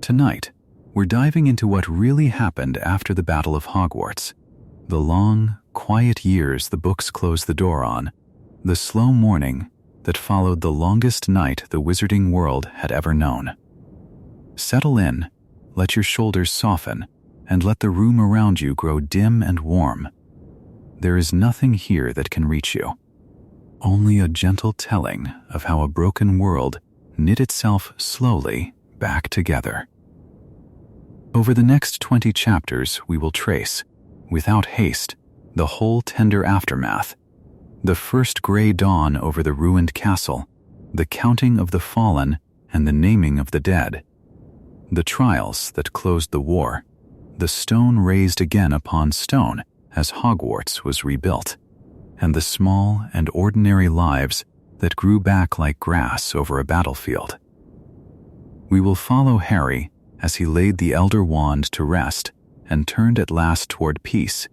Tonight, we're diving into what really happened after the Battle of Hogwarts. The long, quiet years the books closed the door on. The slow morning that followed the longest night the wizarding world had ever known. Settle in, let your shoulders soften, and let the room around you grow dim and warm. There is nothing here that can reach you. Only a gentle telling of how a broken world knit itself slowly back together. Over the next 20 chapters, we will trace, without haste, the whole tender aftermath. The first gray dawn over the ruined castle, the counting of the fallen, and the naming of the dead. The trials that closed the war, the stone raised again upon stone as Hogwarts was rebuilt, and the small and ordinary lives that grew back like grass over a battlefield. We will follow Harry as he laid the Elder Wand to rest and turned at last toward peace,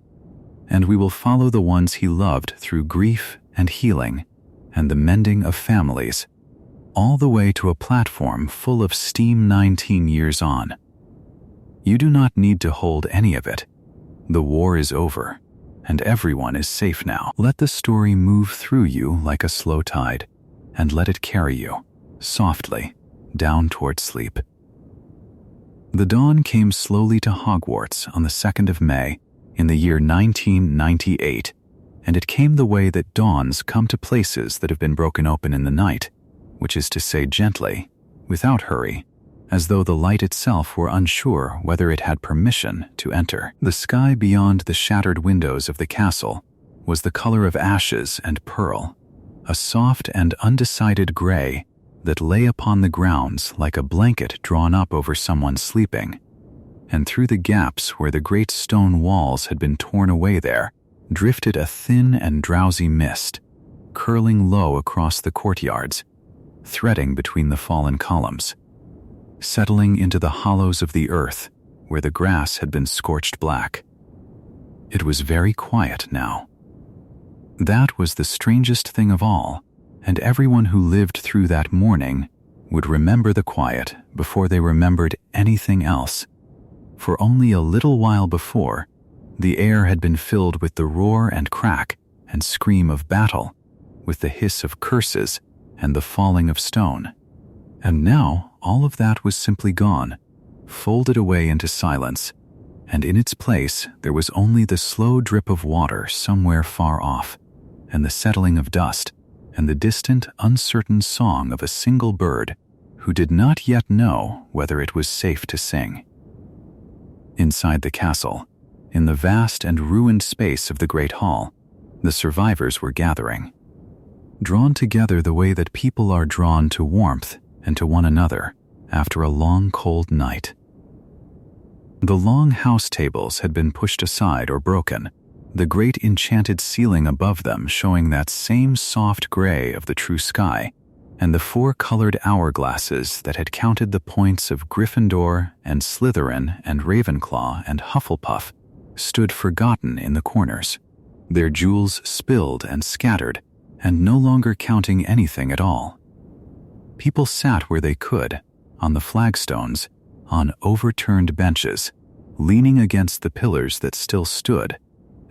and we will follow the ones he loved through grief and healing and the mending of families, all the way to a platform full of steam 19 years on. You do not need to hold any of it. The war is over, and everyone is safe now. Let the story move through you like a slow tide, and let it carry you, softly, down toward sleep. The dawn came slowly to Hogwarts on the 2nd of May in the year 1998, and it came the way that dawns come to places that have been broken open in the night, which is to say gently, without hurry, as though the light itself were unsure whether it had permission to enter. The sky beyond the shattered windows of the castle was the color of ashes and pearl, a soft and undecided gray that lay upon the grounds like a blanket drawn up over someone sleeping, and through the gaps where the great stone walls had been torn away there drifted a thin and drowsy mist, curling low across the courtyards, threading between the fallen columns, settling into the hollows of the earth where the grass had been scorched black. It was very quiet now. That was the strangest thing of all, and everyone who lived through that morning would remember the quiet before they remembered anything else. For only a little while before, the air had been filled with the roar and crack and scream of battle, with the hiss of curses and the falling of stone. And now all of that was simply gone, folded away into silence, and in its place there was only the slow drip of water somewhere far off, and the settling of dust, and the distant, uncertain song of a single bird who did not yet know whether it was safe to sing. Inside the castle, in the vast and ruined space of the great hall, the survivors were gathering, drawn together the way that people are drawn to warmth and to one another after a long, cold night. The long house tables had been pushed aside or broken, the great enchanted ceiling above them showing that same soft gray of the true sky, and the 4-colored hourglasses that had counted the points of Gryffindor and Slytherin and Ravenclaw and Hufflepuff stood forgotten in the corners, their jewels spilled and scattered, and no longer counting anything at all. People sat where they could, on the flagstones, on overturned benches, leaning against the pillars that still stood,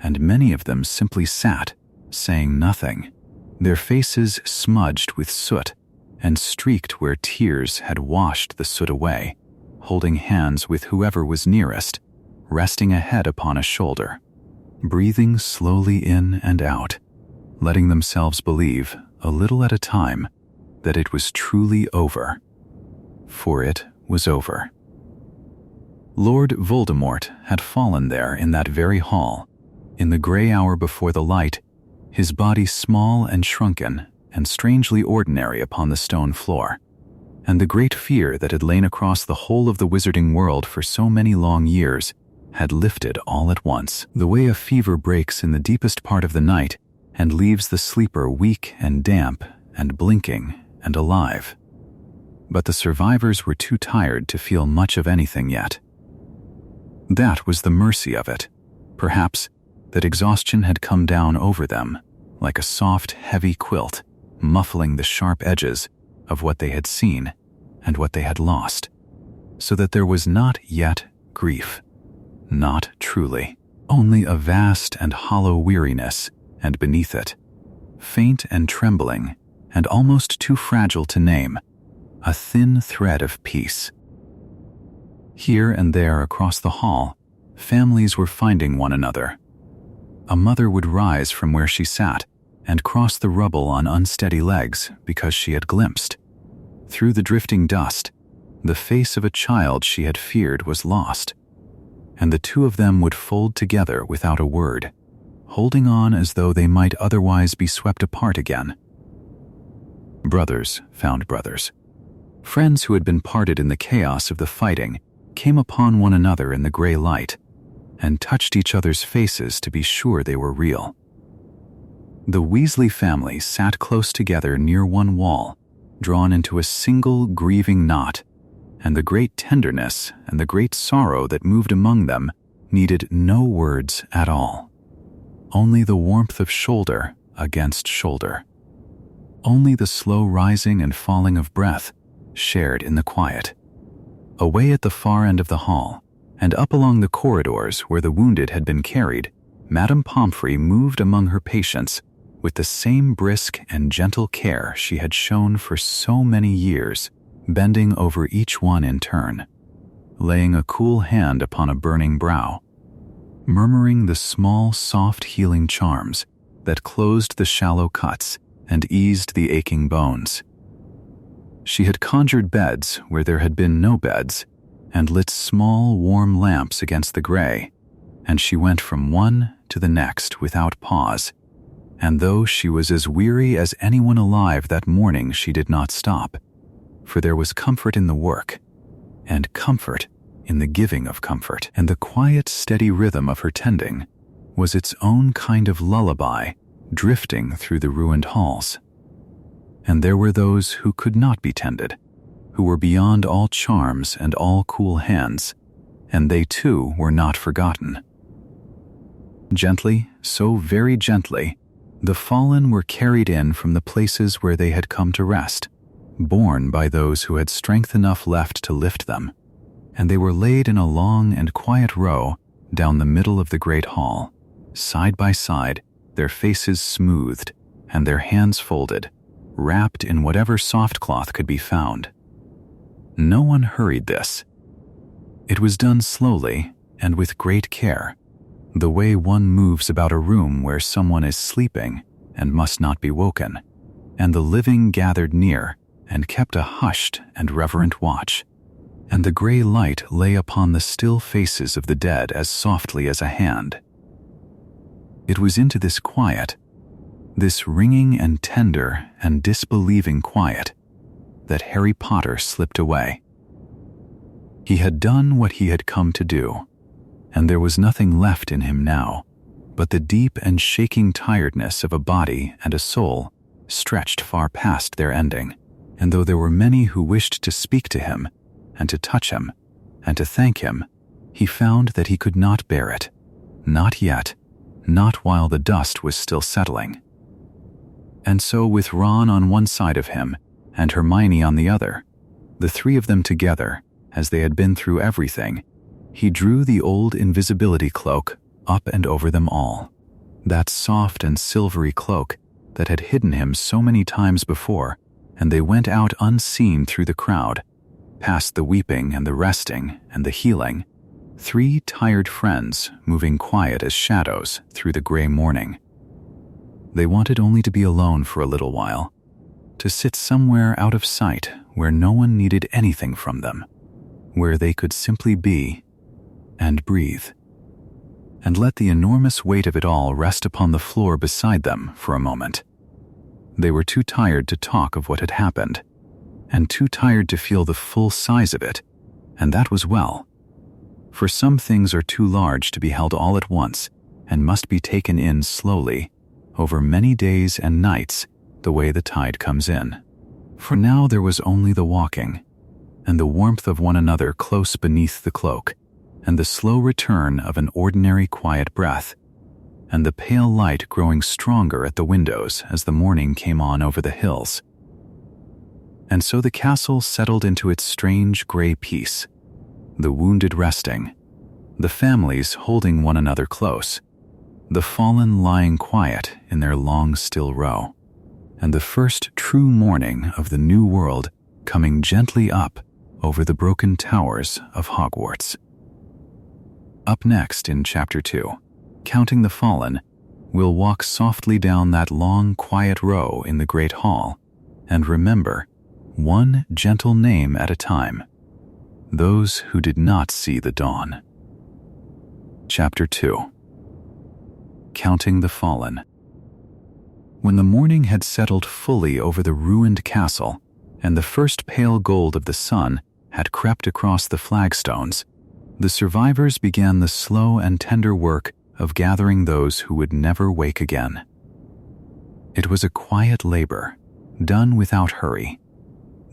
and many of them simply sat, saying nothing, their faces smudged with soot and streaked where tears had washed the soot away, holding hands with whoever was nearest, resting a head upon a shoulder, breathing slowly in and out, letting themselves believe, a little at a time, that it was truly over. For it was over. Lord Voldemort had fallen there in that very hall, in the gray hour before the light, his body small and shrunken and strangely ordinary upon the stone floor, and the great fear that had lain across the whole of the wizarding world for so many long years had lifted all at once, the way a fever breaks in the deepest part of the night and leaves the sleeper weak and damp and blinking and alive. But the survivors were too tired to feel much of anything yet. That was the mercy of it, perhaps, that exhaustion had come down over them like a soft, heavy quilt, muffling the sharp edges of what they had seen and what they had lost. so that there was not yet grief, not truly, only a vast and hollow weariness, and beneath it, faint and trembling, and almost too fragile to name, a thin thread of peace. Here and there across the hall, families were finding one another. A mother would rise from where she sat and cross the rubble on unsteady legs because she had glimpsed, through the drifting dust, the face of a child she had feared was lost, and the two of them would fold together without a word, holding on as though they might otherwise be swept apart again. Brothers found brothers. Friends who had been parted in the chaos of the fighting came upon one another in the gray light and touched each other's faces to be sure they were real. The Weasley family sat close together near one wall, drawn into a single grieving knot, and the great tenderness and the great sorrow that moved among them needed no words at all. Only the warmth of shoulder against shoulder. Only the slow rising and falling of breath shared in the quiet. Away at the far end of the hall, and up along the corridors where the wounded had been carried, Madame Pomfrey moved among her patients with the same brisk and gentle care she had shown for so many years, bending over each one in turn, laying a cool hand upon a burning brow, murmuring the small, soft healing charms that closed the shallow cuts and eased the aching bones. She had conjured beds where there had been no beds, and lit small, warm lamps against the gray, and she went from one to the next without pause, and though she was as weary as anyone alive that morning, she did not stop, for there was comfort in the work, and comfort in the giving of comfort, and the quiet, steady rhythm of her tending was its own kind of lullaby drifting through the ruined halls. And there were those who could not be tended, who were beyond all charms and all cool hands, and they too were not forgotten. Gently, so very gently, the fallen were carried in from the places where they had come to rest, borne by those who had strength enough left to lift them, and they were laid in a long and quiet row down the middle of the great hall, side by side, their faces smoothed and their hands folded, wrapped in whatever soft cloth could be found. No one hurried this. It was done slowly and with great care, the way one moves about a room where someone is sleeping and must not be woken, and the living gathered near and kept a hushed and reverent watch, and the gray light lay upon the still faces of the dead as softly as a hand. It was into this quiet, this ringing and tender and disbelieving quiet, that Harry Potter slipped away. He had done what he had come to do, and there was nothing left in him now but the deep and shaking tiredness of a body and a soul stretched far past their ending. And though there were many who wished to speak to him and to touch him and to thank him, he found that he could not bear it. Not yet, not while the dust was still settling. And so, with Ron on one side of him and Hermione on the other, the three of them together, as they had been through everything, he drew the old invisibility cloak up and over them all, that soft and silvery cloak that had hidden him so many times before, and they went out unseen through the crowd, past the weeping and the resting and the healing, three tired friends moving quiet as shadows through the gray morning. They wanted only to be alone for a little while, to sit somewhere out of sight where no one needed anything from them, where they could simply be and breathe, and let the enormous weight of it all rest upon the floor beside them for a moment. They were too tired to talk of what had happened, and too tired to feel the full size of it, and that was well. For some things are too large to be held all at once and must be taken in slowly, over many days and nights, the way the tide comes in. For now there was only the walking, and the warmth of one another close beneath the cloak, and the slow return of an ordinary quiet breath, and the pale light growing stronger at the windows as the morning came on over the hills. And so the castle settled into its strange gray peace, the wounded resting, the families holding one another close, the fallen lying quiet in their long still row, and the first true morning of the new world coming gently up over the broken towers of Hogwarts. Up next in Chapter 2, Counting the Fallen, we'll walk softly down that long, quiet row in the Great Hall and remember one gentle name at a time, those who did not see the dawn. Chapter 2. Counting the Fallen. When the morning had settled fully over the ruined castle and the first pale gold of the sun had crept across the flagstones, the survivors began the slow and tender work of gathering those who would never wake again. It was a quiet labor, done without hurry,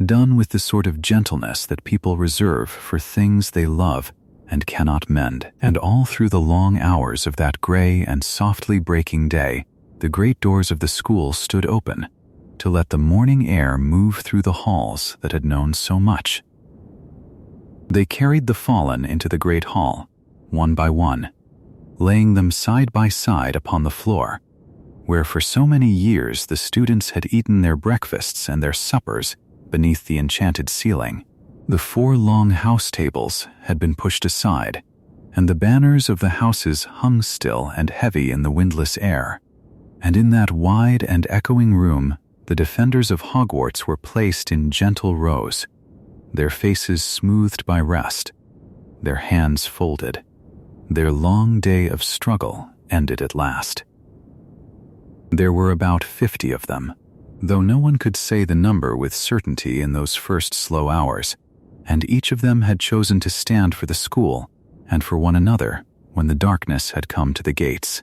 done with the sort of gentleness that people reserve for things they love and cannot mend. And all through the long hours of that gray and softly breaking day, the great doors of the school stood open to let the morning air move through the halls that had known so much. They carried the fallen into the great hall, one by one, laying them side by side upon the floor, where for so many years the students had eaten their breakfasts and their suppers beneath the enchanted ceiling. The 4 long house tables had been pushed aside, and the banners of the houses hung still and heavy in the windless air. And in that wide and echoing room, the defenders of Hogwarts were placed in gentle rows, their faces smoothed by rest, their hands folded. Their long day of struggle ended at last. There were about 50 of them, though no one could say the number with certainty in those first slow hours, and each of them had chosen to stand for the school and for one another when the darkness had come to the gates.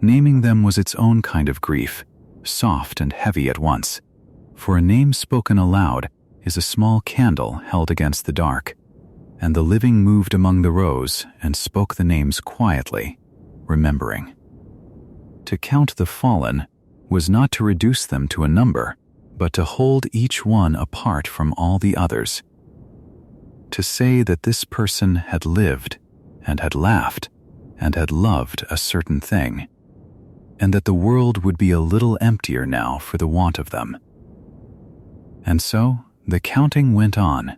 Naming them was its own kind of grief, soft and heavy at once, for a name spoken aloud is a small candle held against the dark, and the living moved among the rows and spoke the names quietly, remembering. To count the fallen was not to reduce them to a number, but to hold each one apart from all the others. To say that this person had lived and had laughed and had loved a certain thing, and that the world would be a little emptier now for the want of them. And so the counting went on,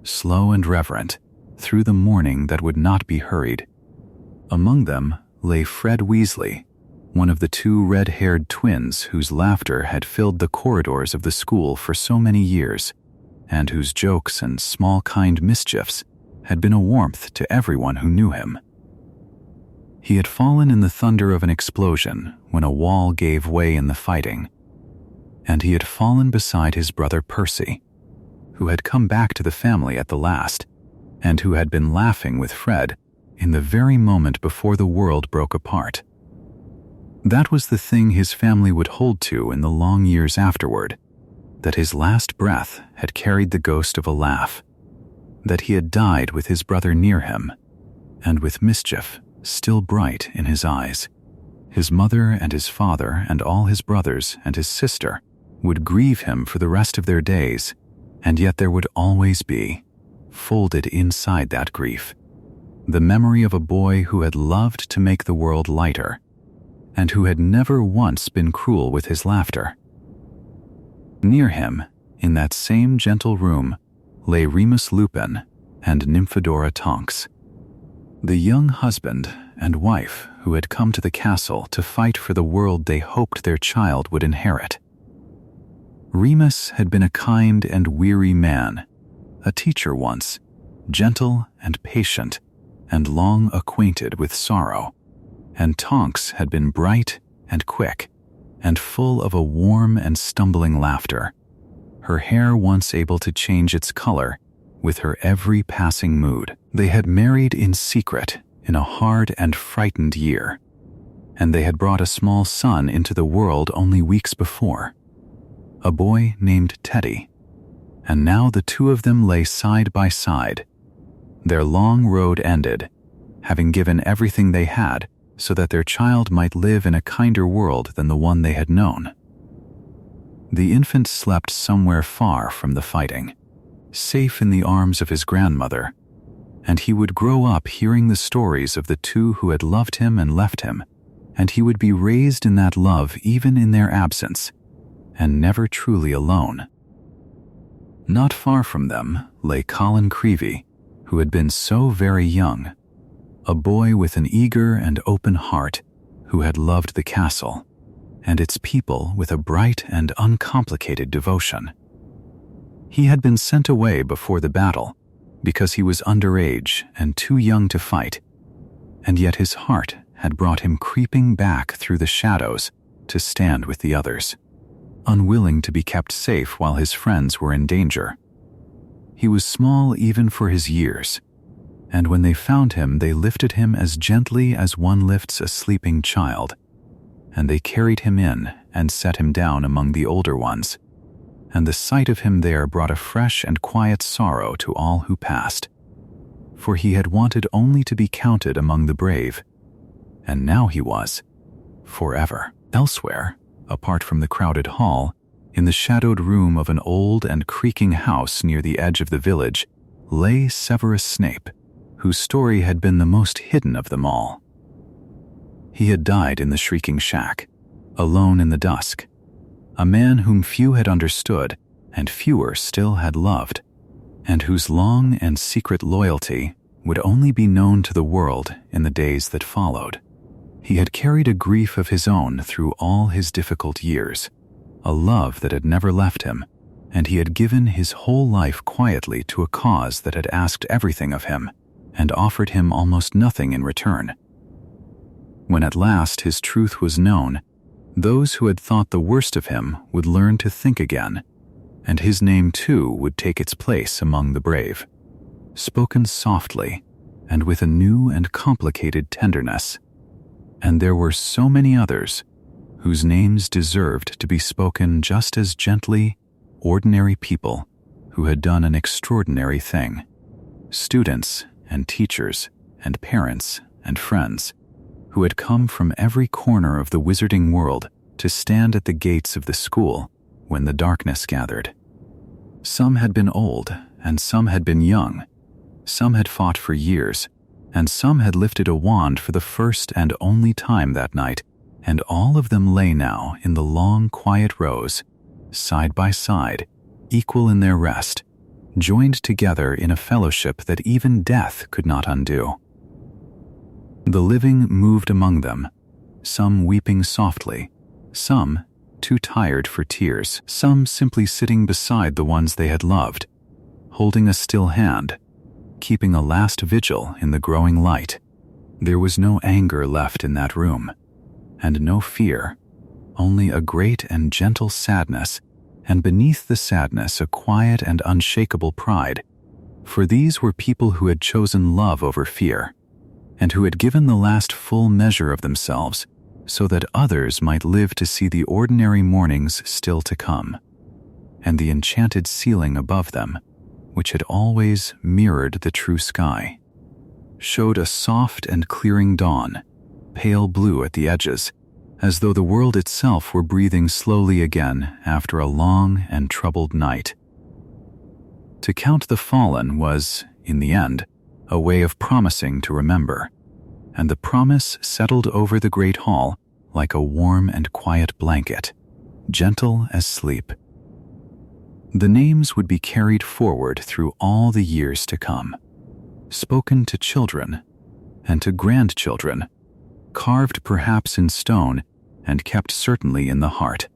slow and reverent, through the morning that would not be hurried. Among them lay Fred Weasley, one of the 2 red-haired twins whose laughter had filled the corridors of the school for so many years, and whose jokes and small kind mischiefs had been a warmth to everyone who knew him. He had fallen in the thunder of an explosion when a wall gave way in the fighting, and he had fallen beside his brother Percy, who had come back to the family at the last, and who had been laughing with Fred in the very moment before the world broke apart. That was the thing his family would hold to in the long years afterward, that his last breath had carried the ghost of a laugh, that he had died with his brother near him, and with mischief still bright in his eyes. His mother and his father and all his brothers and his sister would grieve him for the rest of their days, and yet there would always be, folded inside that grief, the memory of a boy who had loved to make the world lighter, and who had never once been cruel with his laughter. Near him, in that same gentle room, lay Remus Lupin and Nymphadora Tonks, the young husband and wife who had come to the castle to fight for the world they hoped their child would inherit. Remus had been a kind and weary man, a teacher once, gentle and patient, and long acquainted with sorrow, and Tonks had been bright and quick, and full of a warm and stumbling laughter, her hair once able to change its color with her every passing mood. They had married in secret in a hard and frightened year, and they had brought a small son into the world only weeks before, a boy named Teddy, and now the 2 of them lay side by side. Their long road ended, having given everything they had so that their child might live in a kinder world than the one they had known. The infant slept somewhere far from the fighting, safe in the arms of his grandmother, and he would grow up hearing the stories of the two who had loved him and left him, and he would be raised in that love even in their absence, and never truly alone. Not far from them lay Colin Creevey, who had been so very young, a boy with an eager and open heart who had loved the castle and its people with a bright and uncomplicated devotion. He had been sent away before the battle because he was underage and too young to fight, and yet his heart had brought him creeping back through the shadows to stand with the others, unwilling to be kept safe while his friends were in danger. He was small even for his years, and when they found him, they lifted him as gently as one lifts a sleeping child, and they carried him in and set him down among the older ones, and the sight of him there brought a fresh and quiet sorrow to all who passed, for he had wanted only to be counted among the brave, and now he was, forever. Elsewhere, apart from the crowded hall, in the shadowed room of an old and creaking house near the edge of the village, lay Severus Snape, whose story had been the most hidden of them all. He had died in the shrieking shack, alone in the dusk, a man whom few had understood and fewer still had loved, and whose long and secret loyalty would only be known to the world in the days that followed. He had carried a grief of his own through all his difficult years, a love that had never left him, and he had given his whole life quietly to a cause that had asked everything of him and offered him almost nothing in return. When at last his truth was known, those who had thought the worst of him would learn to think again, and his name too would take its place among the brave, spoken softly and with a new and complicated tenderness. And there were so many others whose names deserved to be spoken just as gently, ordinary people who had done an extraordinary thing. Students and teachers and parents and friends who had come from every corner of the wizarding world to stand at the gates of the school when the darkness gathered. Some had been old and some had been young. Some had fought for years, and some had lifted a wand for the first and only time that night, and all of them lay now in the long, quiet rows, side by side, equal in their rest, joined together in a fellowship that even death could not undo. The living moved among them, some weeping softly, some too tired for tears, some simply sitting beside the ones they had loved, holding a still hand, keeping a last vigil in the growing light. There was no anger left in that room, and no fear, only a great and gentle sadness, and beneath the sadness a quiet and unshakable pride, for these were people who had chosen love over fear, and who had given the last full measure of themselves so that others might live to see the ordinary mornings still to come, and the enchanted ceiling above them, which had always mirrored the true sky, showed a soft and clearing dawn, pale blue at the edges, as though the world itself were breathing slowly again after a long and troubled night. To count the fallen was, in the end, a way of promising to remember, and the promise settled over the great hall like a warm and quiet blanket, gentle as sleep. The names would be carried forward through all the years to come, spoken to children and to grandchildren, carved perhaps in stone and kept certainly in the heart,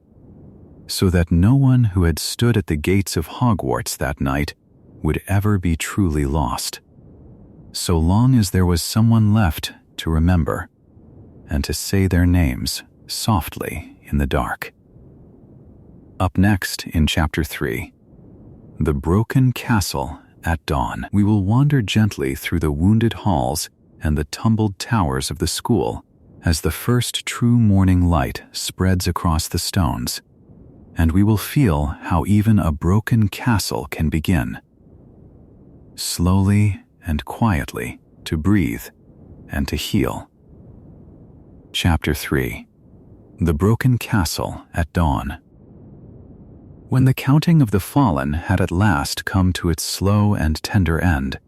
so that no one who had stood at the gates of Hogwarts that night would ever be truly lost, so long as there was someone left to remember and to say their names softly in the dark. Up next in Chapter 3, The Broken Castle at Dawn, we will wander gently through the wounded halls and the tumbled towers of the school as the first true morning light spreads across the stones, and we will feel how even a broken castle can begin, slowly and quietly, to breathe and to heal. Chapter 3, The Broken Castle at Dawn. When the counting of the fallen had at last come to its slow and tender end,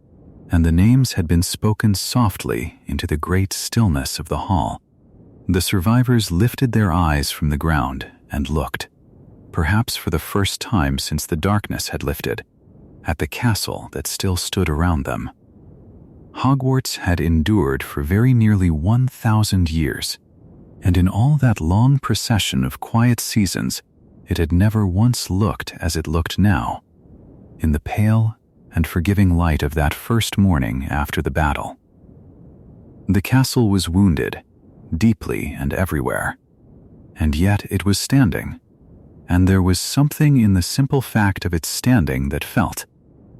and the names had been spoken softly into the great stillness of the hall. The survivors lifted their eyes from the ground and looked, perhaps for the first time since the darkness had lifted, at the castle that still stood around them. Hogwarts had endured for very nearly 1,000 years, and in all that long procession of quiet seasons, it had never once looked as it looked now, in the pale and forgiving light of that first morning after the battle. The castle was wounded, deeply and everywhere, and yet it was standing, and there was something in the simple fact of its standing that felt,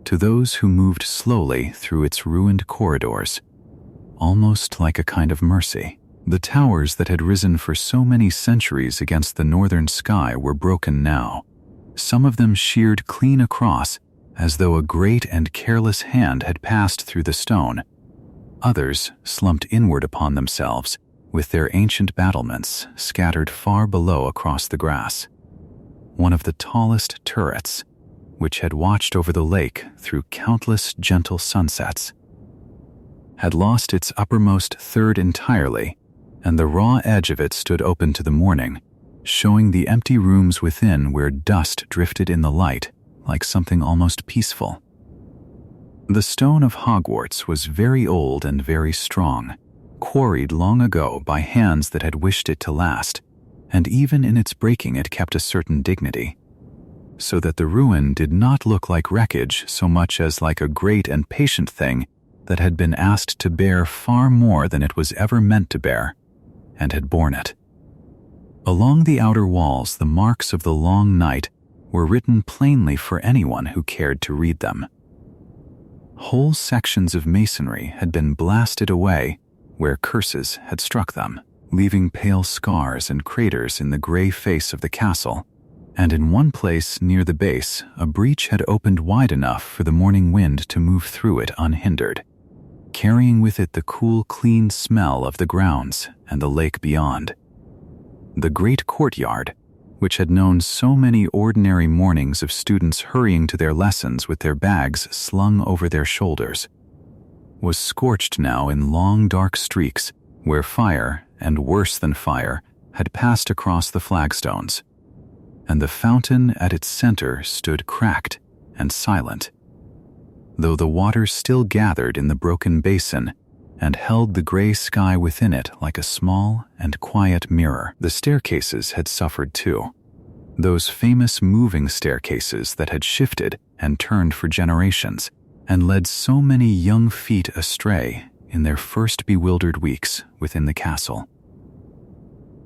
to those who moved slowly through its ruined corridors, almost like a kind of mercy. The towers that had risen for so many centuries against the northern sky were broken now, some of them sheared clean across, as though a great and careless hand had passed through the stone. Others slumped inward upon themselves, with their ancient battlements scattered far below across the grass. One of the tallest turrets, which had watched over the lake through countless gentle sunsets, had lost its uppermost third entirely, and the raw edge of it stood open to the morning, showing the empty rooms within where dust drifted in the light like something almost peaceful. The stone of Hogwarts was very old and very strong, quarried long ago by hands that had wished it to last, and even in its breaking it kept a certain dignity, so that the ruin did not look like wreckage so much as like a great and patient thing that had been asked to bear far more than it was ever meant to bear, and had borne it. Along the outer walls, the marks of the long night were written plainly for anyone who cared to read them. Whole sections of masonry had been blasted away where curses had struck them, leaving pale scars and craters in the gray face of the castle, and in one place near the base, a breach had opened wide enough for the morning wind to move through it unhindered, carrying with it the cool, clean smell of the grounds and the lake beyond. The great courtyard, which had known so many ordinary mornings of students hurrying to their lessons with their bags slung over their shoulders, was scorched now in long dark streaks where fire, and worse than fire, had passed across the flagstones, and the fountain at its center stood cracked and silent, though the water still gathered in the broken basin and held the gray sky within it like a small and quiet mirror. The staircases had suffered too, those famous moving staircases that had shifted and turned for generations and led so many young feet astray in their first bewildered weeks within the castle.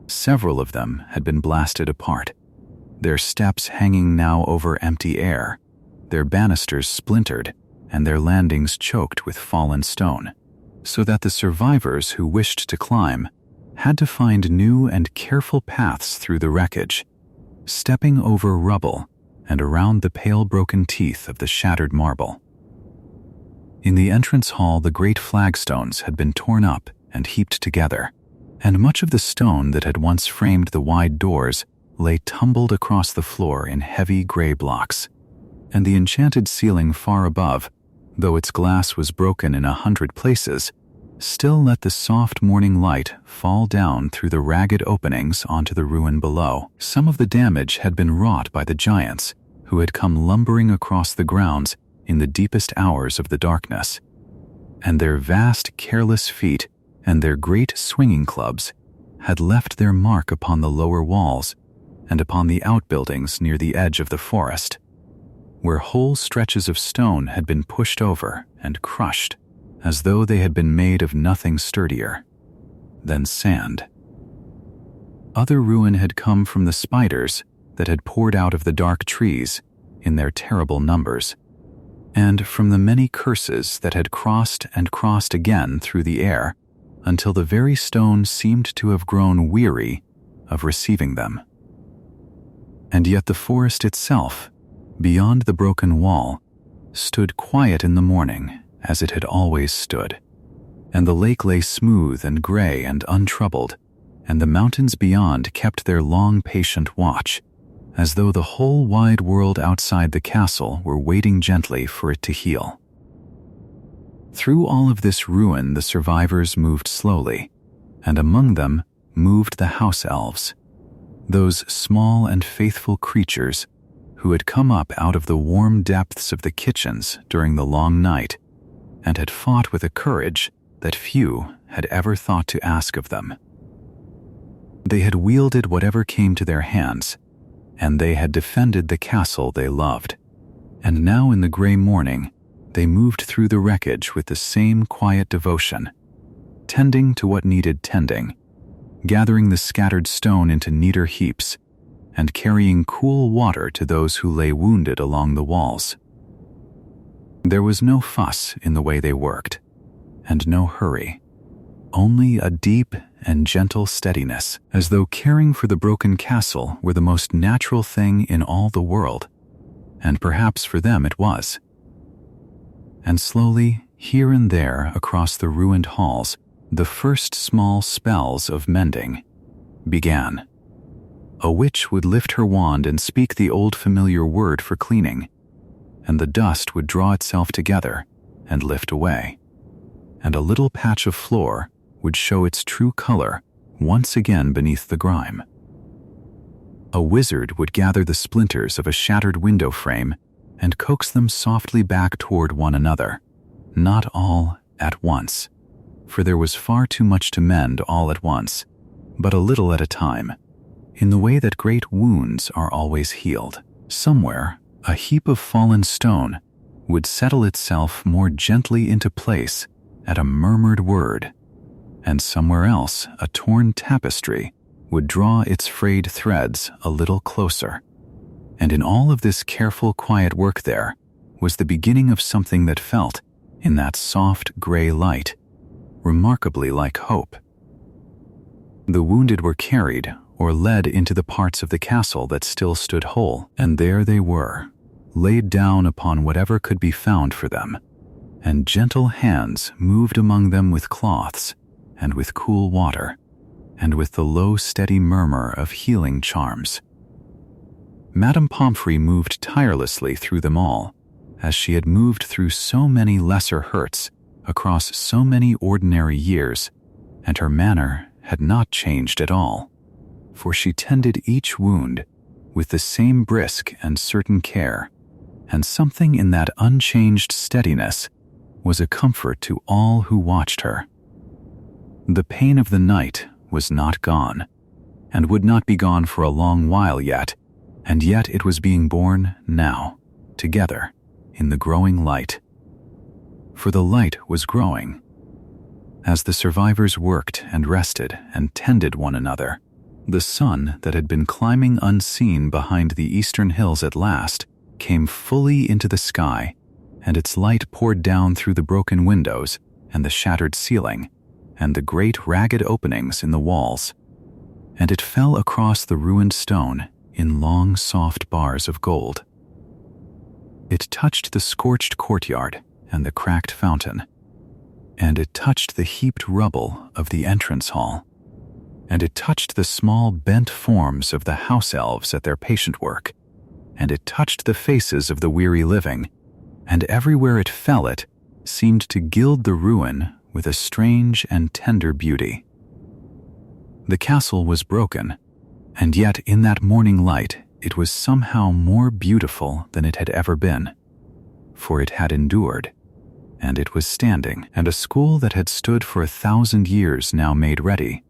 Several of them had been blasted apart, their steps hanging now over empty air, their banisters splintered, and their landings choked with fallen stone, so that the survivors who wished to climb had to find new and careful paths through the wreckage, stepping over rubble and around the pale broken teeth of the shattered marble. In the entrance hall, the great flagstones had been torn up and heaped together, and much of the stone that had once framed the wide doors lay tumbled across the floor in heavy gray blocks, and the enchanted ceiling far above, though its glass was broken in 100 places, still let the soft morning light fall down through the ragged openings onto the ruin below. Some of the damage had been wrought by the giants who had come lumbering across the grounds in the deepest hours of the darkness, and their vast, careless feet and their great swinging clubs had left their mark upon the lower walls and upon the outbuildings near the edge of the forest, where whole stretches of stone had been pushed over and crushed as though they had been made of nothing sturdier than sand. Other ruin had come from the spiders that had poured out of the dark trees in their terrible numbers, and from the many curses that had crossed and crossed again through the air until the very stone seemed to have grown weary of receiving them. And yet the forest itself, beyond the broken wall, stood quiet in the morning as it had always stood, and the lake lay smooth and gray and untroubled, and the mountains beyond kept their long patient watch, as though the whole wide world outside the castle were waiting gently for it to heal. Through all of this ruin, the survivors moved slowly, and among them moved the house elves, those small and faithful creatures who had come up out of the warm depths of the kitchens during the long night and had fought with a courage that few had ever thought to ask of them. They had wielded whatever came to their hands, and they had defended the castle they loved. And now in the gray morning, they moved through the wreckage with the same quiet devotion, tending to what needed tending, gathering the scattered stone into neater heaps, and carrying cool water to those who lay wounded along the walls. There was no fuss in the way they worked, and no hurry, only a deep and gentle steadiness, as though caring for the broken castle were the most natural thing in all the world, and perhaps for them it was. And slowly, here and there across the ruined halls, the first small spells of mending began. A witch would lift her wand and speak the old familiar word for cleaning, and the dust would draw itself together and lift away, and a little patch of floor would show its true color once again beneath the grime. A wizard would gather the splinters of a shattered window frame and coax them softly back toward one another, not all at once, for there was far too much to mend all at once, but a little at a time, in the way that great wounds are always healed. Somewhere, a heap of fallen stone would settle itself more gently into place at a murmured word, and somewhere else a torn tapestry would draw its frayed threads a little closer. And in all of this careful, quiet work there was the beginning of something that felt, in that soft gray light, remarkably like hope. The wounded were carried or led into the parts of the castle that still stood whole, and there they were, laid down upon whatever could be found for them, and gentle hands moved among them with cloths and with cool water, and with the low, steady murmur of healing charms. Madame Pomfrey moved tirelessly through them all, as she had moved through so many lesser hurts across so many ordinary years, and her manner had not changed at all, for she tended each wound with the same brisk and certain care, and something in that unchanged steadiness was a comfort to all who watched her. The pain of the night was not gone, and would not be gone for a long while yet, and yet it was being borne now, together, in the growing light. For the light was growing. As the survivors worked and rested and tended one another, the sun that had been climbing unseen behind the eastern hills at last came fully into the sky, and its light poured down through the broken windows and the shattered ceiling and the great ragged openings in the walls, and it fell across the ruined stone in long, soft bars of gold. It touched the scorched courtyard and the cracked fountain, and it touched the heaped rubble of the entrance hall, and it touched the small bent forms of the house elves at their patient work, and it touched the faces of the weary living, and everywhere it fell it seemed to gild the ruin with a strange and tender beauty. The castle was broken, and yet in that morning light it was somehow more beautiful than it had ever been, for it had endured, and it was standing, and a school that had stood for 1,000 years now made ready,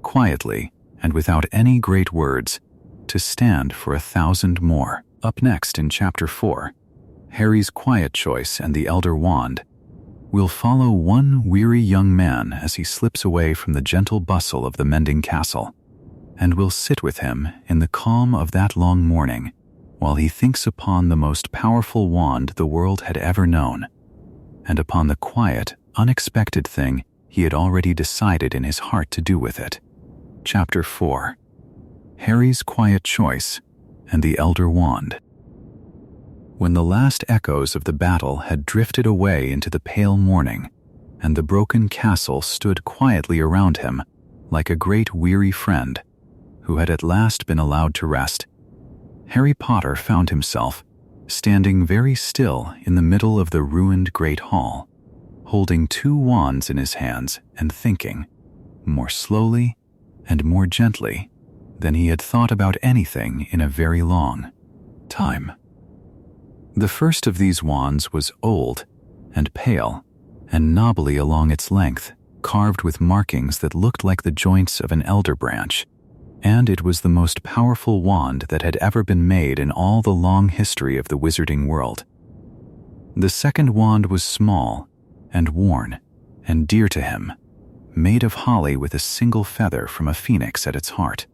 quietly and without any great words, to stand for 1,000 more. Up next in Chapter 4, Harry's quiet choice and the Elder Wand, we'll follow one weary young man as he slips away from the gentle bustle of the mending castle, and we'll sit with him in the calm of that long morning while he thinks upon the most powerful wand the world had ever known, and upon the quiet, unexpected thing he had already decided in his heart to do with it. Chapter 4. Harry's Quiet Choice and the Elder Wand. When the last echoes of the battle had drifted away into the pale morning, and the broken castle stood quietly around him like a great weary friend who had at last been allowed to rest, Harry Potter found himself standing very still in the middle of the ruined great hall, holding two wands in his hands and thinking, more slowly and more gently than he had thought about anything in a very long time. The first of these wands was old and pale and knobbly along its length, carved with markings that looked like the joints of an elder branch, and it was the most powerful wand that had ever been made in all the long history of the wizarding world. The second wand was small and worn and dear to him, made of holly with a single feather from a phoenix at its heart,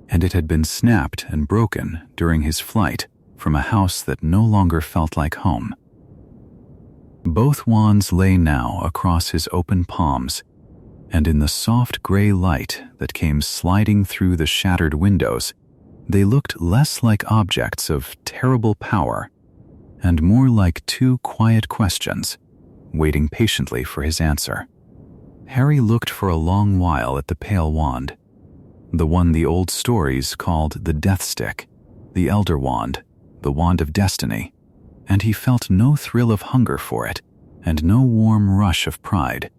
and it had been snapped and broken during his flight from a house that no longer felt like home. Both wands lay now across his open palms, and in the soft gray light that came sliding through the shattered windows, they looked less like objects of terrible power and more like two quiet questions, waiting patiently for his answer. Harry looked for a long while at the pale wand, the one the old stories called the Death Stick, the Elder Wand, the Wand of Destiny, and he felt no thrill of hunger for it and no warm rush of pride.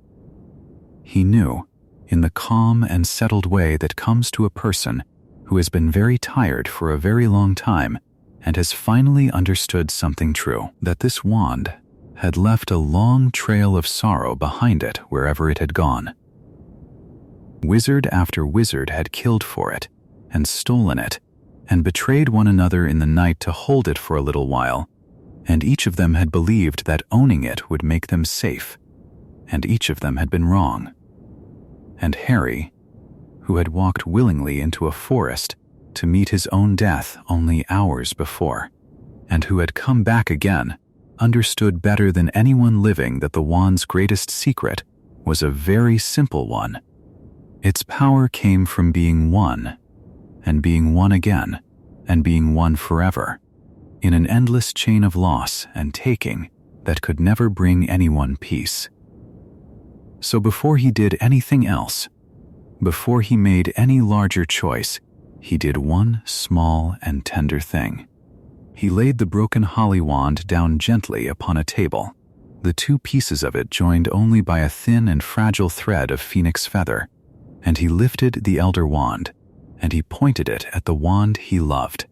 He knew, in the calm and settled way that comes to a person who has been very tired for a very long time and has finally understood something true, that this wand had left a long trail of sorrow behind it wherever it had gone. Wizard after wizard had killed for it and stolen it and betrayed one another in the night to hold it for a little while, and each of them had believed that owning it would make them safe, and each of them had been wrong. And Harry, who had walked willingly into a forest to meet his own death only hours before, and who had come back again, understood better than anyone living that the wand's greatest secret was a very simple one. Its power came from being one, and being one again, and being one forever, in an endless chain of loss and taking that could never bring anyone peace. So before he did anything else, before he made any larger choice, he did one small and tender thing. He laid the broken holly wand down gently upon a table, the two pieces of it joined only by a thin and fragile thread of phoenix feather, and he lifted the elder wand, and he pointed it at the wand he loved.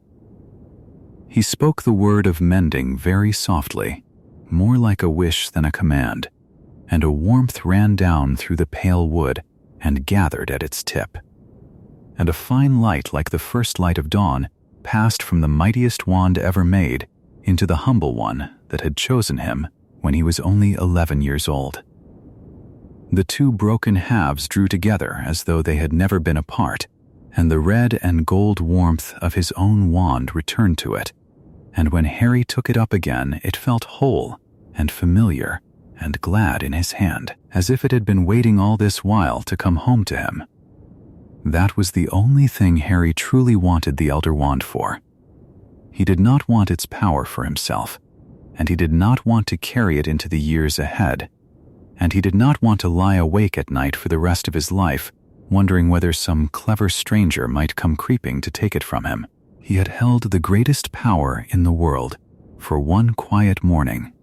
He spoke the word of mending very softly, more like a wish than a command, and a warmth ran down through the pale wood and gathered at its tip. And a fine light like the first light of dawn passed from the mightiest wand ever made into the humble one that had chosen him when he was only 11 years old. The two broken halves drew together as though they had never been apart, and the red and gold warmth of his own wand returned to it, and when Harry took it up again, it felt whole and familiar and glad in his hand, as if it had been waiting all this while to come home to him. That was the only thing Harry truly wanted the Elder Wand for. He did not want its power for himself, and he did not want to carry it into the years ahead, and he did not want to lie awake at night for the rest of his life, wondering whether some clever stranger might come creeping to take it from him. He had held the greatest power in the world for one quiet morning,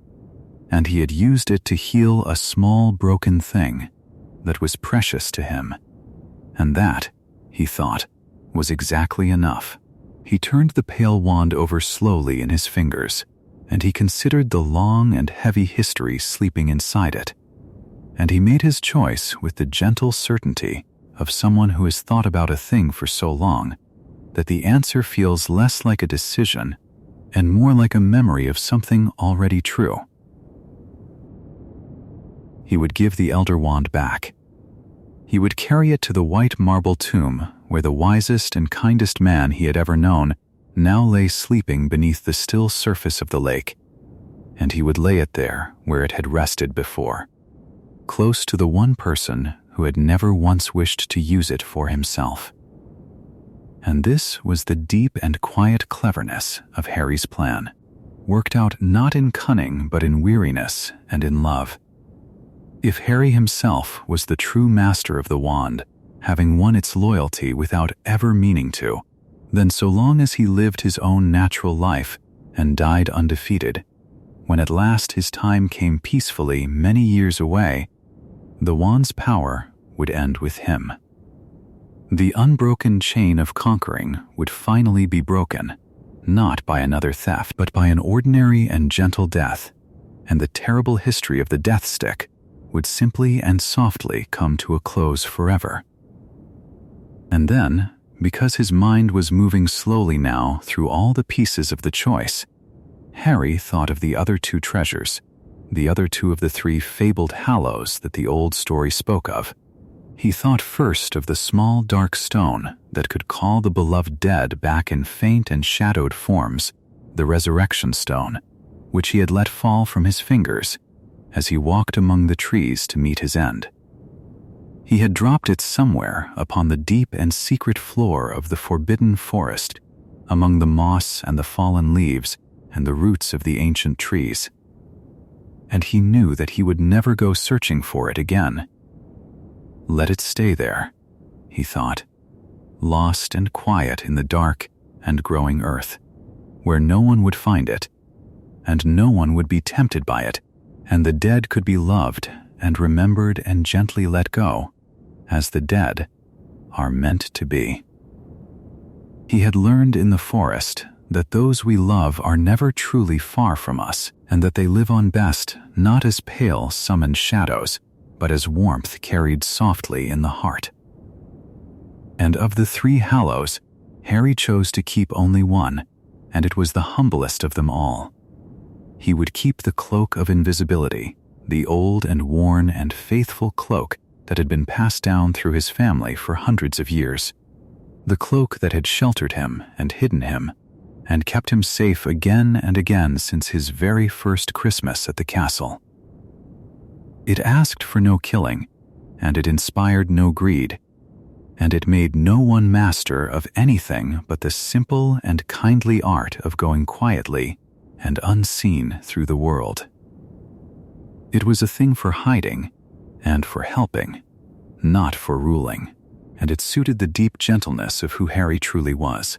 and he had used it to heal a small broken thing that was precious to him. And that, he thought, was exactly enough. He turned the pale wand over slowly in his fingers, and he considered the long and heavy history sleeping inside it. And he made his choice with the gentle certainty of someone who has thought about a thing for so long that the answer feels less like a decision and more like a memory of something already true. He would give the Elder Wand back. He would carry it to the white marble tomb where the wisest and kindest man he had ever known now lay sleeping beneath the still surface of the lake, and he would lay it there where it had rested before, close to the one person who had never once wished to use it for himself. And this was the deep and quiet cleverness of Harry's plan, worked out not in cunning but in weariness and in love. If Harry himself was the true master of the wand, having won its loyalty without ever meaning to, then so long as he lived his own natural life and died undefeated, when at last his time came peacefully many years away, the wand's power would end with him. The unbroken chain of conquering would finally be broken, not by another theft, but by an ordinary and gentle death, and the terrible history of the death stick would simply and softly come to a close forever. And then, because his mind was moving slowly now through all the pieces of the choice, Harry thought of the other two treasures, the other two of the three fabled hallows that the old story spoke of. He thought first of the small dark stone that could call the beloved dead back in faint and shadowed forms, the resurrection stone, which he had let fall from his fingers as he walked among the trees to meet his end. He had dropped it somewhere upon the deep and secret floor of the forbidden forest, among the moss and the fallen leaves and the roots of the ancient trees. And he knew that he would never go searching for it again. Let it stay there, he thought, lost and quiet in the dark and growing earth, where no one would find it, and no one would be tempted by it, and the dead could be loved and remembered and gently let go, as the dead are meant to be. He had learned in the forest that those we love are never truly far from us, and that they live on best not as pale summoned shadows, but as warmth carried softly in the heart. And of the three hallows, Harry chose to keep only one, and it was the humblest of them all. He would keep the cloak of invisibility, the old and worn and faithful cloak that had been passed down through his family for hundreds of years, the cloak that had sheltered him and hidden him, and kept him safe again and again since his very first Christmas at the castle. It asked for no killing, and it inspired no greed, and it made no one master of anything but the simple and kindly art of going quietly and unseen through the world. It was a thing for hiding and for helping, not for ruling, and it suited the deep gentleness of who Harry truly was.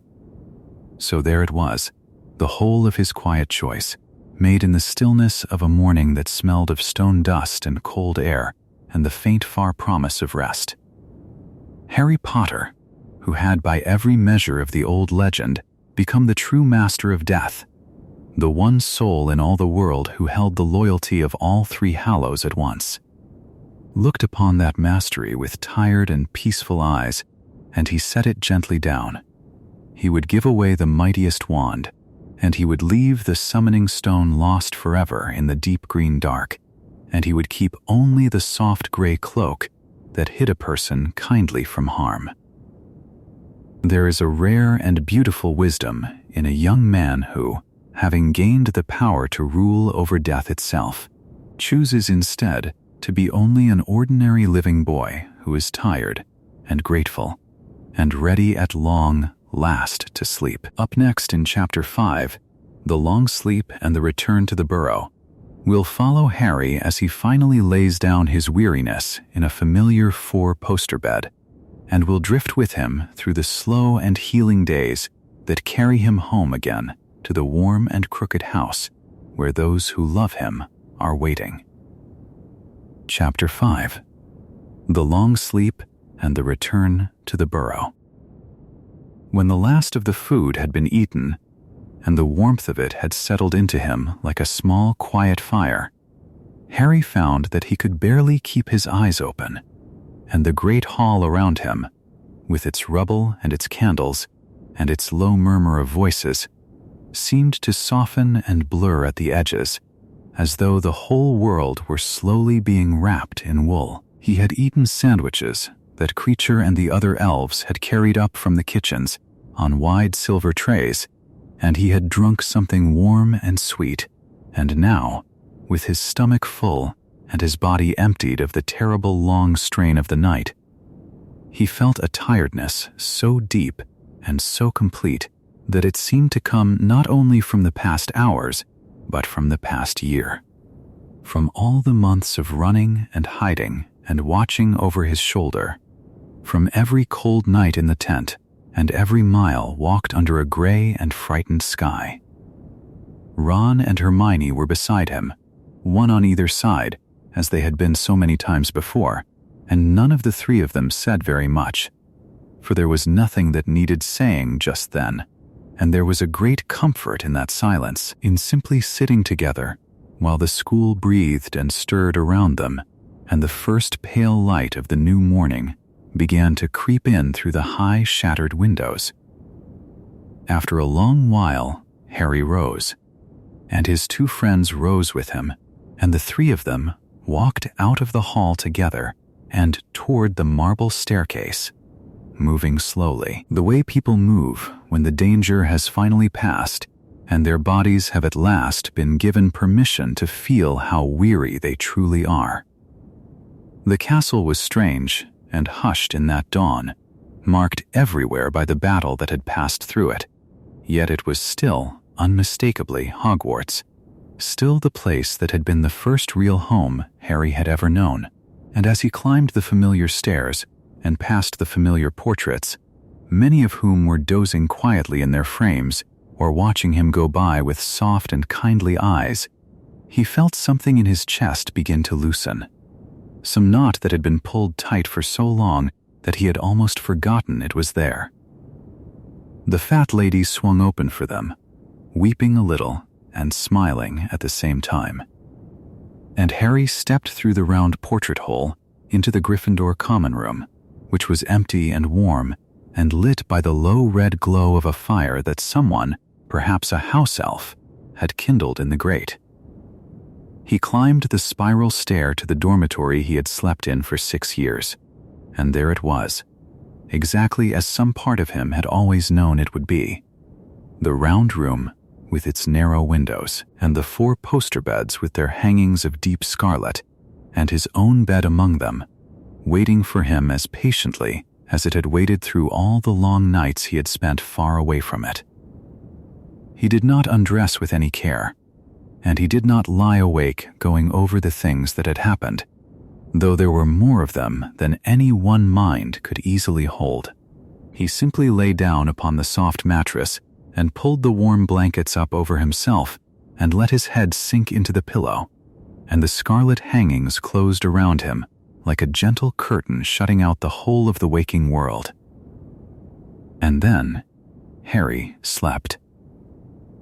So there it was, the whole of his quiet choice, made in the stillness of a morning that smelled of stone dust and cold air and the faint far promise of rest. Harry Potter, who had by every measure of the old legend become the true master of death, the one soul in all the world who held the loyalty of all three hallows at once, looked upon that mastery with tired and peaceful eyes, and he set it gently down. He would give away the mightiest wand, and he would leave the summoning stone lost forever in the deep green dark, and he would keep only the soft gray cloak that hid a person kindly from harm. There is a rare and beautiful wisdom in a young man who, having gained the power to rule over death itself, chooses instead to be only an ordinary living boy who is tired and grateful and ready at long last to sleep. Up next in Chapter 5, The Long Sleep and the Return to the Burrow, we'll follow Harry as he finally lays down his weariness in a familiar four-poster bed, and we'll drift with him through the slow and healing days that carry him home again to the warm and crooked house where those who love him are waiting. Chapter 5, The Long Sleep and the Return to the Burrow. When the last of the food had been eaten, and the warmth of it had settled into him like a small, quiet fire, Harry found that he could barely keep his eyes open, and the great hall around him, with its rubble and its candles and its low murmur of voices, seemed to soften and blur at the edges, as though the whole world were slowly being wrapped in wool. He had eaten sandwiches that Creature and the other elves had carried up from the kitchens on wide silver trays, and he had drunk something warm and sweet, and now, with his stomach full and his body emptied of the terrible long strain of the night, he felt a tiredness so deep and so complete that it seemed to come not only from the past hours, but from the past year. From all the months of running and hiding and watching over his shoulder, from every cold night in the tent and every mile walked under a gray and frightened sky. Ron and Hermione were beside him, one on either side, as they had been so many times before, and none of the three of them said very much, for there was nothing that needed saying just then, and there was a great comfort in that silence, in simply sitting together, while the school breathed and stirred around them, and the first pale light of the new morning began to creep in through the high shattered windows. After a long while, Harry rose, and his two friends rose with him, and the three of them walked out of the hall together and toward the marble staircase, moving slowly, the way people move when the danger has finally passed and their bodies have at last been given permission to feel how weary they truly are. The castle was strange and hushed in that dawn, marked everywhere by the battle that had passed through it, yet it was still unmistakably Hogwarts, still the place that had been the first real home Harry had ever known. And as he climbed the familiar stairs and past the familiar portraits, many of whom were dozing quietly in their frames or watching him go by with soft and kindly eyes, he felt something in his chest begin to loosen, some knot that had been pulled tight for so long that he had almost forgotten it was there. The fat lady swung open for them, weeping a little and smiling at the same time. And Harry stepped through the round portrait hole into the Gryffindor common room, which was empty and warm and lit by the low red glow of a fire that someone, perhaps a house elf, had kindled in the grate. He climbed the spiral stair to the dormitory he had slept in for 6 years, and there it was, exactly as some part of him had always known it would be. The round room with its narrow windows, and the 4 poster beds with their hangings of deep scarlet, and his own bed among them, waiting for him as patiently as it had waited through all the long nights he had spent far away from it. He did not undress with any care, and he did not lie awake going over the things that had happened, though there were more of them than any one mind could easily hold. He simply lay down upon the soft mattress and pulled the warm blankets up over himself and let his head sink into the pillow, and the scarlet hangings closed around him like a gentle curtain shutting out the whole of the waking world. And then Harry slept.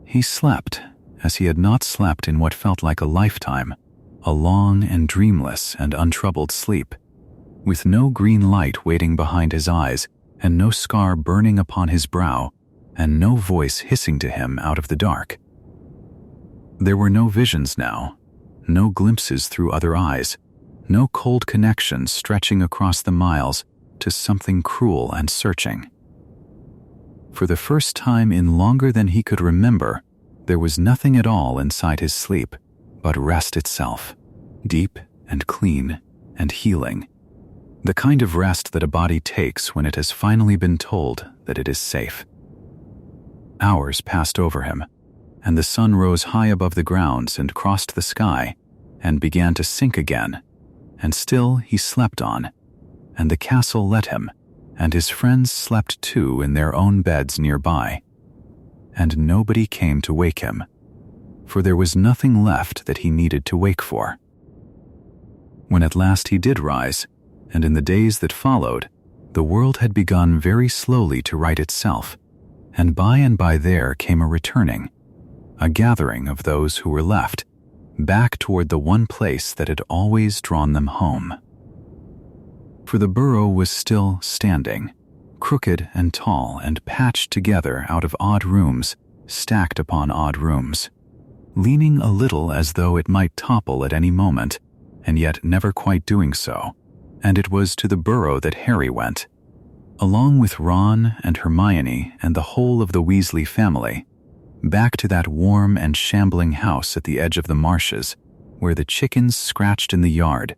He slept as he had not slept in what felt like a lifetime, a long and dreamless and untroubled sleep, with no green light waiting behind his eyes and no scar burning upon his brow, and no voice hissing to him out of the dark. There were no visions now, no glimpses through other eyes, no cold connections stretching across the miles to something cruel and searching. For the first time in longer than he could remember, there was nothing at all inside his sleep but rest itself, deep and clean and healing, the kind of rest that a body takes when it has finally been told that it is safe. Hours passed over him, and the sun rose high above the grounds and crossed the sky and began to sink again, and still he slept on, and the castle let him, and his friends slept too in their own beds nearby, and nobody came to wake him, for there was nothing left that he needed to wake for. When at last he did rise, and in the days that followed, the world had begun very slowly to right itself, and by there came a returning, a gathering of those who were left, back toward the one place that had always drawn them home. For the burrow was still standing, crooked and tall and patched together out of odd rooms, stacked upon odd rooms, leaning a little as though it might topple at any moment, and yet never quite doing so, and it was to the burrow that Harry went, along with Ron and Hermione and the whole of the Weasley family, back to that warm and shambling house at the edge of the marshes, where the chickens scratched in the yard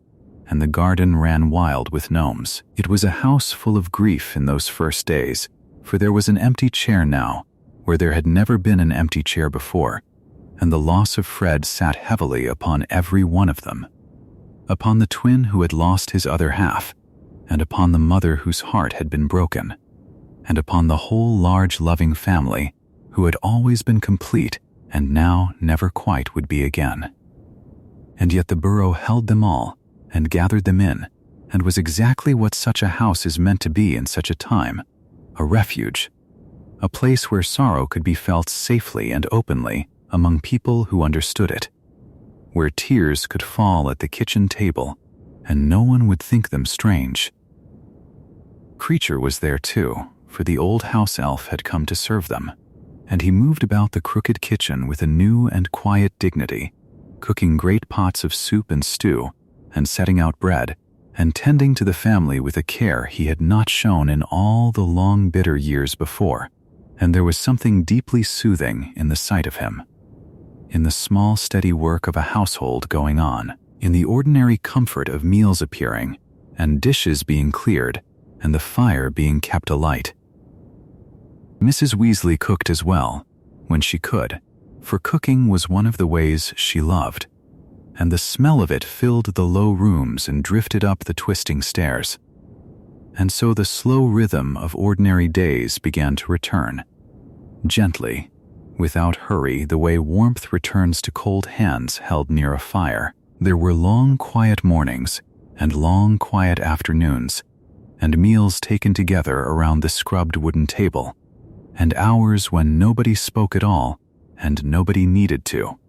and the garden ran wild with gnomes. It was a house full of grief in those first days, for there was an empty chair now, where there had never been an empty chair before, and the loss of Fred sat heavily upon every one of them, upon the twin who had lost his other half, and upon the mother whose heart had been broken, and upon the whole large loving family who had always been complete and now never quite would be again. And yet the burrow held them all and gathered them in, and was exactly what such a house is meant to be in such a time: a refuge, a place where sorrow could be felt safely and openly among people who understood it, where tears could fall at the kitchen table and no one would think them strange. Creature was there too, for the old house elf had come to serve them, and he moved about the crooked kitchen with a new and quiet dignity, cooking great pots of soup and stew, and setting out bread, and tending to the family with a care he had not shown in all the long bitter years before. And there was something deeply soothing in the sight of him, in the small steady work of a household going on, in the ordinary comfort of meals appearing, and dishes being cleared, and the fire being kept alight. Mrs. Weasley cooked as well, when she could, for cooking was one of the ways she loved, and the smell of it filled the low rooms and drifted up the twisting stairs. And so the slow rhythm of ordinary days began to return, gently, without hurry, the way warmth returns to cold hands held near a fire. There were long, quiet mornings and long, quiet afternoons, and meals taken together around the scrubbed wooden table, and hours when nobody spoke at all and nobody needed to,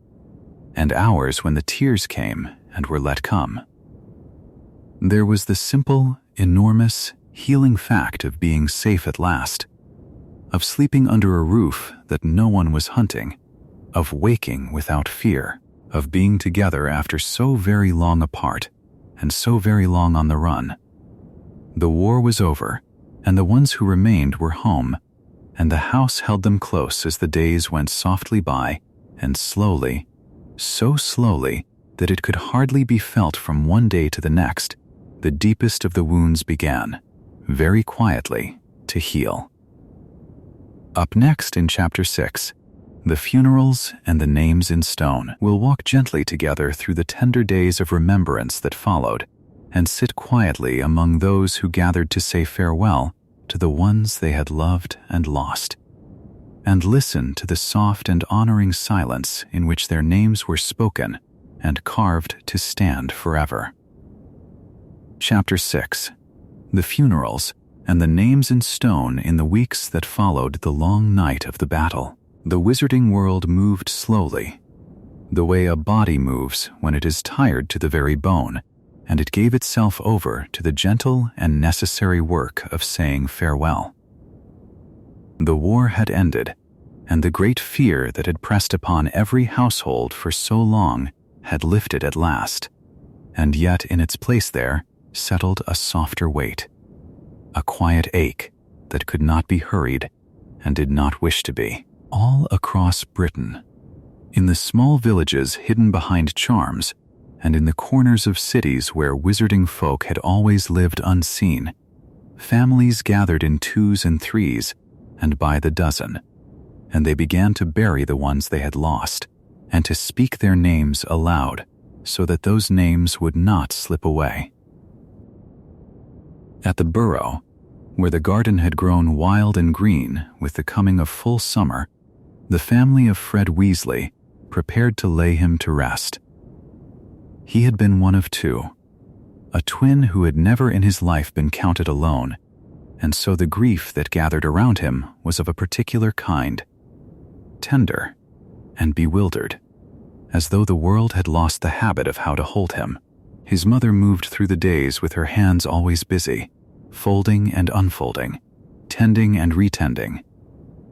and hours when the tears came and were let come. There was the simple, enormous, healing fact of being safe at last, of sleeping under a roof that no one was hunting, of waking without fear, of being together after so very long apart and so very long on the run. The war was over, and the ones who remained were home, and the house held them close as the days went softly by, and slowly, so slowly that it could hardly be felt from one day to the next, the deepest of the wounds began, very quietly, to heal. Up next in Chapter 6, the funerals and the names in stone will walk gently together through the tender days of remembrance that followed, and sit quietly among those who gathered to say farewell to the ones they had loved and lost, and listen to the soft and honoring silence in which their names were spoken and carved to stand forever. Chapter 6. The funerals and the names in stone in the weeks that followed the long night of the battle. The wizarding world moved slowly, the way a body moves when it is tired to the very bone, and it gave itself over to the gentle and necessary work of saying farewell. The war had ended, and the great fear that had pressed upon every household for so long had lifted at last, and yet in its place there settled a softer weight, a quiet ache that could not be hurried and did not wish to be. All across Britain, in the small villages hidden behind charms, and in the corners of cities where wizarding folk had always lived unseen, families gathered in 2s and 3s and by the dozen, and they began to bury the ones they had lost, and to speak their names aloud so that those names would not slip away. At the burrow, where the garden had grown wild and green with the coming of full summer, the family of Fred Weasley prepared to lay him to rest. He had been one of two, a twin who had never in his life been counted alone, and so the grief that gathered around him was of a particular kind, tender and bewildered, as though the world had lost the habit of how to hold him. His mother moved through the days with her hands always busy, folding and unfolding, tending and retending,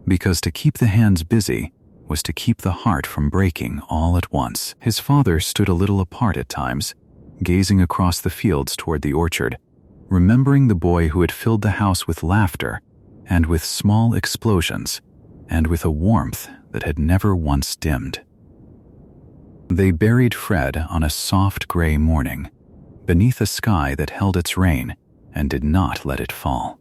because to keep the hands busy was to keep the heart from breaking all at once. His father stood a little apart at times, gazing across the fields toward the orchard, remembering the boy who had filled the house with laughter and with small explosions and with a warmth that had never once dimmed. They buried Fred on a soft gray morning, beneath a sky that held its rain and did not let it fall.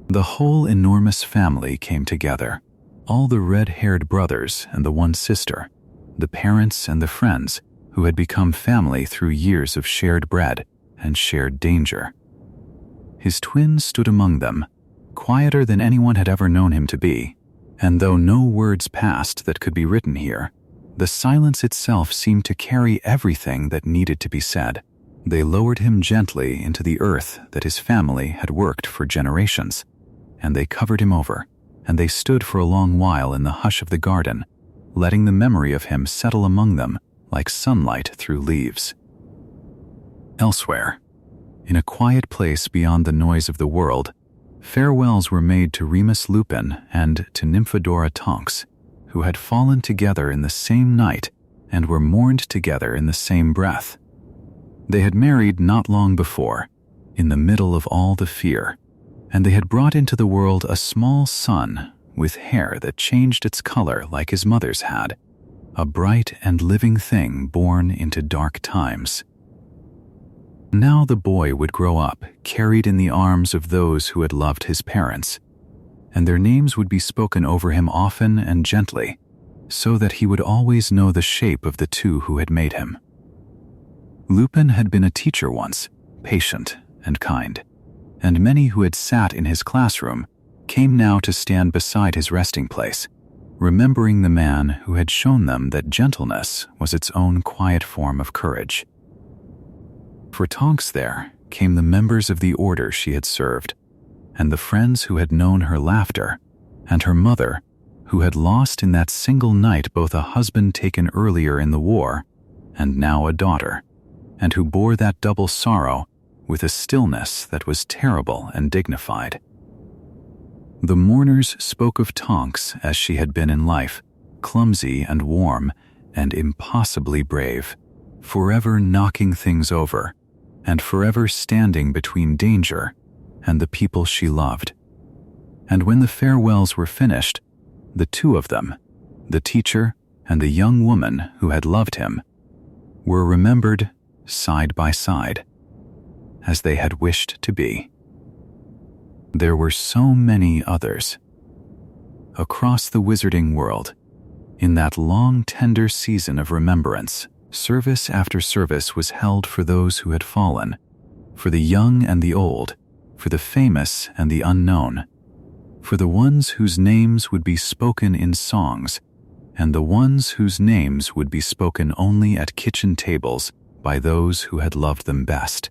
The whole enormous family came together, all the red-haired brothers and the one sister, the parents and the friends who had become family through years of shared bread and shared danger. His twin stood among them, quieter than anyone had ever known him to be, And though no words passed that could be written here, the silence itself seemed to carry everything that needed to be said. They lowered him gently into the earth that his family had worked for generations, and they covered him over, and they stood for a long while in the hush of the garden, letting the memory of him settle among them like sunlight through leaves. Elsewhere, in a quiet place beyond the noise of the world, farewells were made to Remus Lupin and to Nymphadora Tonks, who had fallen together in the same night and were mourned together in the same breath. They had married not long before, in the middle of all the fear, and they had brought into the world a small son with hair that changed its color like his mother's had, a bright and living thing born into dark times. Now the boy would grow up, carried in the arms of those who had loved his parents, and their names would be spoken over him often and gently, so that he would always know the shape of the two who had made him. Lupin had been a teacher once, patient and kind, and many who had sat in his classroom came now to stand beside his resting place, remembering the man who had shown them that gentleness was its own quiet form of courage. For Tonks there came the members of the order she had served, and the friends who had known her laughter, and her mother, who had lost in that single night both a husband taken earlier in the war and now a daughter, and who bore that double sorrow with a stillness that was terrible and dignified. The mourners spoke of Tonks as she had been in life, clumsy and warm and impossibly brave, forever knocking things over, and forever standing between danger and the people she loved. And when the farewells were finished, the two of them, the teacher and the young woman who had loved him, were remembered side by side, as they had wished to be. There were so many others. Across the wizarding world, in that long, tender season of remembrance, service after service was held for those who had fallen, for the young and the old, for the famous and the unknown, for the ones whose names would be spoken in songs, and the ones whose names would be spoken only at kitchen tables by those who had loved them best.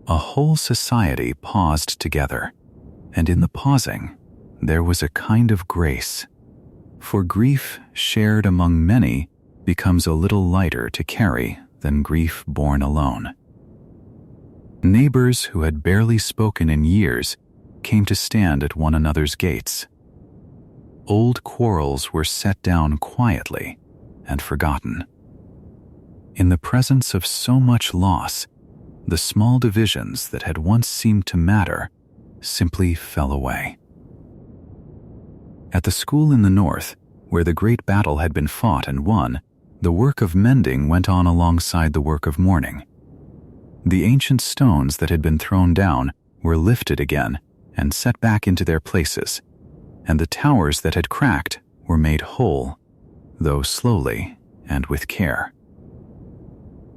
A whole society paused together, and in the pausing, there was a kind of grace, for grief shared among many becomes a little lighter to carry than grief borne alone. Neighbors who had barely spoken in years came to stand at one another's gates. Old quarrels were set down quietly and forgotten. In the presence of so much loss, the small divisions that had once seemed to matter simply fell away. At the school in the north, where the great battle had been fought and won, the work of mending went on alongside the work of mourning. The ancient stones that had been thrown down were lifted again and set back into their places, and the towers that had cracked were made whole, though slowly and with care.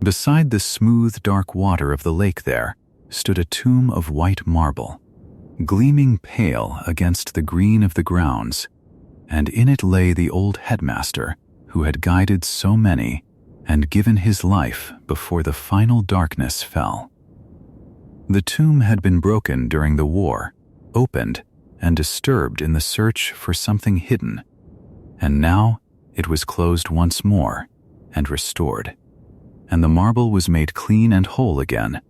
Beside the smooth, dark water of the lake there stood a tomb of white marble, gleaming pale against the green of the grounds, and in it lay the old headmaster who had guided so many and given his life before the final darkness fell. The tomb had been broken during the war, opened and disturbed in the search for something hidden, and now it was closed once more and restored, and the marble was made clean and whole again,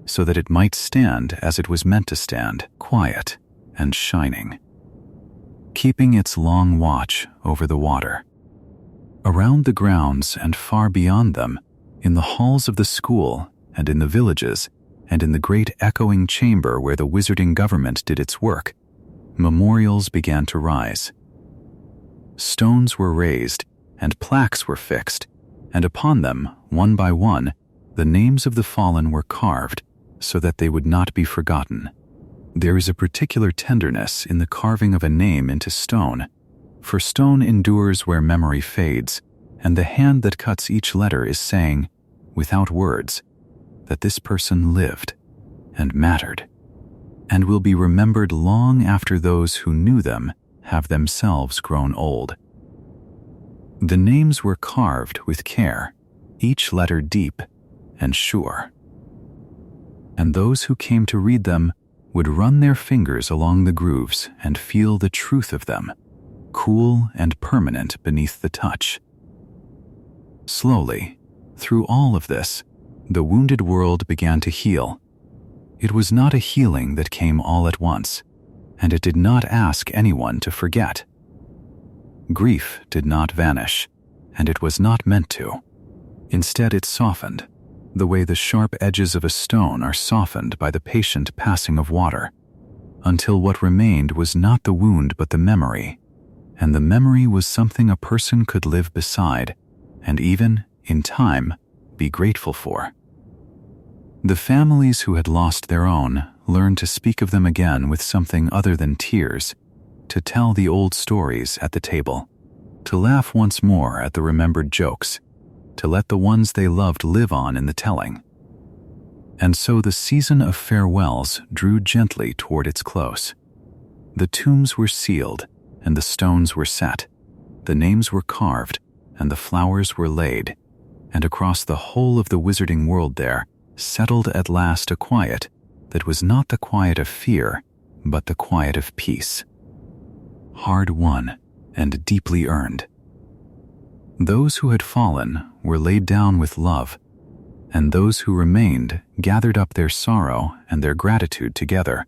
so that it might stand as it was meant to stand, quiet and shining, keeping its long watch over the water. Around the grounds and far beyond them, in the halls of the school and in the villages and in the great echoing chamber where the wizarding government did its work, memorials began to rise. Stones were raised and plaques were fixed, and upon them, one by one, the names of the fallen were carved so that they would not be forgotten. There is a particular tenderness in the carving of a name into stone, for stone endures where memory fades, and the hand that cuts each letter is saying, without words, that this person lived and mattered, and will be remembered long after those who knew them have themselves grown old. The names were carved with care, each letter deep and sure. And those who came to read them would run their fingers along the grooves and feel the truth of them, cool and permanent beneath the touch. Slowly, through all of this, the wounded world began to heal. It was not a healing that came all at once, and it did not ask anyone to forget. Grief did not vanish, and it was not meant to. Instead, it softened, the way the sharp edges of a stone are softened by the patient passing of water, until what remained was not the wound but the memory, and the memory was something a person could live beside, and even, in time, be grateful for. The families who had lost their own learned to speak of them again with something other than tears, to tell the old stories at the table, to laugh once more at the remembered jokes, to let the ones they loved live on in the telling. And so the season of farewells drew gently toward its close. The tombs were sealed, and the stones were set, the names were carved, and the flowers were laid, and across the whole of the wizarding world there settled at last a quiet that was not the quiet of fear, but the quiet of peace. Hard won and deeply earned. Those who had fallen were laid down with love, and those who remained gathered up their sorrow and their gratitude together,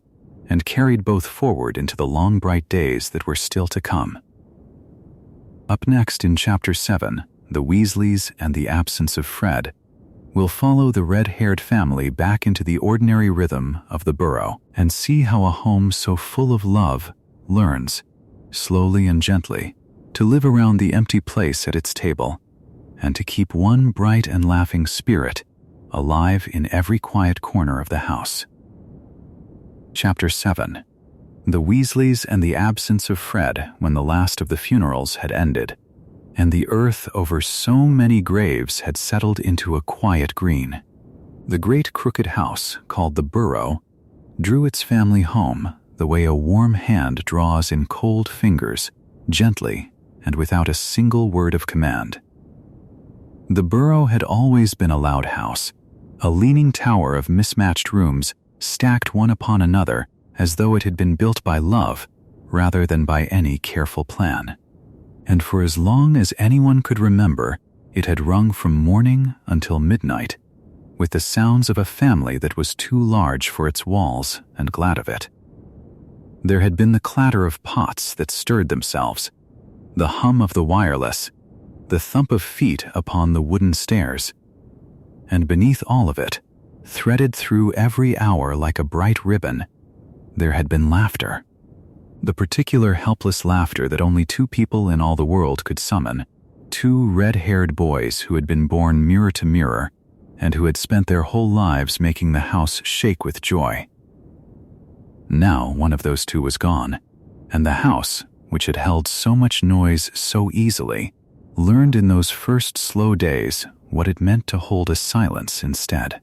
and carried both forward into the long bright days that were still to come. Up next in Chapter 7, The Weasleys and the Absence of Fred, we'll follow the red-haired family back into the ordinary rhythm of the burrow and see how a home so full of love learns, slowly and gently, to live around the empty place at its table, and to keep one bright and laughing spirit alive in every quiet corner of the house. Chapter 7. The Weasleys and the Absence of Fred when the last of the funerals had ended, and the earth over so many graves had settled into a quiet green. The great crooked house, called the Burrow, drew its family home the way a warm hand draws in cold fingers, gently and without a single word of command. The Burrow had always been a loud house, a leaning tower of mismatched rooms stacked one upon another as though it had been built by love rather than by any careful plan. And for as long as anyone could remember, it had rung from morning until midnight, with the sounds of a family that was too large for its walls and glad of it. There had been the clatter of pots that stirred themselves, the hum of the wireless, the thump of feet upon the wooden stairs, and beneath all of it, threaded through every hour like a bright ribbon, there had been laughter. The particular helpless laughter that only two people in all the world could summon, two red-haired boys who had been born mirror to mirror and who had spent their whole lives making the house shake with joy. Now one of those two was gone, and the house, which had held so much noise so easily, learned in those first slow days what it meant to hold a silence instead.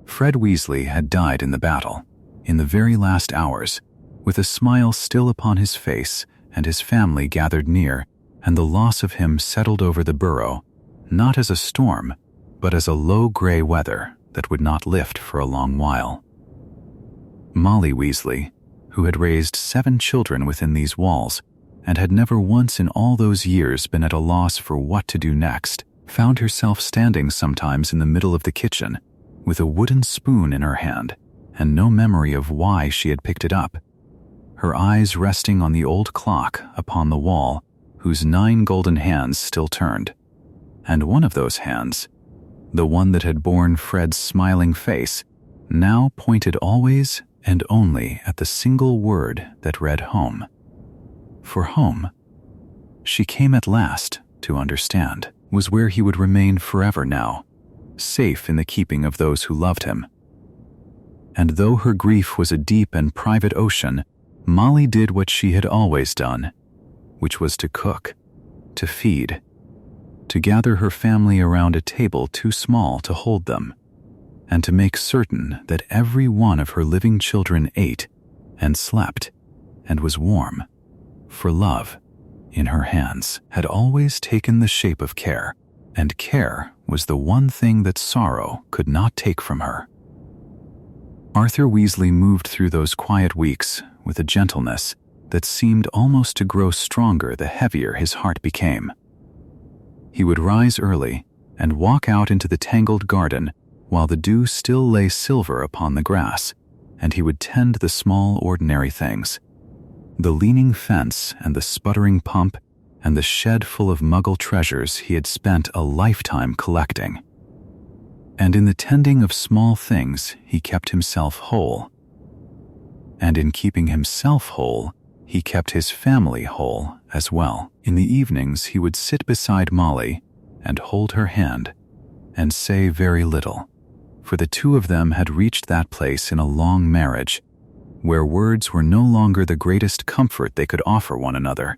Fred Weasley had died in the battle, in the very last hours, with a smile still upon his face, and his family gathered near, and the loss of him settled over the Burrow, not as a storm, but as a low gray weather that would not lift for a long while. Molly Weasley, who had raised 7 children within these walls, and had never once in all those years been at a loss for what to do next, found herself standing sometimes in the middle of the kitchen, with a wooden spoon in her hand, and no memory of why she had picked it up, her eyes resting on the old clock upon the wall, whose 9 golden hands still turned. And one of those hands, the one that had borne Fred's smiling face, now pointed always and only at the single word that read home. For home, she came at last to understand, was where he would remain forever now, safe in the keeping of those who loved him. And though her grief was a deep and private ocean, Molly did what she had always done, which was to cook, to feed, to gather her family around a table too small to hold them, and to make certain that every one of her living children ate and slept and was warm For love, in her hands, had always taken the shape of care, and care was the one thing that sorrow could not take from her. Arthur Weasley moved through those quiet weeks with a gentleness that seemed almost to grow stronger the heavier his heart became. He would rise early and walk out into the tangled garden while the dew still lay silver upon the grass, and he would tend the small ordinary things. The leaning fence and the sputtering pump and the shed full of Muggle treasures he had spent a lifetime collecting. And in the tending of small things he kept himself whole. And in keeping himself whole, he kept his family whole as well. In the evenings he would sit beside Molly and hold her hand and say very little, for the two of them had reached that place in a long marriage where words were no longer the greatest comfort they could offer one another,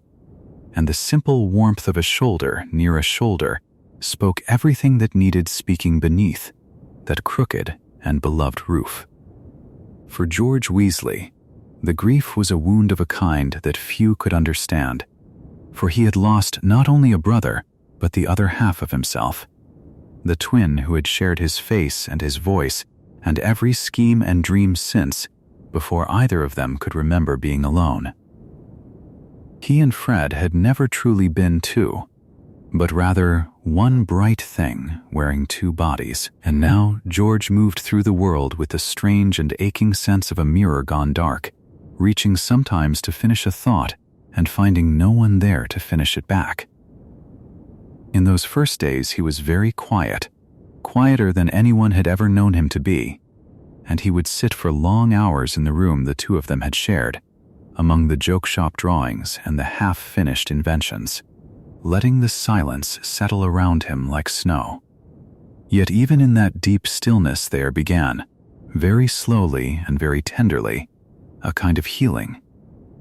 and the simple warmth of a shoulder near a shoulder spoke everything that needed speaking beneath that crooked and beloved roof. For George Weasley, the grief was a wound of a kind that few could understand, for he had lost not only a brother, but the other half of himself, the twin who had shared his face and his voice and every scheme and dream since, before either of them could remember being alone. He and Fred had never truly been two, but rather one bright thing wearing two bodies, and now George moved through the world with the strange and aching sense of a mirror gone dark, reaching sometimes to finish a thought and finding no one there to finish it back. In those first days he was very quiet, quieter than anyone had ever known him to be, and he would sit for long hours in the room the two of them had shared, among the joke shop drawings and the half-finished inventions, letting the silence settle around him like snow. Yet even in that deep stillness there began, very slowly and very tenderly, a kind of healing,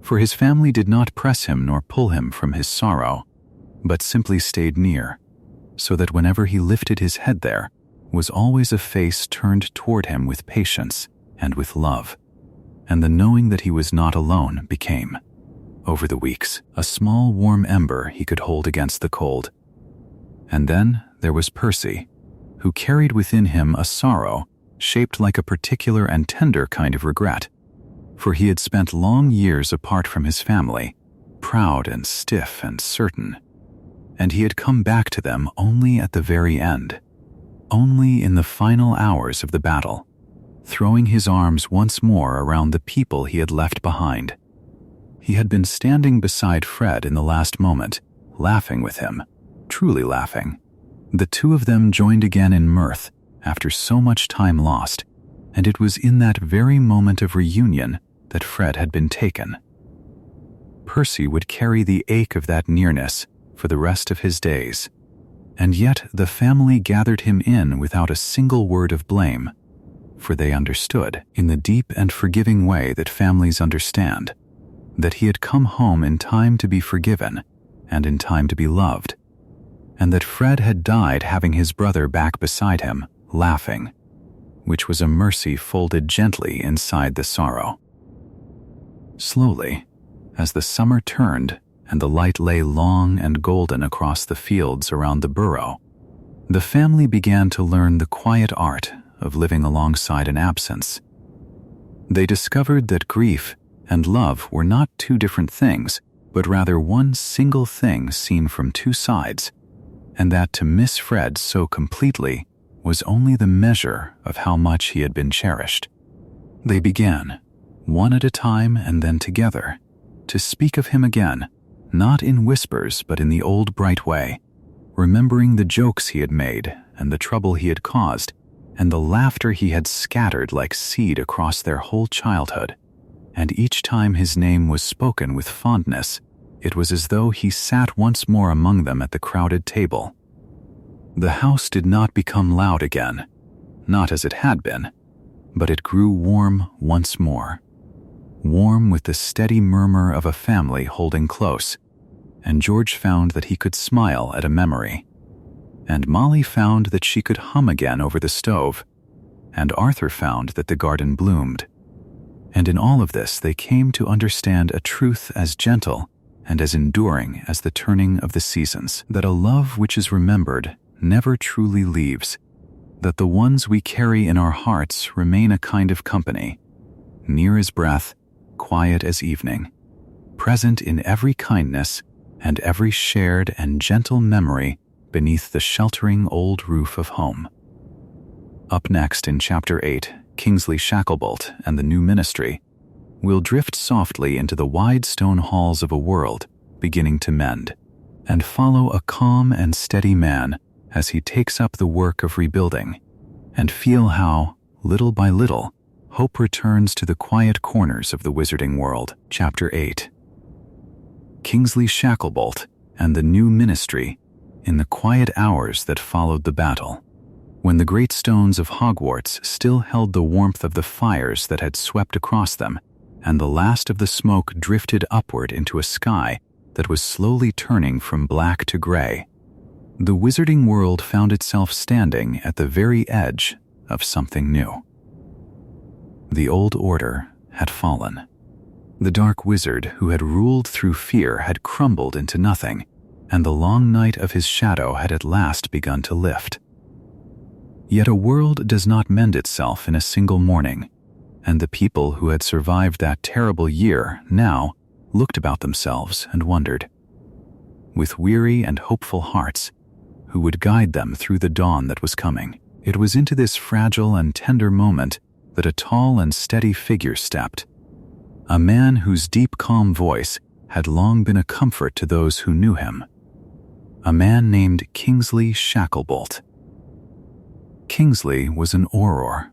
for his family did not press him nor pull him from his sorrow, but simply stayed near, so that whenever he lifted his head there was always a face turned toward him with patience and with love, and the knowing that he was not alone became, over the weeks, a small warm ember he could hold against the cold. And then there was Percy, who carried within him a sorrow shaped like a particular and tender kind of regret, for he had spent long years apart from his family, proud and stiff and certain, and he had come back to them only at the very end, only in the final hours of the battle, throwing his arms once more around the people he had left behind. He had been standing beside Fred in the last moment, laughing with him, truly laughing. The two of them joined again in mirth after so much time lost, and it was in that very moment of reunion that Fred had been taken. Percy would carry the ache of that nearness for the rest of his days, and yet the family gathered him in without a single word of blame, for they understood, in the deep and forgiving way that families understand, that he had come home in time to be forgiven and in time to be loved, and that Fred had died having his brother back beside him, laughing, which was a mercy folded gently inside the sorrow. Slowly, as the summer turned and the light lay long and golden across the fields around the burrow, the family began to learn the quiet art of living alongside an absence. They discovered that grief and love were not two different things, but rather one single thing seen from two sides, and that to miss Fred so completely was only the measure of how much he had been cherished. They began, one at a time and then together, to speak of him again, not in whispers but in the old bright way, remembering the jokes he had made and the trouble he had caused and the laughter he had scattered like seed across their whole childhood. And each time his name was spoken with fondness, it was as though he sat once more among them at the crowded table. The house did not become loud again, not as it had been, but it grew warm once more, warm with the steady murmur of a family holding close, and George found that he could smile at a memory, and Molly found that she could hum again over the stove, and Arthur found that the garden bloomed. And in all of this they came to understand a truth as gentle and as enduring as the turning of the seasons, that a love which is remembered never truly leaves, that the ones we carry in our hearts remain a kind of company, near as breath, quiet as evening, present in every kindness and every shared and gentle memory beneath the sheltering old roof of home. Up next in Chapter 8, Kingsley Shacklebolt and the New Ministry, we'll drift softly into the wide stone halls of a world beginning to mend, and follow a calm and steady man as he takes up the work of rebuilding, and feel how, little by little, hope returns to the quiet corners of the wizarding world. Chapter 8. Kingsley Shacklebolt and the New Ministry in the quiet hours that followed the battle, when the great stones of Hogwarts still held the warmth of the fires that had swept across them, and the last of the smoke drifted upward into a sky that was slowly turning from black to gray. The wizarding world found itself standing at the very edge of something new. The old order had fallen. The dark wizard who had ruled through fear had crumbled into nothing, and the long night of his shadow had at last begun to lift. Yet a world does not mend itself in a single morning, and the people who had survived that terrible year now looked about themselves and wondered, with weary and hopeful hearts, who would guide them through the dawn that was coming. It was into this fragile and tender moment that a tall and steady figure stepped, a man whose deep, calm voice had long been a comfort to those who knew him, a man named Kingsley Shacklebolt. Kingsley was an Auror,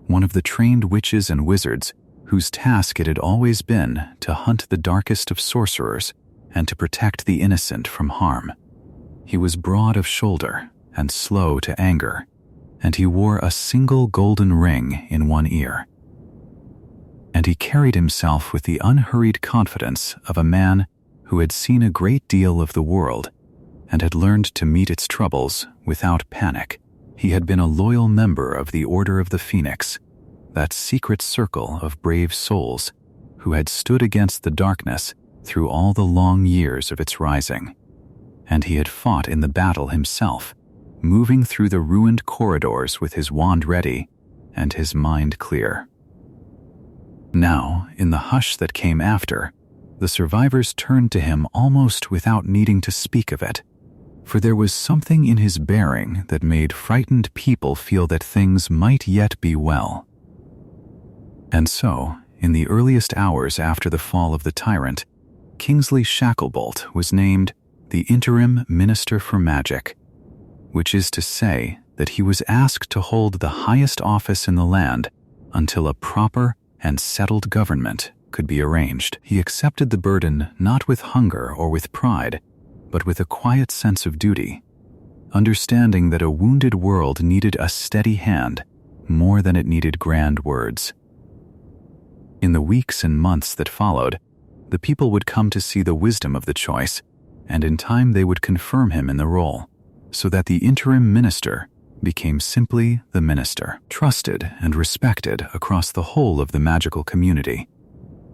one of the trained witches and wizards whose task it had always been to hunt the darkest of sorcerers and to protect the innocent from harm. He was broad of shoulder and slow to anger, and he wore a single golden ring in one ear. And he carried himself with the unhurried confidence of a man who had seen a great deal of the world and had learned to meet its troubles without panic. He had been a loyal member of the Order of the Phoenix, that secret circle of brave souls who had stood against the darkness through all the long years of its rising. And he had fought in the battle himself, moving through the ruined corridors with his wand ready and his mind clear. Now, in the hush that came after, the survivors turned to him almost without needing to speak of it, for there was something in his bearing that made frightened people feel that things might yet be well. And so, in the earliest hours after the fall of the tyrant, Kingsley Shacklebolt was named the Interim Minister for Magic, which is to say that he was asked to hold the highest office in the land until a proper and settled government could be arranged. He accepted the burden not with hunger or with pride, but with a quiet sense of duty, understanding that a wounded world needed a steady hand more than it needed grand words. In the weeks and months that followed, the people would come to see the wisdom of the choice, and in time they would confirm him in the role, so that the interim minister became simply the minister, trusted and respected across the whole of the magical community.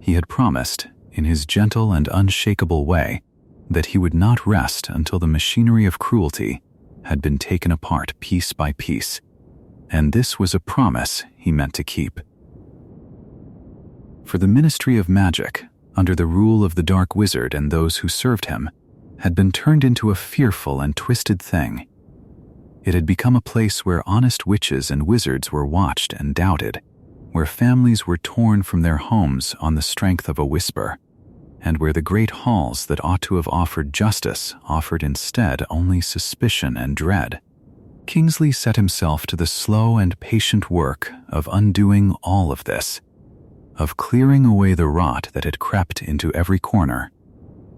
He had promised, in his gentle and unshakable way, that he would not rest until the machinery of cruelty had been taken apart piece by piece, and this was a promise he meant to keep. For the Ministry of Magic, under the rule of the Dark Wizard and those who served him, had been turned into a fearful and twisted thing. It had become a place where honest witches and wizards were watched and doubted, where families were torn from their homes on the strength of a whisper, and where the great halls that ought to have offered justice offered instead only suspicion and dread. Kingsley set himself to the slow and patient work of undoing all of this, of clearing away the rot that had crept into every corner,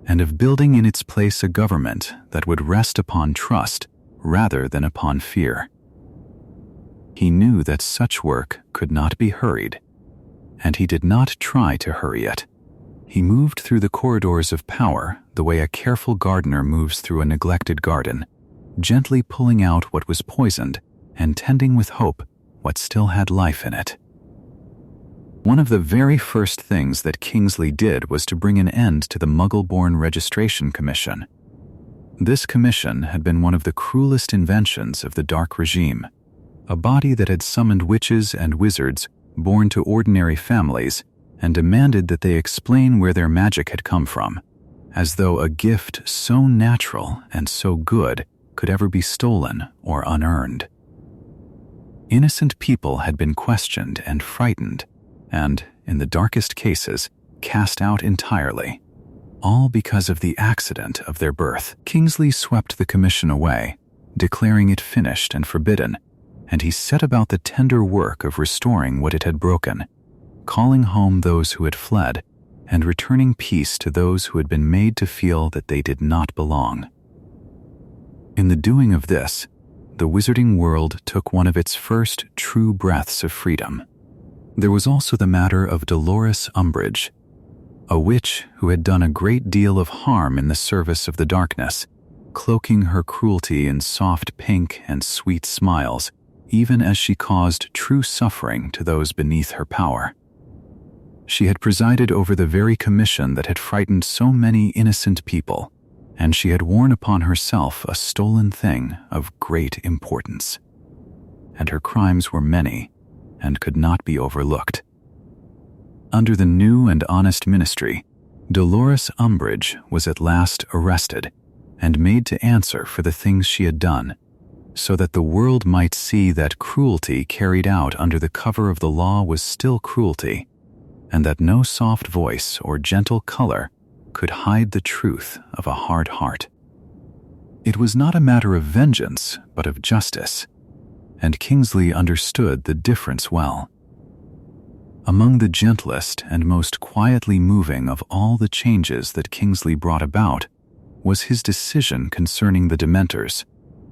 and of building in its place a government that would rest upon trust rather than upon fear. He knew that such work could not be hurried, and he did not try to hurry it. He moved through the corridors of power the way a careful gardener moves through a neglected garden, gently pulling out what was poisoned and tending with hope what still had life in it. One of the very first things that Kingsley did was to bring an end to the Muggle-born Registration Commission. This commission had been one of the cruelest inventions of the Dark Regime, a body that had summoned witches and wizards born to ordinary families and demanded that they explain where their magic had come from, as though a gift so natural and so good could ever be stolen or unearned. Innocent people had been questioned and frightened, and, in the darkest cases, cast out entirely, all because of the accident of their birth. Kingsley swept the commission away, declaring it finished and forbidden, and he set about the tender work of restoring what it had broken, calling home those who had fled, and returning peace to those who had been made to feel that they did not belong. In the doing of this, the wizarding world took one of its first true breaths of freedom. There was also the matter of Dolores Umbridge, a witch who had done a great deal of harm in the service of the darkness, cloaking her cruelty in soft pink and sweet smiles, even as she caused true suffering to those beneath her power. She had presided over the very commission that had frightened so many innocent people, and she had worn upon herself a stolen thing of great importance. And her crimes were many, and could not be overlooked. Under the new and honest ministry, Dolores Umbridge was at last arrested and made to answer for the things she had done, so that the world might see that cruelty carried out under the cover of the law was still cruelty, and that no soft voice or gentle color could hide the truth of a hard heart. It was not a matter of vengeance, but of justice, and Kingsley understood the difference well. Among the gentlest and most quietly moving of all the changes that Kingsley brought about was his decision concerning the Dementors,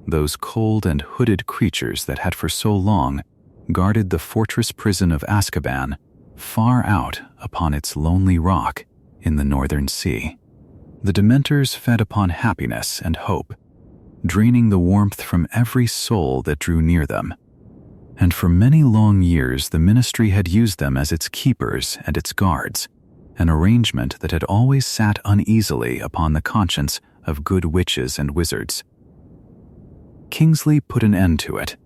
those cold and hooded creatures that had for so long guarded the fortress prison of Azkaban far out upon its lonely rock in the northern sea. The Dementors fed upon happiness and hope, draining the warmth from every soul that drew near them. And for many long years the ministry had used them as its keepers and its guards, an arrangement that had always sat uneasily upon the conscience of good witches and wizards. Kingsley put an end to it.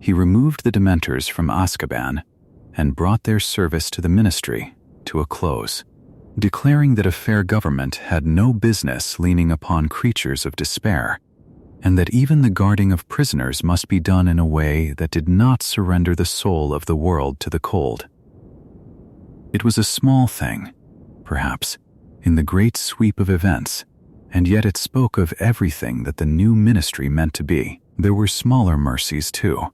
He removed the Dementors from Azkaban and brought their service to the ministry to a close, declaring that a fair government had no business leaning upon creatures of despair, and that even the guarding of prisoners must be done in a way that did not surrender the soul of the world to the cold. It was a small thing, perhaps, in the great sweep of events, and yet it spoke of everything that the new ministry meant to be. There were smaller mercies too,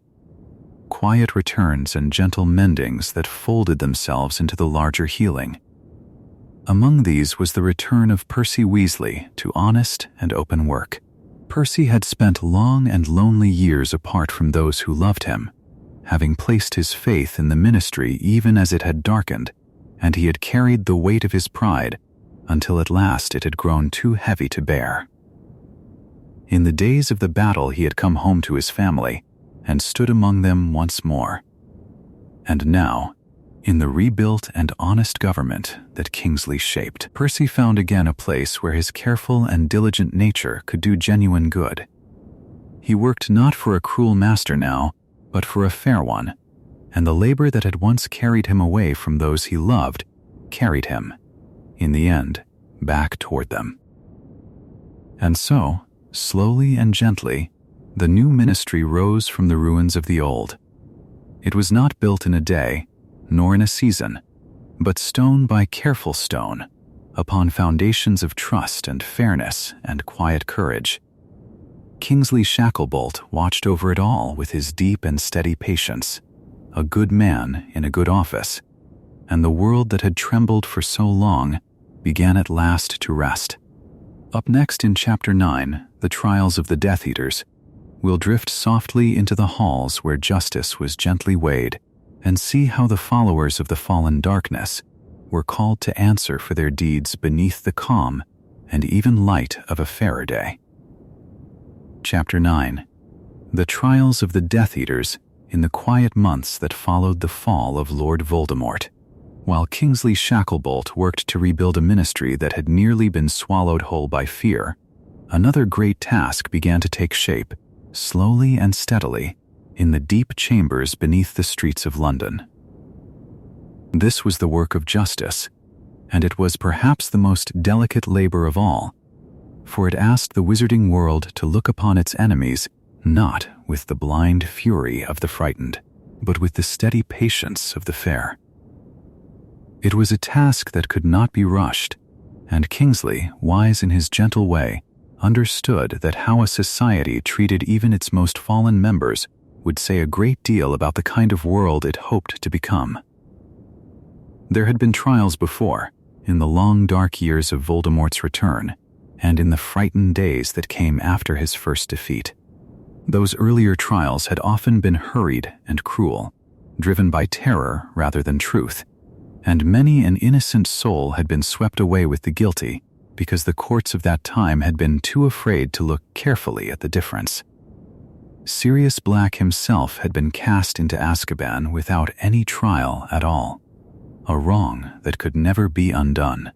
quiet returns and gentle mendings that folded themselves into the larger healing. Among these was the return of Percy Weasley to honest and open work. Percy had spent long and lonely years apart from those who loved him, having placed his faith in the ministry even as it had darkened, and he had carried the weight of his pride until at last it had grown too heavy to bear. In the days of the battle he had come home to his family and stood among them once more. And now, in the rebuilt and honest government that Kingsley shaped, Percy found again a place where his careful and diligent nature could do genuine good. He worked not for a cruel master now, but for a fair one, and the labor that had once carried him away from those he loved carried him, in the end, back toward them. And so, slowly and gently, the new ministry rose from the ruins of the old. It was not built in a day, nor in a season, but stone by careful stone, upon foundations of trust and fairness and quiet courage. Kingsley Shacklebolt watched over it all with his deep and steady patience, a good man in a good office, and the world that had trembled for so long began at last to rest. Up next in Chapter 9, The Trials of the Death Eaters, we'll drift softly into the halls where justice was gently weighed and see how the followers of the fallen darkness were called to answer for their deeds beneath the calm and even light of a fairer day. Chapter 9. The Trials of the Death Eaters in the quiet months that followed the fall of Lord Voldemort. While Kingsley Shacklebolt worked to rebuild a ministry that had nearly been swallowed whole by fear, another great task began to take shape, slowly and steadily, in the deep chambers beneath the streets of London. This was the work of justice, and it was perhaps the most delicate labor of all, for it asked the wizarding world to look upon its enemies not with the blind fury of the frightened, but with the steady patience of the fair. It was a task that could not be rushed, and Kingsley, wise in his gentle way, understood that how a society treated even its most fallen members would say a great deal about the kind of world it hoped to become. There had been trials before, in the long dark years of Voldemort's return, and in the frightened days that came after his first defeat. Those earlier trials had often been hurried and cruel, driven by terror rather than truth, and many an innocent soul had been swept away with the guilty because the courts of that time had been too afraid to look carefully at the difference. Sirius Black himself had been cast into Azkaban without any trial at all, a wrong that could never be undone,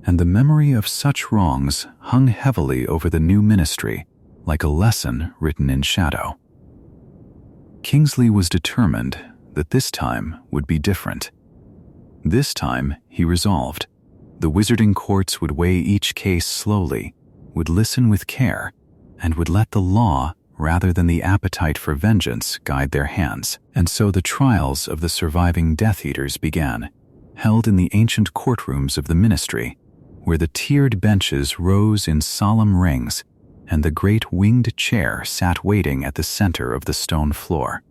and the memory of such wrongs hung heavily over the new ministry like a lesson written in shadow. Kingsley was determined that this time would be different. This time, he resolved, the wizarding courts would weigh each case slowly, would listen with care, and would let the law rather than the appetite for vengeance guide their hands. And so the trials of the surviving Death Eaters began, held in the ancient courtrooms of the ministry, where the tiered benches rose in solemn rings, and the great winged chair sat waiting at the center of the stone floor.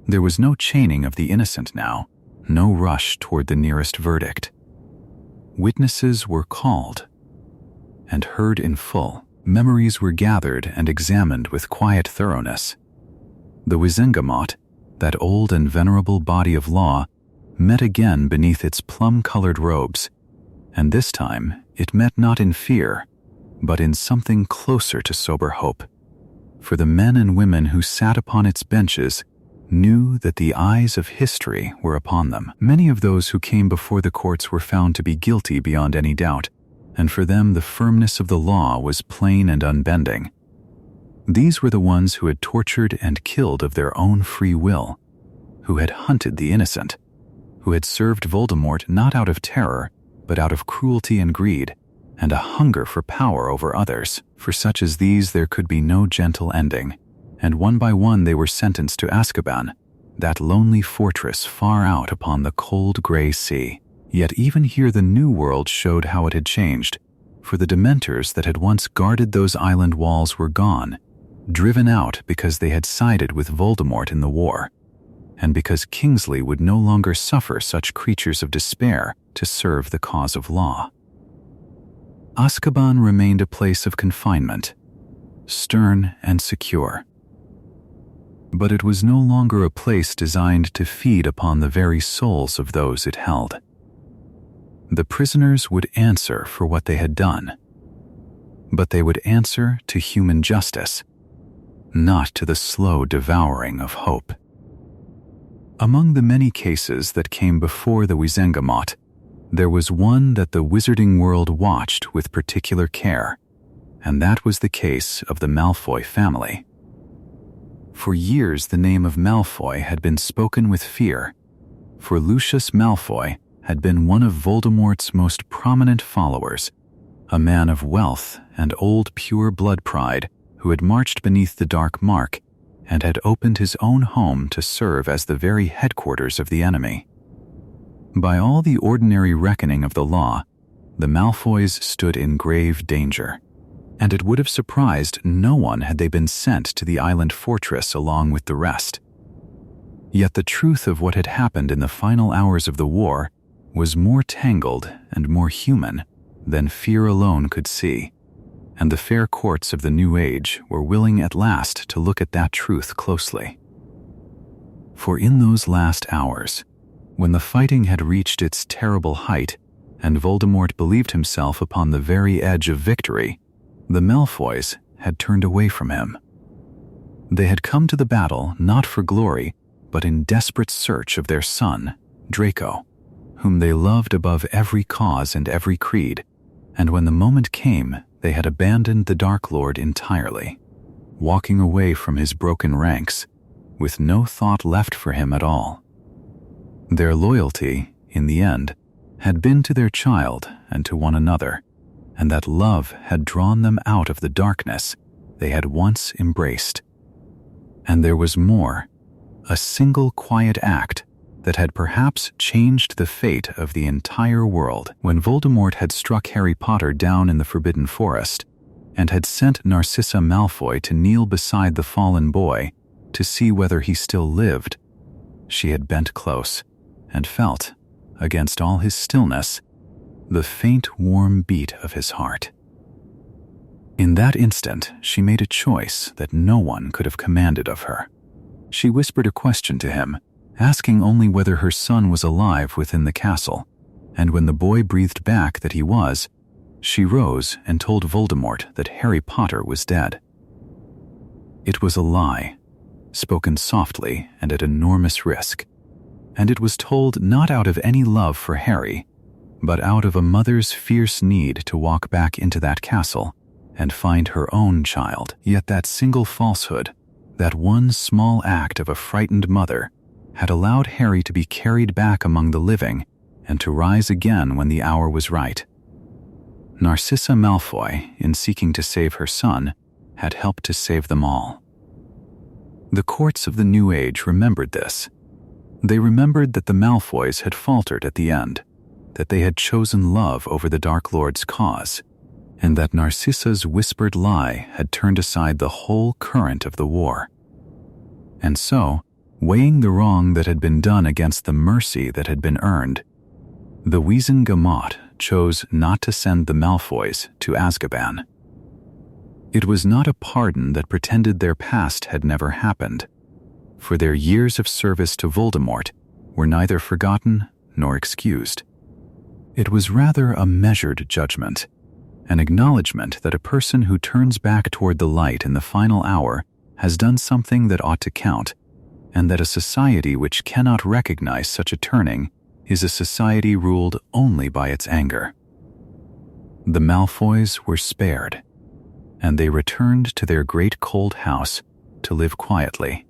There was no chaining of the innocent now, no rush toward the nearest verdict. Witnesses were called and heard in full. Memories were gathered and examined with quiet thoroughness. The Wizengamot, that old and venerable body of law, met again beneath its plum-colored robes, and this time it met not in fear, but in something closer to sober hope. For the men and women who sat upon its benches knew that the eyes of history were upon them. Many of those who came before the courts were found to be guilty beyond any doubt, and for them the firmness of the law was plain and unbending. These were the ones who had tortured and killed of their own free will, who had hunted the innocent, who had served Voldemort not out of terror, but out of cruelty and greed, and a hunger for power over others. For such as these there could be no gentle ending, and one by one they were sentenced to Azkaban, that lonely fortress far out upon the cold gray sea. Yet even here the new world showed how it had changed, for the Dementors that had once guarded those island walls were gone, driven out because they had sided with Voldemort in the war, and because Kingsley would no longer suffer such creatures of despair to serve the cause of law. Azkaban remained a place of confinement, stern and secure. But it was no longer a place designed to feed upon the very souls of those it held. The prisoners would answer for what they had done, but they would answer to human justice, not to the slow devouring of hope. Among the many cases that came before the Wizengamot, there was one that the wizarding world watched with particular care, and that was the case of the Malfoy family. For years the name of Malfoy had been spoken with fear, for Lucius Malfoy had been one of Voldemort's most prominent followers, a man of wealth and old pure blood pride who had marched beneath the Dark Mark and had opened his own home to serve as the very headquarters of the enemy. By all the ordinary reckoning of the law, the Malfoys stood in grave danger, and it would have surprised no one had they been sent to the island fortress along with the rest. Yet the truth of what had happened in the final hours of the war was more tangled and more human than fear alone could see, and the fair courts of the New Age were willing at last to look at that truth closely. For in those last hours, when the fighting had reached its terrible height and Voldemort believed himself upon the very edge of victory, the Malfoys had turned away from him. They had come to the battle not for glory, but in desperate search of their son, Draco. whom they loved above every cause and every creed, and when the moment came, they had abandoned the Dark Lord entirely, walking away from his broken ranks, with no thought left for him at all. Their loyalty, in the end, had been to their child and to one another, and that love had drawn them out of the darkness they had once embraced. And there was more, a single quiet act that had perhaps changed the fate of the entire world. When Voldemort had struck Harry Potter down in the Forbidden Forest and had sent Narcissa Malfoy to kneel beside the fallen boy to see whether he still lived, she had bent close and felt, against all his stillness, the faint warm beat of his heart. In that instant, she made a choice that no one could have commanded of her. She whispered a question to him, asking only whether her son was alive within the castle, and when the boy breathed back that he was, she rose and told Voldemort that Harry Potter was dead. It was a lie, spoken softly and at enormous risk, and it was told not out of any love for Harry, but out of a mother's fierce need to walk back into that castle and find her own child. Yet that single falsehood, that one small act of a frightened mother, had allowed Harry to be carried back among the living and to rise again when the hour was right. Narcissa Malfoy, in seeking to save her son, had helped to save them all. The courts of the New Age remembered this. They remembered that the Malfoys had faltered at the end, that they had chosen love over the Dark Lord's cause, and that Narcissa's whispered lie had turned aside the whole current of the war. And so, weighing the wrong that had been done against the mercy that had been earned, the Wizengamot chose not to send the Malfoys to Azkaban. It was not a pardon that pretended their past had never happened, for their years of service to Voldemort were neither forgotten nor excused. It was rather a measured judgment, an acknowledgement that a person who turns back toward the light in the final hour has done something that ought to count, and that a society which cannot recognize such a turning is a society ruled only by its anger. The Malfoys were spared, and they returned to their great cold house to live quietly,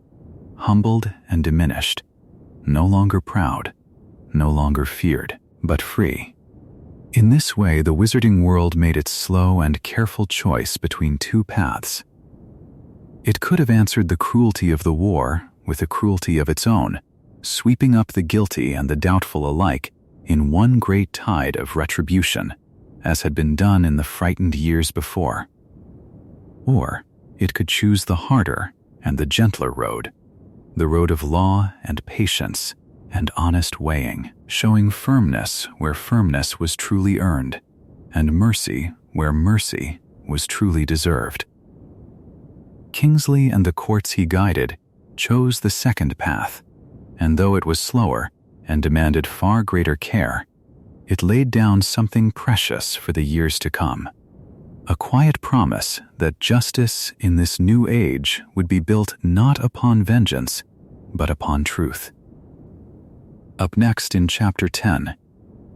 humbled and diminished, no longer proud, no longer feared, but free. In this way, the wizarding world made its slow and careful choice between two paths. It could have answered the cruelty of the war with a cruelty of its own, sweeping up the guilty and the doubtful alike in one great tide of retribution, as had been done in the frightened years before. Or it could choose the harder and the gentler road, the road of law and patience and honest weighing, showing firmness where firmness was truly earned, and mercy where mercy was truly deserved. Kingsley and the courts he guided chose the second path, and though it was slower and demanded far greater care, it laid down something precious for the years to come, a quiet promise that justice in this new age would be built not upon vengeance, but upon truth. Up next in Chapter 10,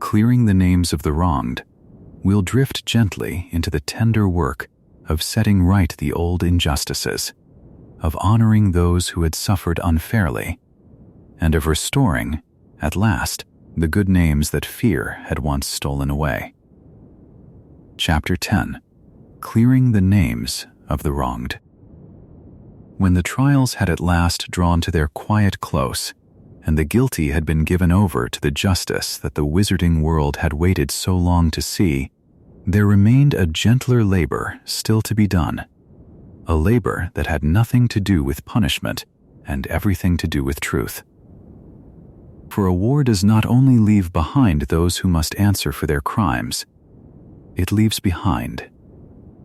Clearing the Names of the Wronged, we'll drift gently into the tender work of setting right the old injustices, of honoring those who had suffered unfairly, and of restoring, at last, the good names that fear had once stolen away. Chapter 10, Clearing the Names of the Wronged. When the trials had at last drawn to their quiet close, and the guilty had been given over to the justice that the wizarding world had waited so long to see, there remained a gentler labor still to be done, a labor that had nothing to do with punishment and everything to do with truth. For a war does not only leave behind those who must answer for their crimes, it leaves behind,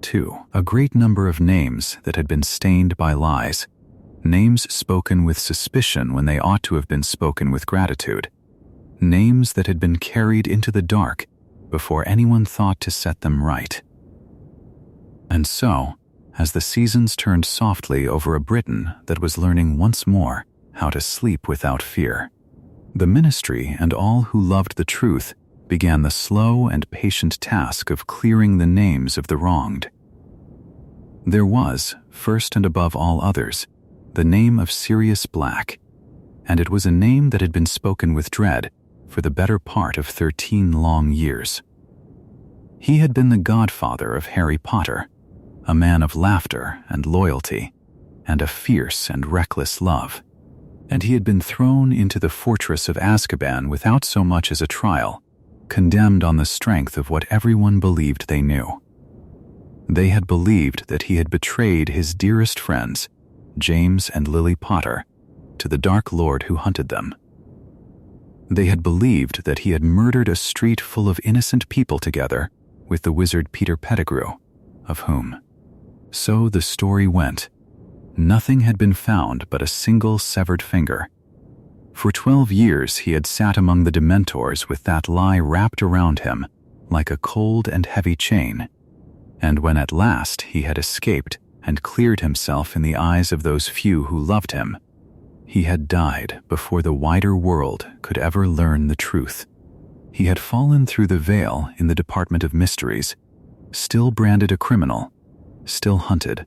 too, a great number of names that had been stained by lies, names spoken with suspicion when they ought to have been spoken with gratitude, names that had been carried into the dark before anyone thought to set them right. And so, as the seasons turned softly over a Britain that was learning once more how to sleep without fear, The ministry and all who loved the truth began the slow and patient task of clearing the names of the wronged. There was, first and above all others, the name of Sirius Black, and it was a name that had been spoken with dread for the better part of 13 long years. He had been the godfather of Harry Potter, a man of laughter and loyalty, and a fierce and reckless love, and he had been thrown into the fortress of Azkaban without so much as a trial, condemned on the strength of what everyone believed they knew. They had believed that he had betrayed his dearest friends, James and Lily Potter, to the Dark Lord who hunted them. They had believed that he had murdered a street full of innocent people together with the wizard Peter Pettigrew, of whom, so the story went, nothing had been found but a single severed finger. For 12 years he had sat among the Dementors with that lie wrapped around him like a cold and heavy chain, and when at last he had escaped and cleared himself in the eyes of those few who loved him, he had died before the wider world could ever learn the truth. He had fallen through the veil in the Department of Mysteries, still branded a criminal, still hunted,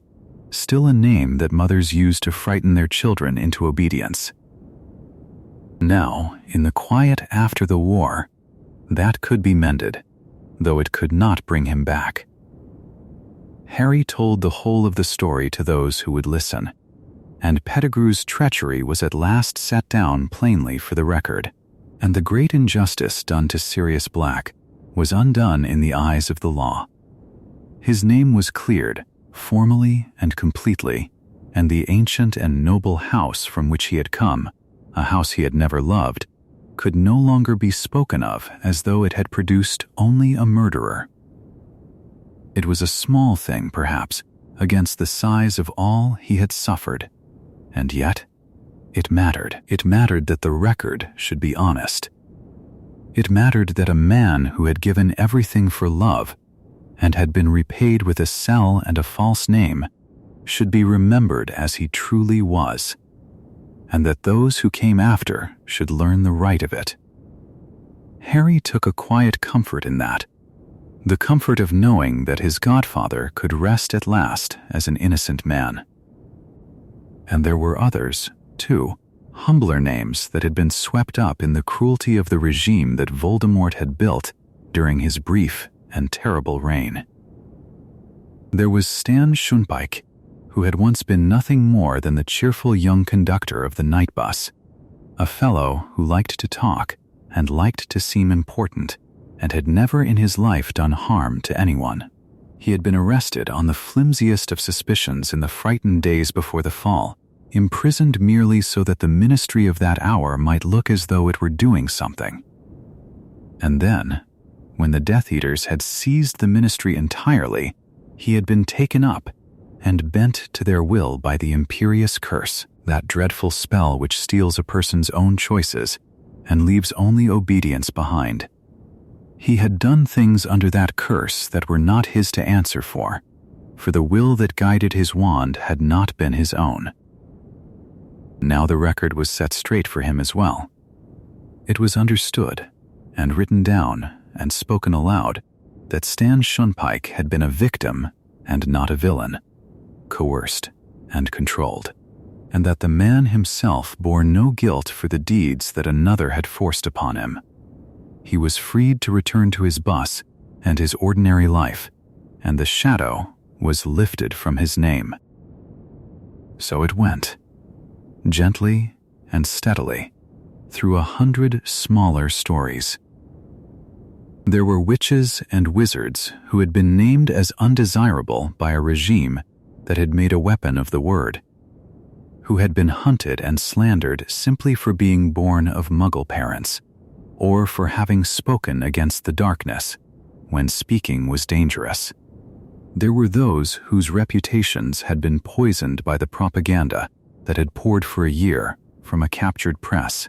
still a name that mothers used to frighten their children into obedience. Now, in the quiet after the war, that could be mended, though it could not bring him back. Harry told the whole of the story to those who would listen, and Pettigrew's treachery was at last set down plainly for the record, and the great injustice done to Sirius Black was undone in the eyes of the law. His name was cleared, formally and completely, and the ancient and noble house from which he had come, a house he had never loved, could no longer be spoken of as though it had produced only a murderer. It was a small thing, perhaps, against the size of all he had suffered, and yet it mattered. It mattered that the record should be honest. It mattered that a man who had given everything for love and had been repaid with a cell and a false name should be remembered as he truly was, and that those who came after should learn the right of it. Harry took a quiet comfort in that, the comfort of knowing that his godfather could rest at last as an innocent man. And there were others, too, humbler names that had been swept up in the cruelty of the regime that Voldemort had built during his brief and terrible reign. There was Stan Shunpike, who had once been nothing more than the cheerful young conductor of the night bus, a fellow who liked to talk and liked to seem important, and had never in his life done harm to anyone. He had been arrested on the flimsiest of suspicions in the frightened days before the fall, imprisoned merely so that the ministry of that hour might look as though it were doing something. And then, when the Death Eaters had seized the ministry entirely, he had been taken up and bent to their will by the imperious curse, that dreadful spell which steals a person's own choices and leaves only obedience behind. He had done things under that curse that were not his to answer for the will that guided his wand had not been his own. Now the record was set straight for him as well. It was understood and written down and spoken aloud that Stan Shunpike had been a victim and not a villain, coerced and controlled, and that the man himself bore no guilt for the deeds that another had forced upon him. He was freed to return to his bus and his ordinary life, and the shadow was lifted from his name. So it went, gently and steadily, through 100 smaller stories. There were witches and wizards who had been named as undesirable by a regime that had made a weapon of the word, who had been hunted and slandered simply for being born of Muggle parents, or for having spoken against the darkness when speaking was dangerous. There were those whose reputations had been poisoned by the propaganda that had poured for a year from a captured press,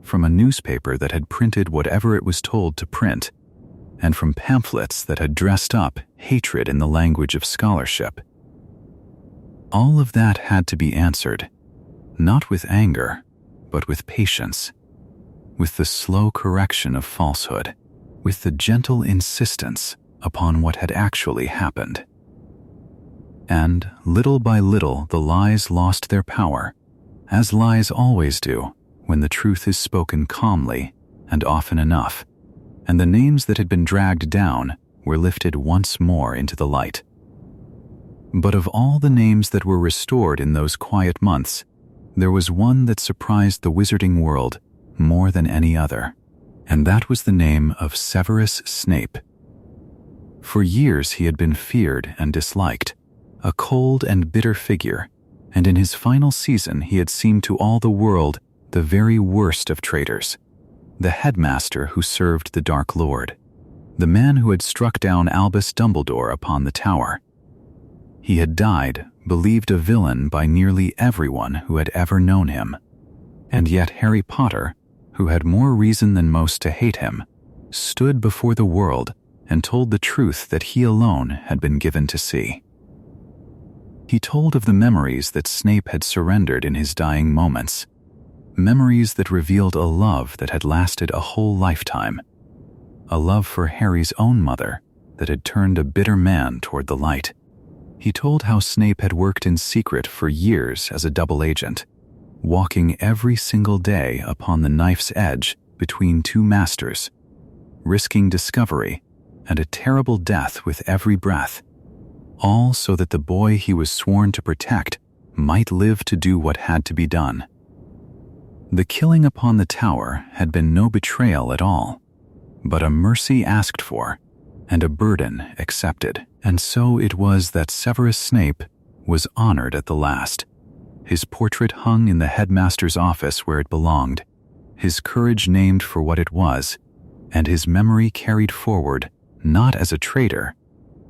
from a newspaper that had printed whatever it was told to print, and from pamphlets that had dressed up hatred in the language of scholarship. All of that had to be answered, not with anger, but with patience, with the slow correction of falsehood, with the gentle insistence upon what had actually happened. And little by little the lies lost their power, as lies always do when the truth is spoken calmly and often enough, and the names that had been dragged down were lifted once more into the light. But of all the names that were restored in those quiet months, there was one that surprised the wizarding world more than any other, and that was the name of Severus Snape. For years he had been feared and disliked, a cold and bitter figure, and in his final season he had seemed to all the world the very worst of traitors, the headmaster who served the Dark Lord, the man who had struck down Albus Dumbledore upon the tower. He had died, believed a villain by nearly everyone who had ever known him, and yet Harry Potter, who had more reason than most to hate him, stood before the world and told the truth that he alone had been given to see. He told of the memories that Snape had surrendered in his dying moments, memories that revealed a love that had lasted a whole lifetime, a love for Harry's own mother that had turned a bitter man toward the light. He told how Snape had worked in secret for years as a double agent, walking every single day upon the knife's edge between two masters, risking discovery and a terrible death with every breath, all so that the boy he was sworn to protect might live to do what had to be done. The killing upon the tower had been no betrayal at all, but a mercy asked for and a burden accepted, and so it was that Severus Snape was honored at the last, his portrait hung in the headmaster's office where it belonged, his courage named for what it was, and his memory carried forward not as a traitor,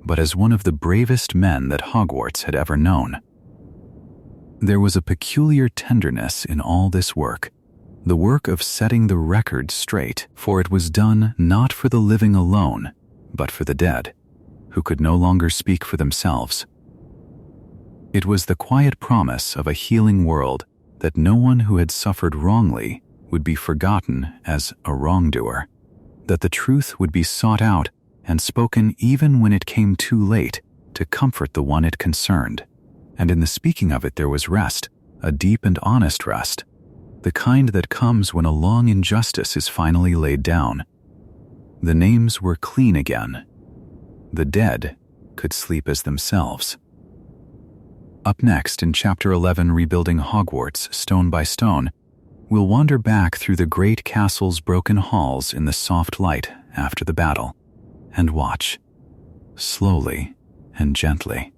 but as one of the bravest men that Hogwarts had ever known. There was a peculiar tenderness in all this work, the work of setting the record straight, for it was done not for the living alone, but for the dead, who could no longer speak for themselves. It was the quiet promise of a healing world that no one who had suffered wrongly would be forgotten as a wrongdoer, that the truth would be sought out and spoken even when it came too late to comfort the one it concerned. And in the speaking of it there was rest, a deep and honest rest, the kind that comes when a long injustice is finally laid down. The names were clean again. The dead could sleep as themselves. Up next in Chapter 11, Rebuilding Hogwarts Stone by Stone, we'll wander back through the great castle's broken halls in the soft light after the battle, and watch, slowly and gently,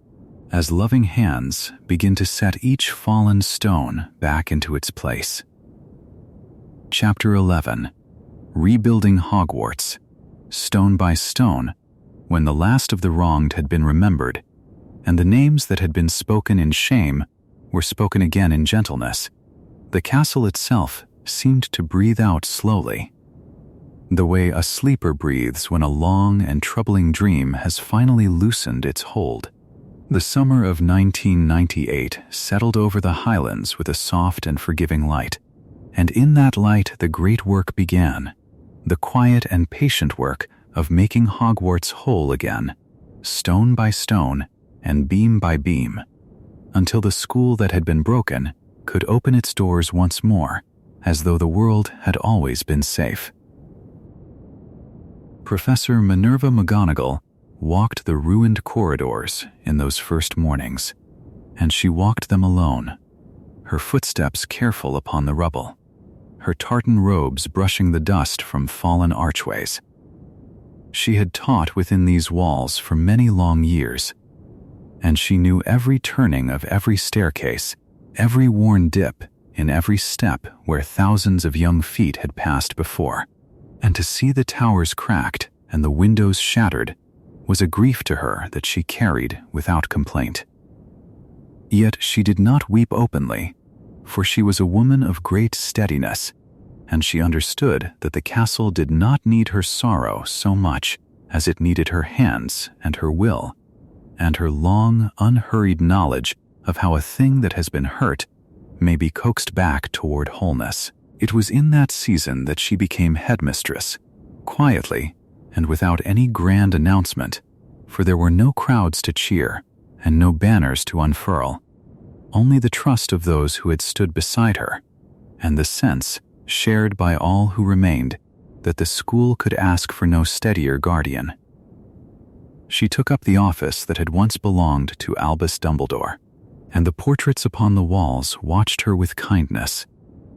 as loving hands begin to set each fallen stone back into its place. Chapter 11, Rebuilding Hogwarts, Stone by Stone, when the last of the wronged had been remembered, and the names that had been spoken in shame were spoken again in gentleness, the castle itself seemed to breathe out slowly, the way a sleeper breathes when a long and troubling dream has finally loosened its hold. The summer of 1998 settled over the Highlands with a soft and forgiving light, and in that light the great work began, the quiet and patient work of making Hogwarts whole again, stone by stone and beam by beam, until the school that had been broken could open its doors once more, as though the world had always been safe. Professor Minerva McGonagall walked the ruined corridors in those first mornings, and she walked them alone, her footsteps careful upon the rubble, her tartan robes brushing the dust from fallen archways. She had taught within these walls for many long years, and she knew every turning of every staircase, every worn dip in every step where thousands of young feet had passed before. And to see the towers cracked and the windows shattered was a grief to her that she carried without complaint. Yet she did not weep openly, for she was a woman of great steadiness, and she understood that the castle did not need her sorrow so much as it needed her hands and her will, and her long, unhurried knowledge of how a thing that has been hurt may be coaxed back toward wholeness. It was in that season that she became headmistress, quietly and without any grand announcement, for there were no crowds to cheer and no banners to unfurl, only the trust of those who had stood beside her, and the sense, shared by all who remained, that the school could ask for no steadier guardian. She took up the office that had once belonged to Albus Dumbledore, and the portraits upon the walls watched her with kindness,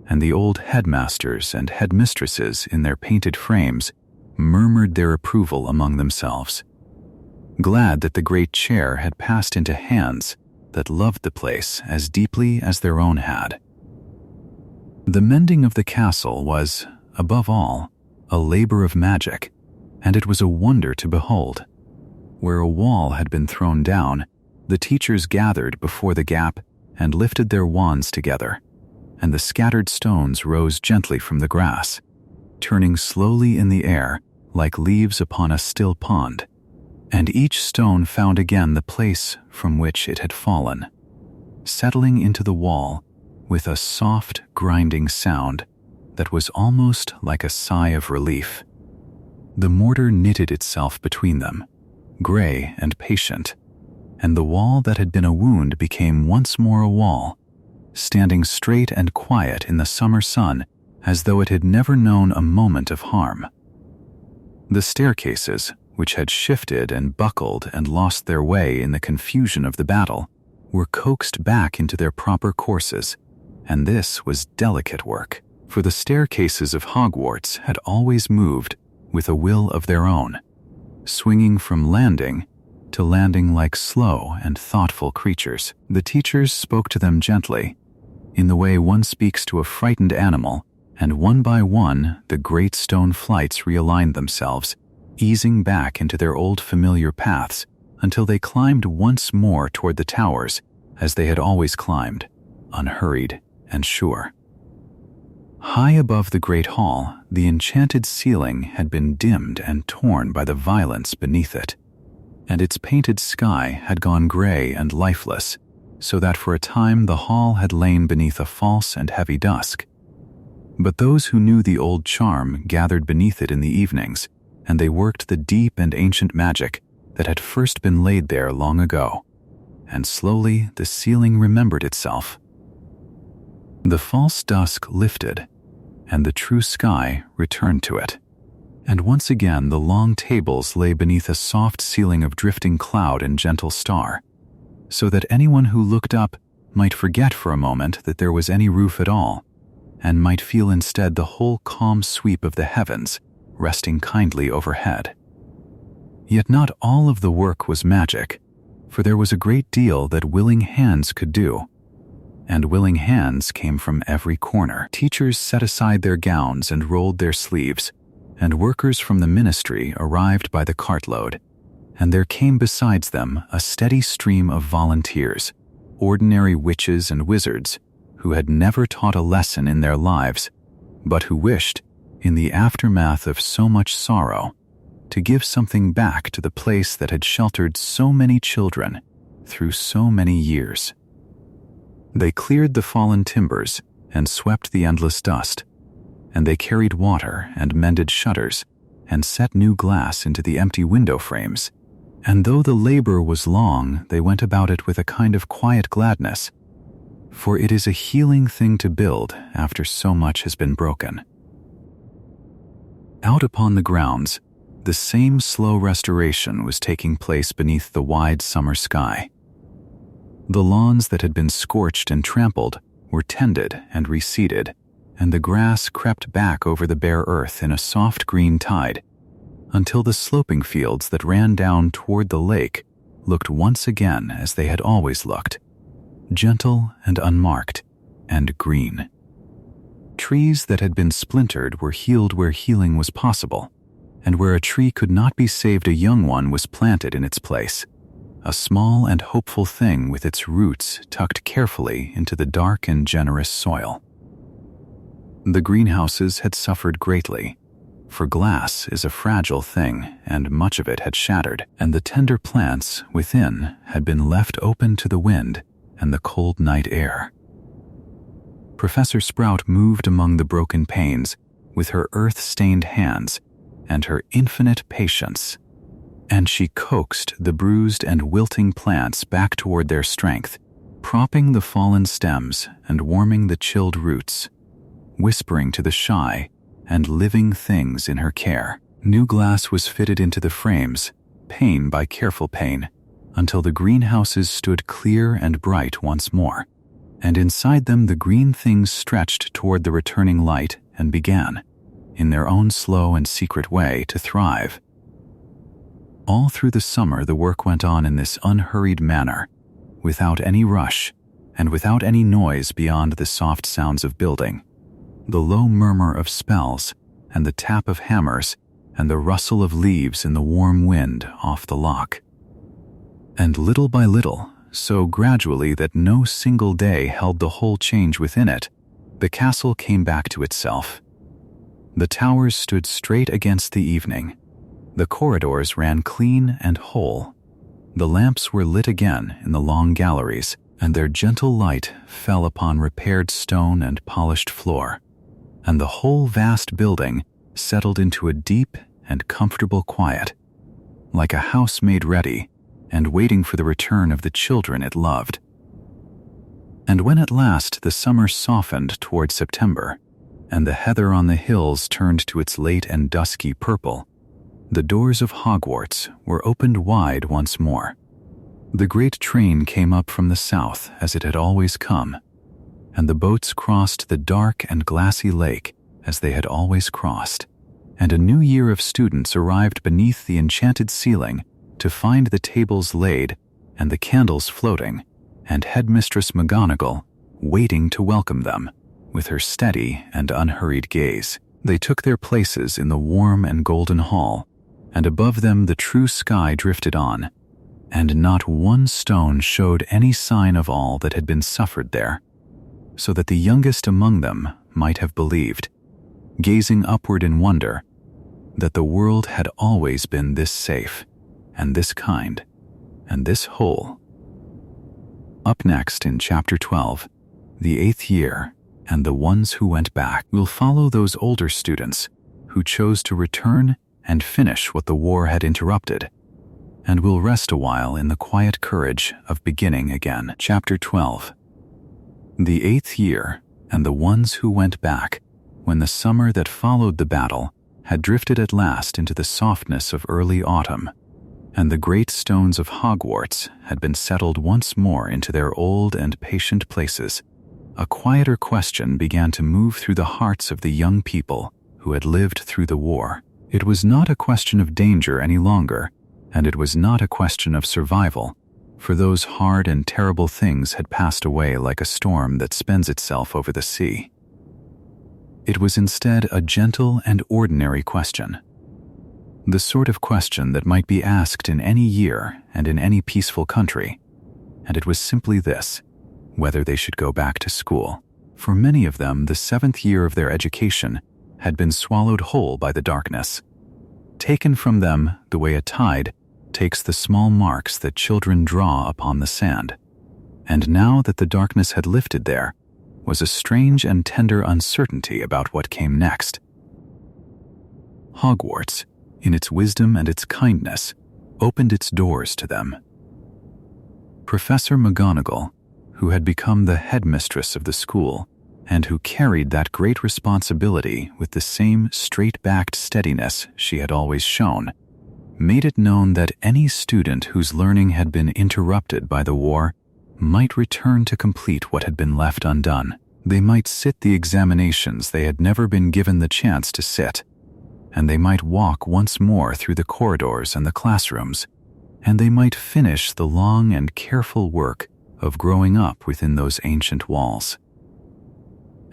and the old headmasters and headmistresses in their painted frames murmured their approval among themselves, glad that the great chair had passed into hands that loved the place as deeply as their own had. The mending of the castle was, above all, a labor of magic, and it was a wonder to behold. Where a wall had been thrown down, the teachers gathered before the gap and lifted their wands together, and the scattered stones rose gently from the grass, turning slowly in the air like leaves upon a still pond, and each stone found again the place from which it had fallen, settling into the wall with a soft, grinding sound that was almost like a sigh of relief. The mortar knitted itself between them, gray and patient, and the wall that had been a wound became once more a wall, standing straight and quiet in the summer sun as though it had never known a moment of harm. The staircases, which had shifted and buckled and lost their way in the confusion of the battle, were coaxed back into their proper courses, and this was delicate work, for the staircases of Hogwarts had always moved with a will of their own, swinging from landing to landing like slow and thoughtful creatures. The teachers spoke to them gently, in the way one speaks to a frightened animal, and one by one the great stone flights realigned themselves, easing back into their old familiar paths until they climbed once more toward the towers as they had always climbed, unhurried and sure. High above the great hall, the enchanted ceiling had been dimmed and torn by the violence beneath it, and its painted sky had gone gray and lifeless, so that for a time the hall had lain beneath a false and heavy dusk. But those who knew the old charm gathered beneath it in the evenings, and they worked the deep and ancient magic that had first been laid there long ago, and slowly the ceiling remembered itself. The false dusk lifted, and the true sky returned to it, and once again the long tables lay beneath a soft ceiling of drifting cloud and gentle star, so that anyone who looked up might forget for a moment that there was any roof at all, and might feel instead the whole calm sweep of the heavens resting kindly overhead. Yet not all of the work was magic, for there was a great deal that willing hands could do, and willing hands came from every corner. Teachers set aside their gowns and rolled their sleeves, and workers from the ministry arrived by the cartload, and there came besides them a steady stream of volunteers, ordinary witches and wizards, who had never taught a lesson in their lives, but who wished, in the aftermath of so much sorrow, to give something back to the place that had sheltered so many children through so many years. They cleared the fallen timbers and swept the endless dust, and they carried water and mended shutters and set new glass into the empty window frames, and though the labor was long, they went about it with a kind of quiet gladness, for it is a healing thing to build after so much has been broken. Out upon the grounds, the same slow restoration was taking place beneath the wide summer sky. The lawns that had been scorched and trampled were tended and reseeded, and the grass crept back over the bare earth in a soft green tide, until the sloping fields that ran down toward the lake looked once again as they had always looked, gentle and unmarked and green. Trees that had been splintered were healed where healing was possible, and where a tree could not be saved a young one was planted in its place, a small and hopeful thing with its roots tucked carefully into the dark and generous soil. The greenhouses had suffered greatly, for glass is a fragile thing and much of it had shattered, and the tender plants within had been left open to the wind and the cold night air. Professor Sprout moved among the broken panes with her earth-stained hands and her infinite patience, and she coaxed the bruised and wilting plants back toward their strength, propping the fallen stems and warming the chilled roots, whispering to the shy and living things in her care. New glass was fitted into the frames, pane by careful pane, until the greenhouses stood clear and bright once more, and inside them the green things stretched toward the returning light and began, in their own slow and secret way, to thrive. All through the summer the work went on in this unhurried manner, without any rush and without any noise beyond the soft sounds of building, the low murmur of spells and the tap of hammers and the rustle of leaves in the warm wind off the loch. And little by little, so gradually that no single day held the whole change within it, the castle came back to itself. The towers stood straight against the evening. The corridors ran clean and whole. The lamps were lit again in the long galleries, and their gentle light fell upon repaired stone and polished floor, and the whole vast building settled into a deep and comfortable quiet, like a house made ready and waiting for the return of the children it loved. And when at last the summer softened toward September, and the heather on the hills turned to its late and dusky purple, the doors of Hogwarts were opened wide once more. The great train came up from the south as it had always come, and the boats crossed the dark and glassy lake as they had always crossed, and a new year of students arrived beneath the enchanted ceiling to find the tables laid and the candles floating, and Headmistress McGonagall waiting to welcome them with her steady and unhurried gaze. They took their places in the warm and golden hall, and above them the true sky drifted on, and not one stone showed any sign of all that had been suffered there, so that the youngest among them might have believed, gazing upward in wonder, that the world had always been this safe, and this kind, and this whole. Up next in Chapter 12, The Eighth Year and the Ones Who Went Back, we'll follow those older students who chose to return and finish what the war had interrupted, and we'll rest a while in the quiet courage of beginning again. Chapter 12. The Eighth Year and the Ones Who Went Back, when the summer that followed the battle had drifted at last into the softness of early autumn, and the great stones of Hogwarts had been settled once more into their old and patient places, a quieter question began to move through the hearts of the young people who had lived through the war. It was not a question of danger any longer, and it was not a question of survival, for those hard and terrible things had passed away like a storm that spends itself over the sea. It was instead a gentle and ordinary question, the sort of question that might be asked in any year and in any peaceful country, and it was simply this: whether they should go back to school. For many of them, the 7th year of their education had been swallowed whole by the darkness, taken from them the way a tide takes the small marks that children draw upon the sand. And now that the darkness had lifted, there was a strange and tender uncertainty about what came next. Hogwarts, in its wisdom and its kindness, opened its doors to them. Professor McGonagall, who had become the headmistress of the school, and who carried that great responsibility with the same straight-backed steadiness she had always shown, made it known that any student whose learning had been interrupted by the war might return to complete what had been left undone. They might sit the examinations they had never been given the chance to sit, and they might walk once more through the corridors and the classrooms, and they might finish the long and careful work of growing up within those ancient walls.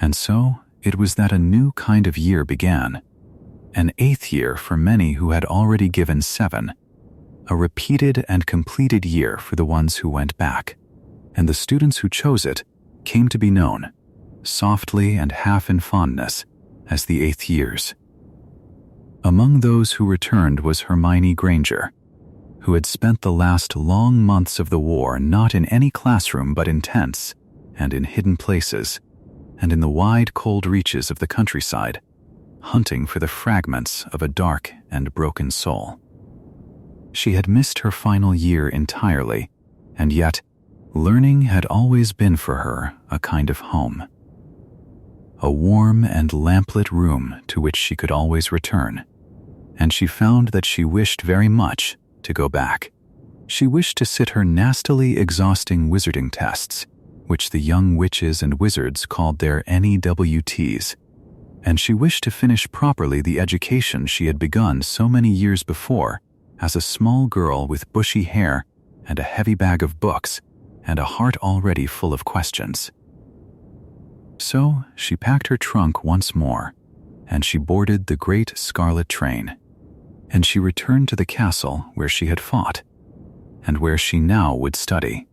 And so it was that a new kind of year began, an 8th year for many who had already given 7, a repeated and completed year for the ones who went back, and the students who chose it came to be known, softly and half in fondness, as the 8th years. Among those who returned was Hermione Granger, who had spent the last long months of the war not in any classroom but in tents and in hidden places, and in the wide, cold reaches of the countryside, hunting for the fragments of a dark and broken soul. She had missed her final year entirely, and yet learning had always been for her a kind of home. A warm and lamplit room to which she could always return, and she found that she wished very much to go back. She wished to sit her nastily exhausting wizarding tests, which the young witches and wizards called their NEWTs, and she wished to finish properly the education she had begun so many years before as a small girl with bushy hair and a heavy bag of books and a heart already full of questions. So she packed her trunk once more, and she boarded the great scarlet train, and she returned to the castle where she had fought, and where she now would study.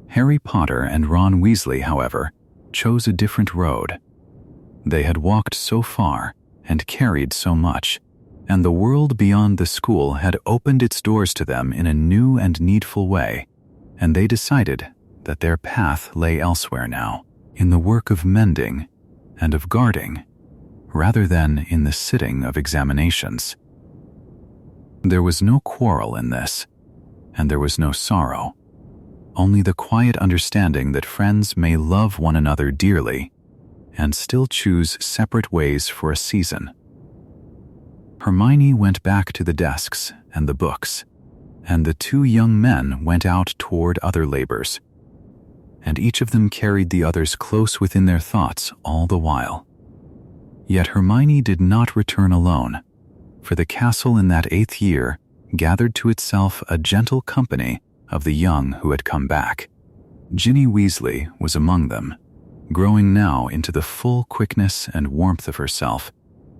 Harry Potter and Ron Weasley, however, chose a different road. They had walked so far and carried so much, and the world beyond the school had opened its doors to them in a new and needful way, and they decided that their path lay elsewhere now, in the work of mending and of guarding, rather than in the sitting of examinations. There was no quarrel in this, and there was no sorrow, only the quiet understanding that friends may love one another dearly and still choose separate ways for a season. Hermione went back to the desks and the books, and the two young men went out toward other labors, and each of them carried the others close within their thoughts all the while. Yet Hermione did not return alone, for the castle in that 8th year gathered to itself a gentle company of the young who had come back. Ginny Weasley was among them, growing now into the full quickness and warmth of herself,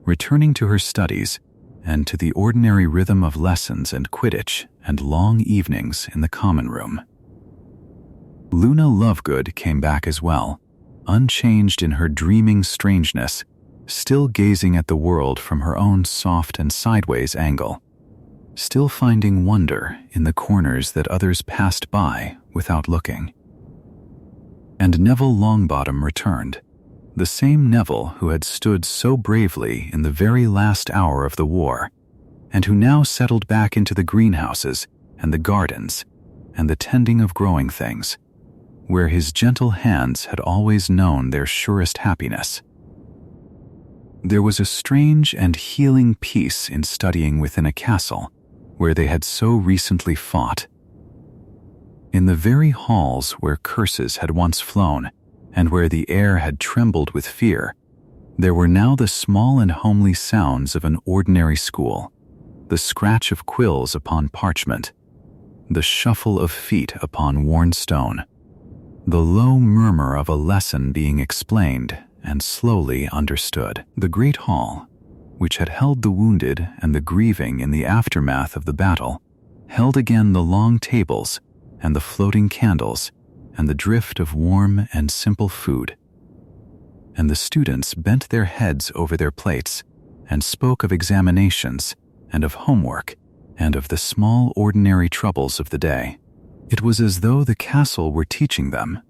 returning to her studies and to the ordinary rhythm of lessons and Quidditch and long evenings in the common room. Luna Lovegood came back as well, unchanged in her dreaming strangeness, still gazing at the world from her own soft and sideways angle, still finding wonder in the corners that others passed by without looking. And Neville Longbottom returned, the same Neville who had stood so bravely in the very last hour of the war, and who now settled back into the greenhouses and the gardens and the tending of growing things, where his gentle hands had always known their surest happiness. There was a strange and healing peace in studying within a castle where they had so recently fought. In the very halls where curses had once flown, and where the air had trembled with fear, there were now the small and homely sounds of an ordinary school, the scratch of quills upon parchment, the shuffle of feet upon worn stone, the low murmur of a lesson being explained and slowly understood. The great hall, which had held the wounded and the grieving in the aftermath of the battle, held again the long tables and the floating candles and the drift of warm and simple food. And the students bent their heads over their plates and spoke of examinations and of homework and of the small ordinary troubles of the day. It was as though the castle were teaching them,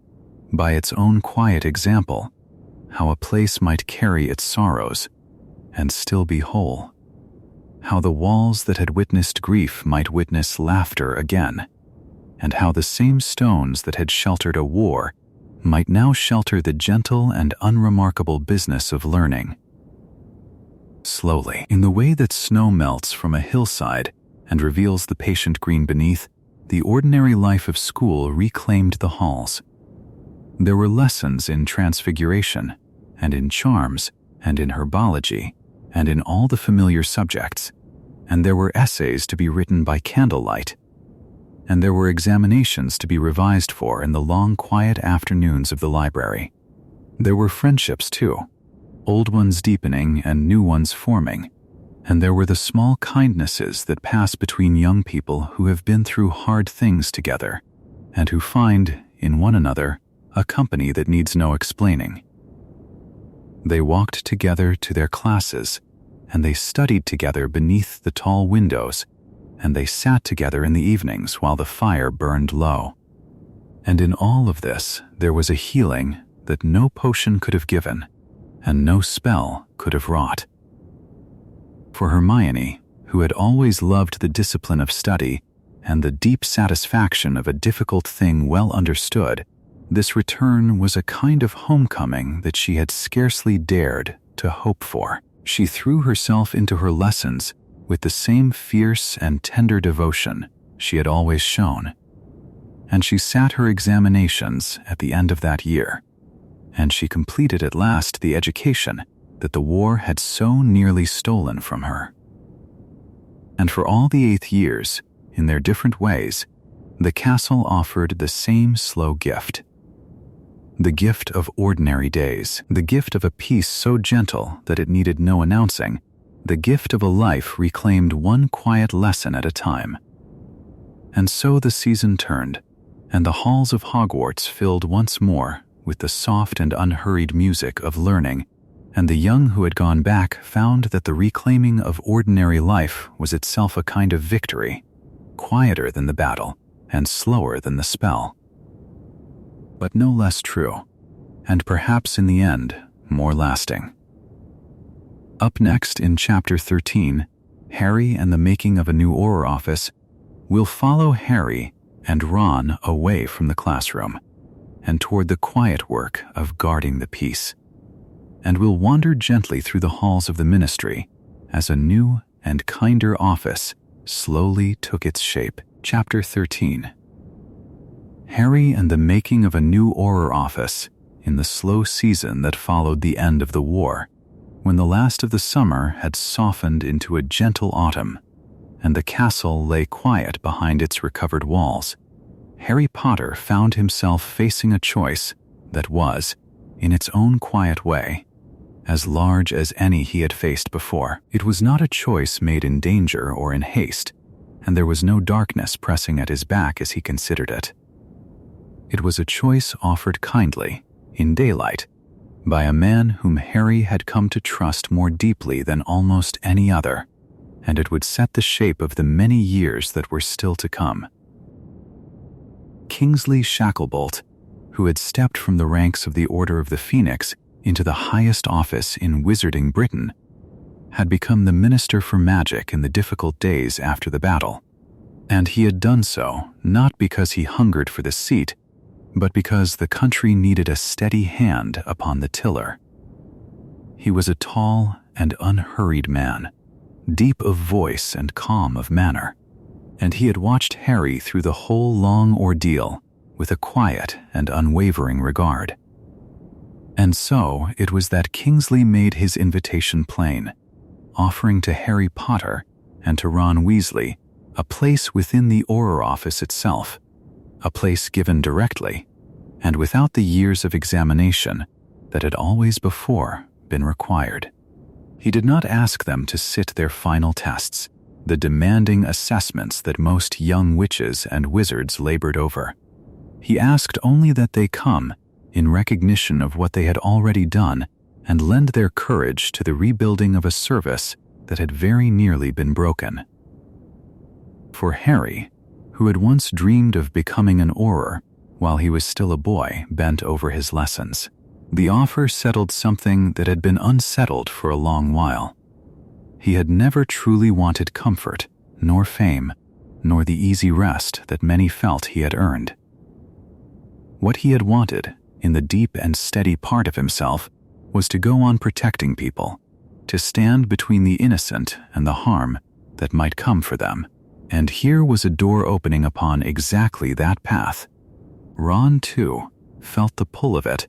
by its own quiet example, how a place might carry its sorrows and still be whole, how the walls that had witnessed grief might witness laughter again, and how the same stones that had sheltered a war might now shelter the gentle and unremarkable business of learning. Slowly, in the way that snow melts from a hillside and reveals the patient green beneath, the ordinary life of school reclaimed the halls. There were lessons in transfiguration, and in charms, and in herbology, and in all the familiar subjects, and there were essays to be written by candlelight, and there were examinations to be revised for in the long quiet afternoons of the library. There were friendships too, old ones deepening and new ones forming, and there were the small kindnesses that pass between young people who have been through hard things together, and who find, in one another, a company that needs no explaining. They walked together to their classes, and they studied together beneath the tall windows, and they sat together in the evenings while the fire burned low. And in all of this there was a healing that no potion could have given, and no spell could have wrought. For Hermione, who had always loved the discipline of study and the deep satisfaction of a difficult thing well understood, this return was a kind of homecoming that she had scarcely dared to hope for. She threw herself into her lessons with the same fierce and tender devotion she had always shown, and she sat her examinations at the end of that year, and she completed at last the education that the war had so nearly stolen from her. And for all the 8 years, in their different ways, the castle offered the same slow gift. The gift of ordinary days, the gift of a peace so gentle that it needed no announcing, the gift of a life reclaimed one quiet lesson at a time. And so the season turned, and the halls of Hogwarts filled once more with the soft and unhurried music of learning, and the young who had gone back found that the reclaiming of ordinary life was itself a kind of victory, quieter than the battle and slower than the spell, but no less true, and perhaps in the end more lasting. Up next in Chapter 13, Harry and the Making of a New Auror Office, we'll follow Harry and Ron away from the classroom and toward the quiet work of guarding the peace, and we'll wander gently through the halls of the Ministry as a new and kinder office slowly took its shape. Chapter 13. Harry and the Making of a New Auror Office in the slow season that followed the end of the war, when the last of the summer had softened into a gentle autumn, and the castle lay quiet behind its recovered walls. Harry Potter found himself facing a choice that was, in its own quiet way, as large as any he had faced before. It was not a choice made in danger or in haste, and there was no darkness pressing at his back as he considered it. It was a choice offered kindly, in daylight, by a man whom Harry had come to trust more deeply than almost any other, and it would set the shape of the many years that were still to come. Kingsley Shacklebolt, who had stepped from the ranks of the Order of the Phoenix into the highest office in Wizarding Britain, had become the Minister for Magic in the difficult days after the battle, and he had done so not because he hungered for the seat, but because the country needed a steady hand upon the tiller. He was a tall and unhurried man, deep of voice and calm of manner, and he had watched Harry through the whole long ordeal with a quiet and unwavering regard. And so it was that Kingsley made his invitation plain, offering to Harry Potter and to Ron Weasley a place within the Auror Office itself, a place given directly and without the years of examination that had always before been required. He did not ask them to sit their final tests, the demanding assessments that most young witches and wizards labored over. He asked only that they come in recognition of what they had already done and lend their courage to the rebuilding of a service that had very nearly been broken. For Harry, who had once dreamed of becoming an Auror while he was still a boy bent over his lessons, the offer settled something that had been unsettled for a long while. He had never truly wanted comfort, nor fame, nor the easy rest that many felt he had earned. What he had wanted, in the deep and steady part of himself, was to go on protecting people, to stand between the innocent and the harm that might come for them. And here was a door opening upon exactly that path. Ron, too, felt the pull of it,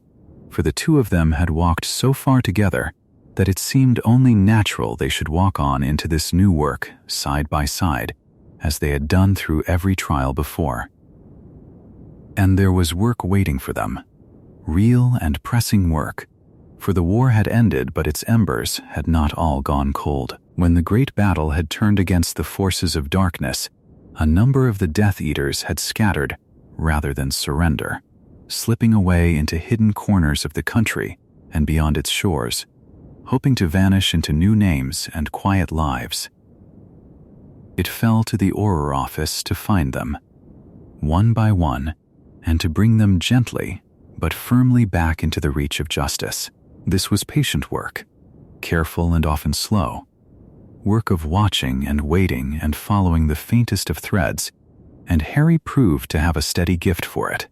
for the two of them had walked so far together that it seemed only natural they should walk on into this new work side by side, as they had done through every trial before. And there was work waiting for them, real and pressing work, for the war had ended but its embers had not all gone cold. When the great battle had turned against the forces of darkness, a number of the Death Eaters had scattered rather than surrender, slipping away into hidden corners of the country and beyond its shores, hoping to vanish into new names and quiet lives. It fell to the Auror Office to find them, one by one, and to bring them gently, but firmly back into the reach of justice. This was patient work, careful and often slow, work of watching and waiting and following the faintest of threads, and Harry proved to have a steady gift for it.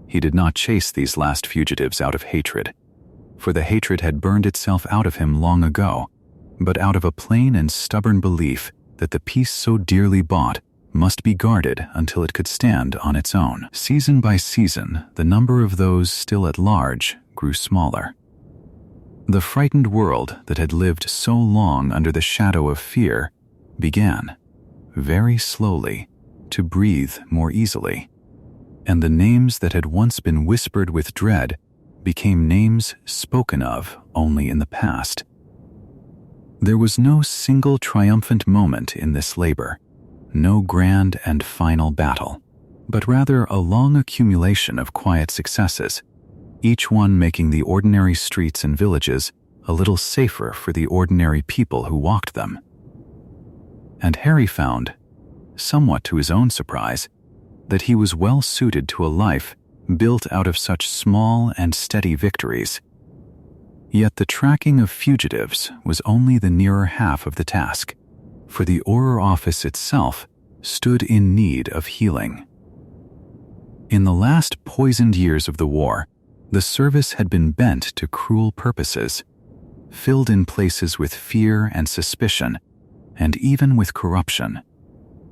He did not chase these last fugitives out of hatred, for the hatred had burned itself out of him long ago, but out of a plain and stubborn belief that the peace so dearly bought must be guarded until it could stand on its own. Season by season, the number of those still at large grew smaller. The frightened world that had lived so long under the shadow of fear began, very slowly, to breathe more easily, and the names that had once been whispered with dread became names spoken of only in the past. There was no single triumphant moment in this labor, no grand and final battle, but rather a long accumulation of quiet successes, each one making the ordinary streets and villages a little safer for the ordinary people who walked them. And Harry found, somewhat to his own surprise, that he was well suited to a life built out of such small and steady victories. Yet the tracking of fugitives was only the nearer half of the task, for the Auror office itself stood in need of healing. In the last poisoned years of the war, the service had been bent to cruel purposes, filled in places with fear and suspicion, and even with corruption,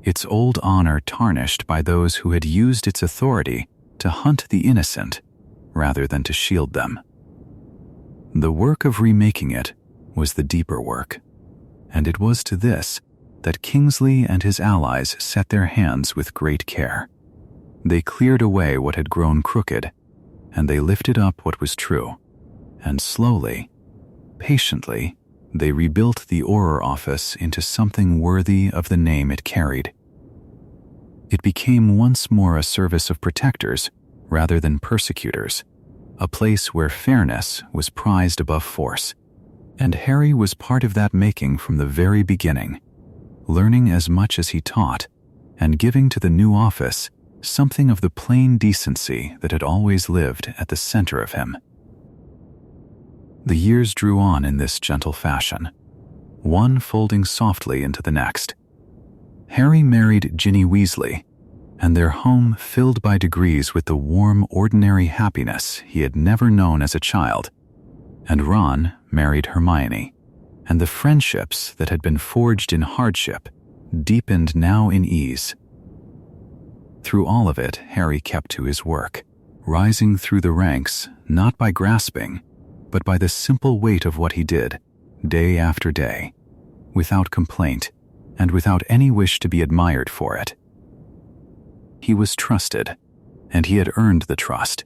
its old honor tarnished by those who had used its authority to hunt the innocent rather than to shield them. The work of remaking it was the deeper work, and it was to this that Kingsley and his allies set their hands with great care. They cleared away what had grown crooked, and they lifted up what was true, and slowly, patiently, they rebuilt the Auror office into something worthy of the name it carried. It became once more a service of protectors rather than persecutors, a place where fairness was prized above force, and Harry was part of that making from the very beginning, learning as much as he taught, and giving to the new office something of the plain decency that had always lived at the center of him. The years drew on in this gentle fashion, one folding softly into the next. Harry married Ginny Weasley, and their home filled by degrees with the warm, ordinary happiness he had never known as a child. And Ron married Hermione, and the friendships that had been forged in hardship deepened now in ease. Through all of it, Harry kept to his work, rising through the ranks not by grasping, but by the simple weight of what he did, day after day, without complaint and without any wish to be admired for it. He was trusted, and he had earned the trust,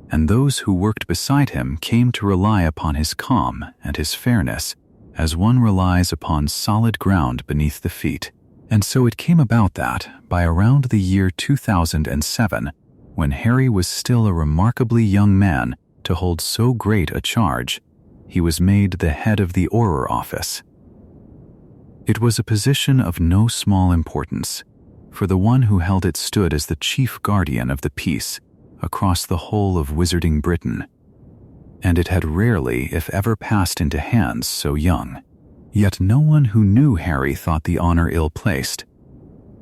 and those who worked beside him came to rely upon his calm and his fairness as one relies upon solid ground beneath the feet. And so it came about that, by around the year 2007, when Harry was still a remarkably young man to hold so great a charge, he was made the head of the Auror office. It was a position of no small importance, for the one who held it stood as the chief guardian of the peace across the whole of Wizarding Britain, and it had rarely, if ever, passed into hands so young. Yet no one who knew Harry thought the honor ill-placed,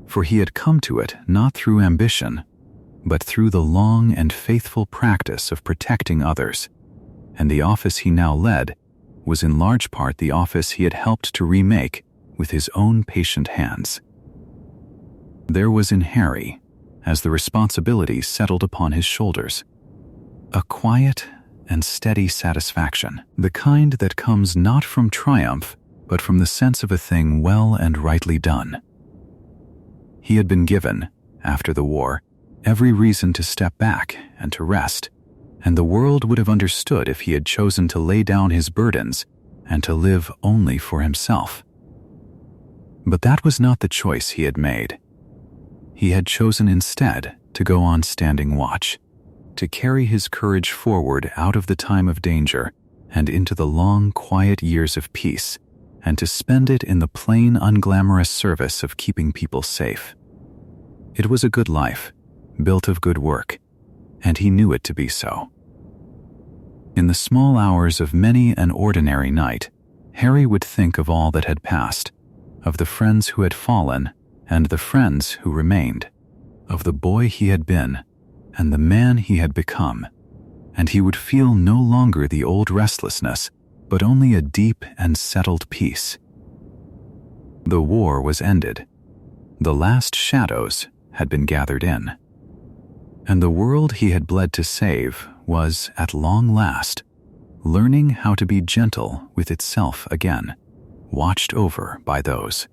for he had come to it not through ambition, but through the long and faithful practice of protecting others, and the office he now led was in large part the office he had helped to remake with his own patient hands. There was in Harry, as the responsibility settled upon his shoulders, a quiet and steady satisfaction, the kind that comes not from triumph, but from the sense of a thing well and rightly done. He had been given, after the war, every reason to step back and to rest, and the world would have understood if he had chosen to lay down his burdens and to live only for himself. But that was not the choice he had made. He had chosen instead to go on standing watch, to carry his courage forward out of the time of danger and into the long, quiet years of peace, and to spend it in the plain, unglamorous service of keeping people safe. It was a good life, built of good work, and he knew it to be so. In the small hours of many an ordinary night, Harry would think of all that had passed, of the friends who had fallen and the friends who remained, of the boy he had been and the man he had become, and he would feel no longer the old restlessness, but only a deep and settled peace. The war was ended. The last shadows had been gathered in. And the world he had bled to save was, at long last, learning how to be gentle with itself again, watched over by those,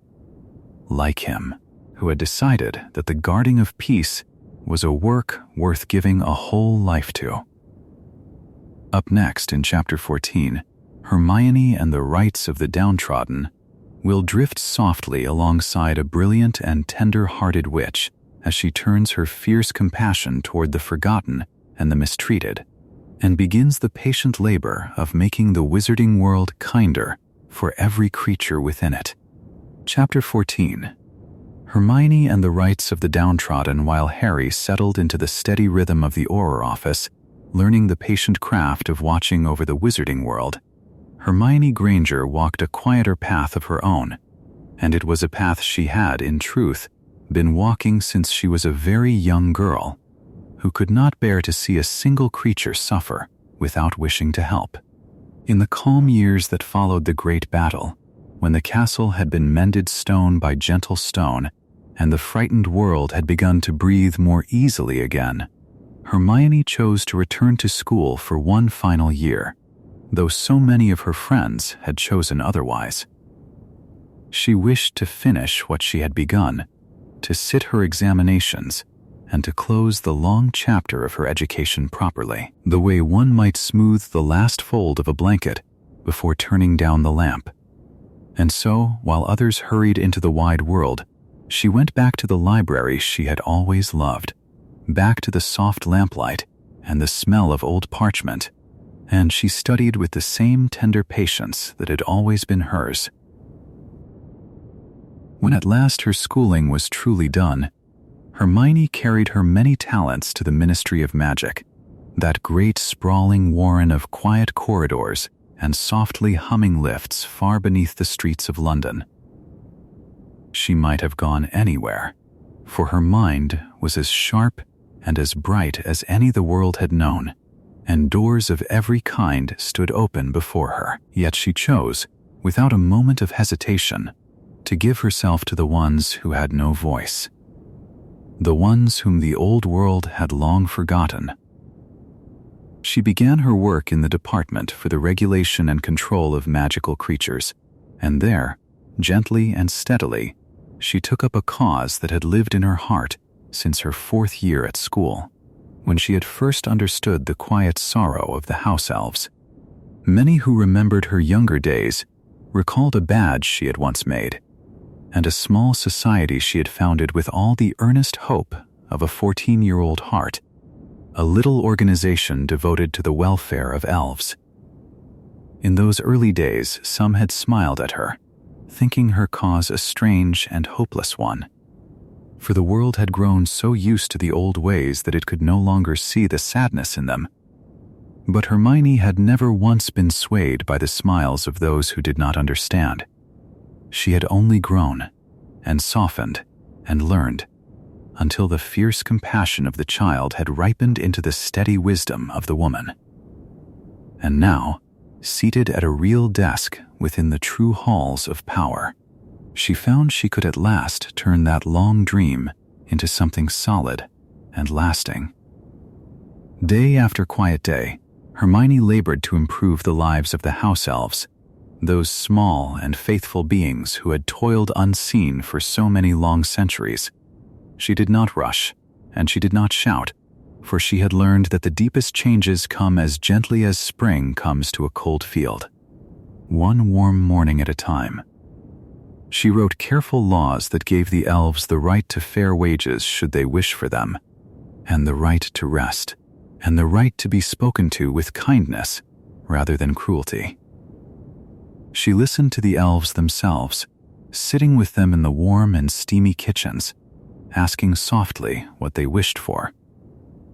like him, who had decided that the guarding of peace was a work worth giving a whole life to. Up next in Chapter 14, Hermione and the Rights of the Downtrodden will drift softly alongside a brilliant and tender-hearted witch as she turns her fierce compassion toward the forgotten and the mistreated, and begins the patient labor of making the wizarding world kinder for every creature within it. Chapter 14. Hermione and the Rights of the Downtrodden. While Harry settled into the steady rhythm of the Auror office, learning the patient craft of watching over the wizarding world, Hermione Granger walked a quieter path of her own, and it was a path she had, in truth, been walking since she was a very young girl, who could not bear to see a single creature suffer without wishing to help. In the calm years that followed the great battle, when the castle had been mended stone by gentle stone, and the frightened world had begun to breathe more easily again, Hermione chose to return to school for one final year, though so many of her friends had chosen otherwise. She wished to finish what she had begun, to sit her examinations, and to close the long chapter of her education properly, the way one might smooth the last fold of a blanket before turning down the lamp. And so, while others hurried into the wide world, she went back to the library she had always loved, back to the soft lamplight and the smell of old parchment, and she studied with the same tender patience that had always been hers. When at last her schooling was truly done, Hermione carried her many talents to the Ministry of Magic, that great sprawling warren of quiet corridors and softly humming lifts far beneath the streets of London. She might have gone anywhere, for her mind was as sharp and as bright as any the world had known, and doors of every kind stood open before her. Yet she chose, without a moment of hesitation, to give herself to the ones who had no voice, the ones whom the old world had long forgotten. She began her work in the Department for the Regulation and Control of Magical Creatures, and there, gently and steadily, she took up a cause that had lived in her heart since her 4th year at school, when she had first understood the quiet sorrow of the house elves. Many who remembered her younger days recalled a badge she had once made, and a small society she had founded with all the earnest hope of a 14-year-old heart, a little organization devoted to the welfare of elves. In those early days, some had smiled at her, thinking her cause a strange and hopeless one, for the world had grown so used to the old ways that it could no longer see the sadness in them. But Hermione had never once been swayed by the smiles of those who did not understand. She had only grown, and softened, and learned, until the fierce compassion of the child had ripened into the steady wisdom of the woman. And now, seated at a real desk within the true halls of power, she found she could at last turn that long dream into something solid and lasting. Day after quiet day, Hermione labored to improve the lives of the house elves, those small and faithful beings who had toiled unseen for so many long centuries. She did not rush, and she did not shout, for she had learned that the deepest changes come as gently as spring comes to a cold field, one warm morning at a time. She wrote careful laws that gave the elves the right to fair wages should they wish for them, and the right to rest, and the right to be spoken to with kindness rather than cruelty. She listened to the elves themselves, sitting with them in the warm and steamy kitchens, asking softly what they wished for.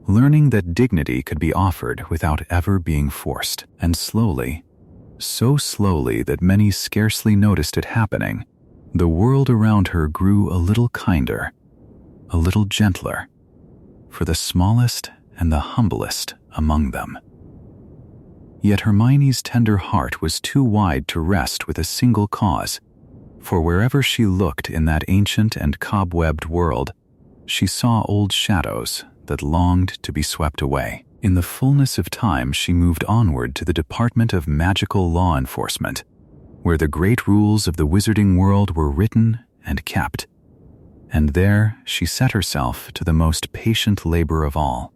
learning that dignity could be offered without ever being forced. And slowly, so slowly that many scarcely noticed it happening, the world around her grew a little kinder, a little gentler, for the smallest and the humblest among them. Yet Hermione's tender heart was too wide to rest with a single cause, for wherever she looked in that ancient and cobwebbed world, she saw old shadows that longed to be swept away. In the fullness of time, she moved onward to the Department of Magical Law Enforcement, where the great rules of the wizarding world were written and kept. And there she set herself to the most patient labor of all.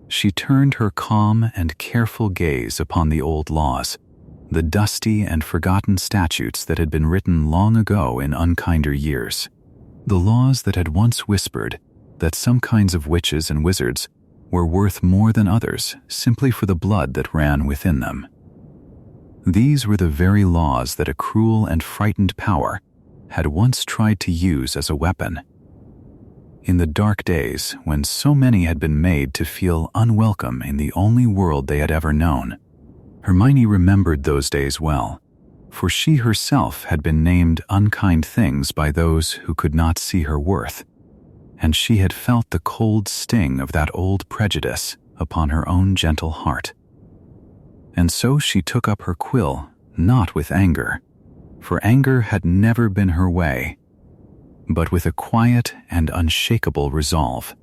She turned her calm and careful gaze upon the old laws, the dusty and forgotten statutes that had been written long ago in unkinder years, the laws that had once whispered that some kinds of witches and wizards were worth more than others simply for the blood that ran within them. These were the very laws that a cruel and frightened power had once tried to use as a weapon. In the dark days when so many had been made to feel unwelcome in the only world they had ever known, Hermione remembered those days well, for she herself had been named unkind things by those who could not see her worth, and she had felt the cold sting of that old prejudice upon her own gentle heart. And so she took up her quill, not with anger, for anger had never been her way, but with a quiet and unshakable resolve.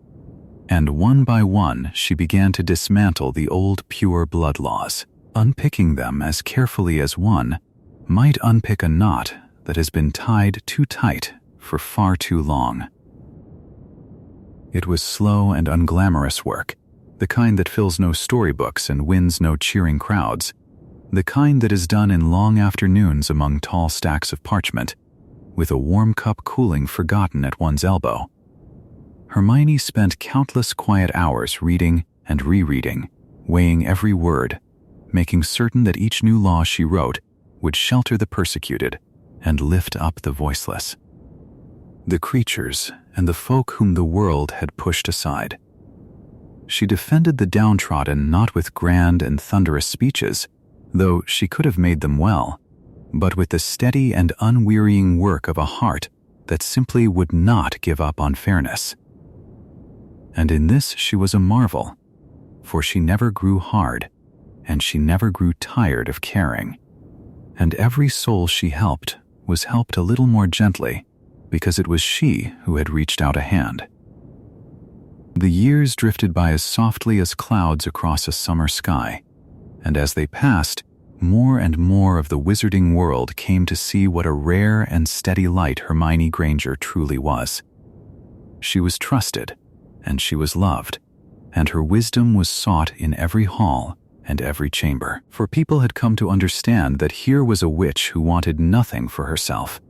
And one by one she began to dismantle the old pure blood laws, unpicking them as carefully as one might unpick a knot that has been tied too tight for far too long. It was slow and unglamorous work, the kind that fills no storybooks and wins no cheering crowds, the kind that is done in long afternoons among tall stacks of parchment, with a warm cup cooling forgotten at one's elbow. Hermione spent countless quiet hours reading and rereading, weighing every word, making certain that each new law she wrote would shelter the persecuted and lift up the voiceless, the creatures and the folk whom the world had pushed aside. She defended the downtrodden not with grand and thunderous speeches, though she could have made them well, but with the steady and unwearying work of a heart that simply would not give up on fairness. And in this she was a marvel, for she never grew hard, and she never grew tired of caring, and every soul she helped was helped a little more gently because it was she who had reached out a hand. The years drifted by as softly as clouds across a summer sky, and as they passed, more and more of the wizarding world came to see what a rare and steady light Hermione Granger truly was. She was trusted, and she was loved, and her wisdom was sought in every hall and every chamber, for people had come to understand that here was a witch who wanted nothing for herself,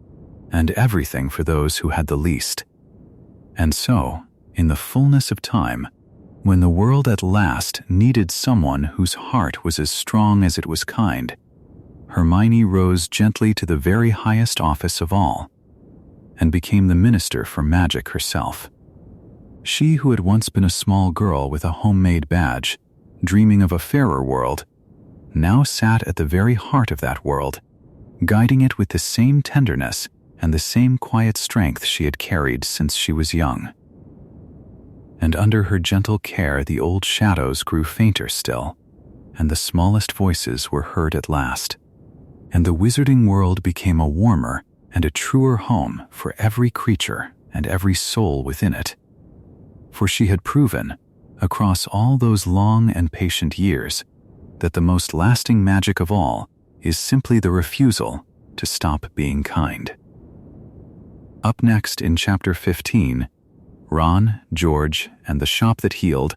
and everything for those who had the least. And so, in the fullness of time, when the world at last needed someone whose heart was as strong as it was kind, Hermione rose gently to the very highest office of all, and became the Minister for Magic herself. She who had once been a small girl with a homemade badge, dreaming of a fairer world, now sat at the very heart of that world, guiding it with the same tenderness and the same quiet strength she had carried since she was young. And under her gentle care the old shadows grew fainter still, and the smallest voices were heard at last, and the wizarding world became a warmer and a truer home for every creature and every soul within it. For she had proven, across all those long and patient years, that the most lasting magic of all is simply the refusal to stop being kind. Up next in Chapter 15, Ron, George, and the shop that healed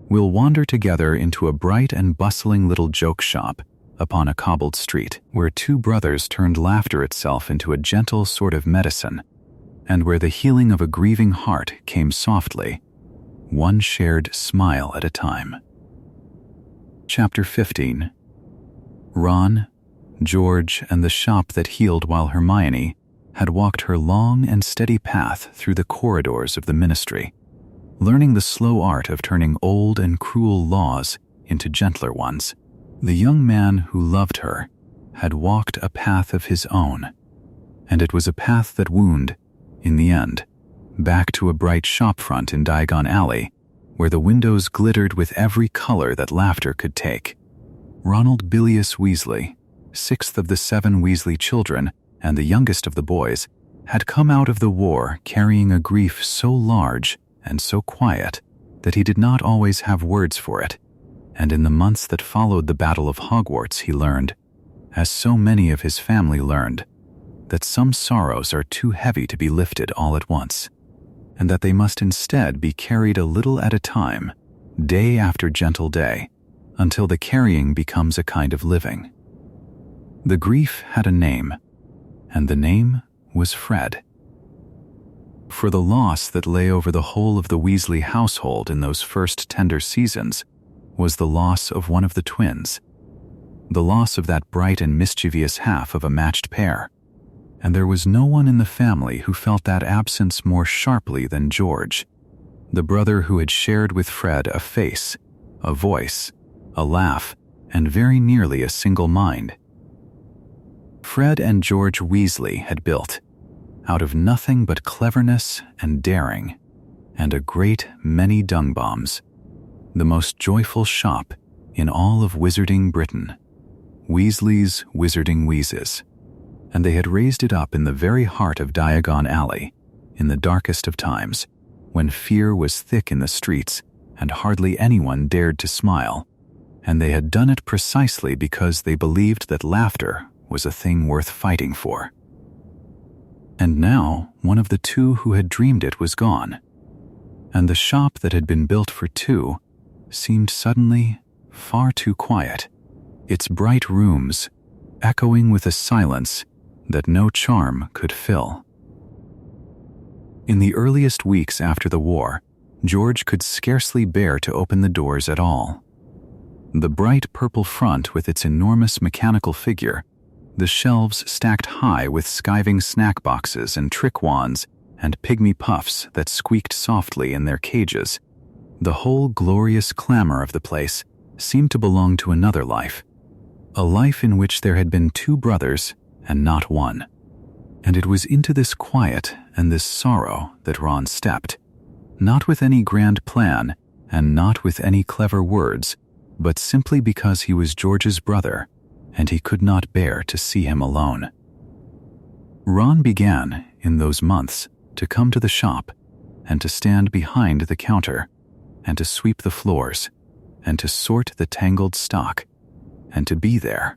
will wander together into a bright and bustling little joke shop upon a cobbled street, where two brothers turned laughter itself into a gentle sort of medicine, and where the healing of a grieving heart came softly, one shared smile at a time. Chapter 15. Ron, George, and the shop that healed while Hermione had walked her long and steady path through the corridors of the ministry, learning the slow art of turning old and cruel laws into gentler ones. The young man who loved her had walked a path of his own, and it was a path that wound, in the end, back to a bright shopfront in Diagon Alley, where the windows glittered with every color that laughter could take. Ronald Bilious Weasley, sixth of the 7 Weasley children and the youngest of the boys, had come out of the war carrying a grief so large and so quiet that he did not always have words for it, and in the months that followed the Battle of Hogwarts he learned, as so many of his family learned, that some sorrows are too heavy to be lifted all at once, and that they must instead be carried a little at a time, day after gentle day, until the carrying becomes a kind of living. The grief had a name, and the name was Fred. For the loss that lay over the whole of the Weasley household in those first tender seasons was the loss of one of the twins, the loss of that bright and mischievous half of a matched pair, and there was no one in the family who felt that absence more sharply than George, the brother who had shared with Fred a face, a voice, a laugh, and very nearly a single mind. Fred and George Weasley had built, out of nothing but cleverness and daring, and a great many dung bombs, the most joyful shop in all of Wizarding Britain, Weasley's Wizarding Wheezes, and they had raised it up in the very heart of Diagon Alley, in the darkest of times, when fear was thick in the streets and hardly anyone dared to smile, and they had done it precisely because they believed that laughter was a thing worth fighting for. And now one of the two who had dreamed it was gone, and the shop that had been built for two seemed suddenly far too quiet, its bright rooms echoing with a silence that no charm could fill. In the earliest weeks after the war, George could scarcely bear to open the doors at all. The bright purple front with its enormous mechanical figure, the shelves stacked high with skiving snack boxes and trick wands and pygmy puffs that squeaked softly in their cages, the whole glorious clamor of the place seemed to belong to another life, a life in which there had been 2 brothers and not one. And it was into this quiet and this sorrow that Ron stepped, not with any grand plan and not with any clever words, but simply because he was George's brother and he could not bear to see him alone. Ron began, in those months, to come to the shop and to stand behind the counter and to sweep the floors and to sort the tangled stock and to be there,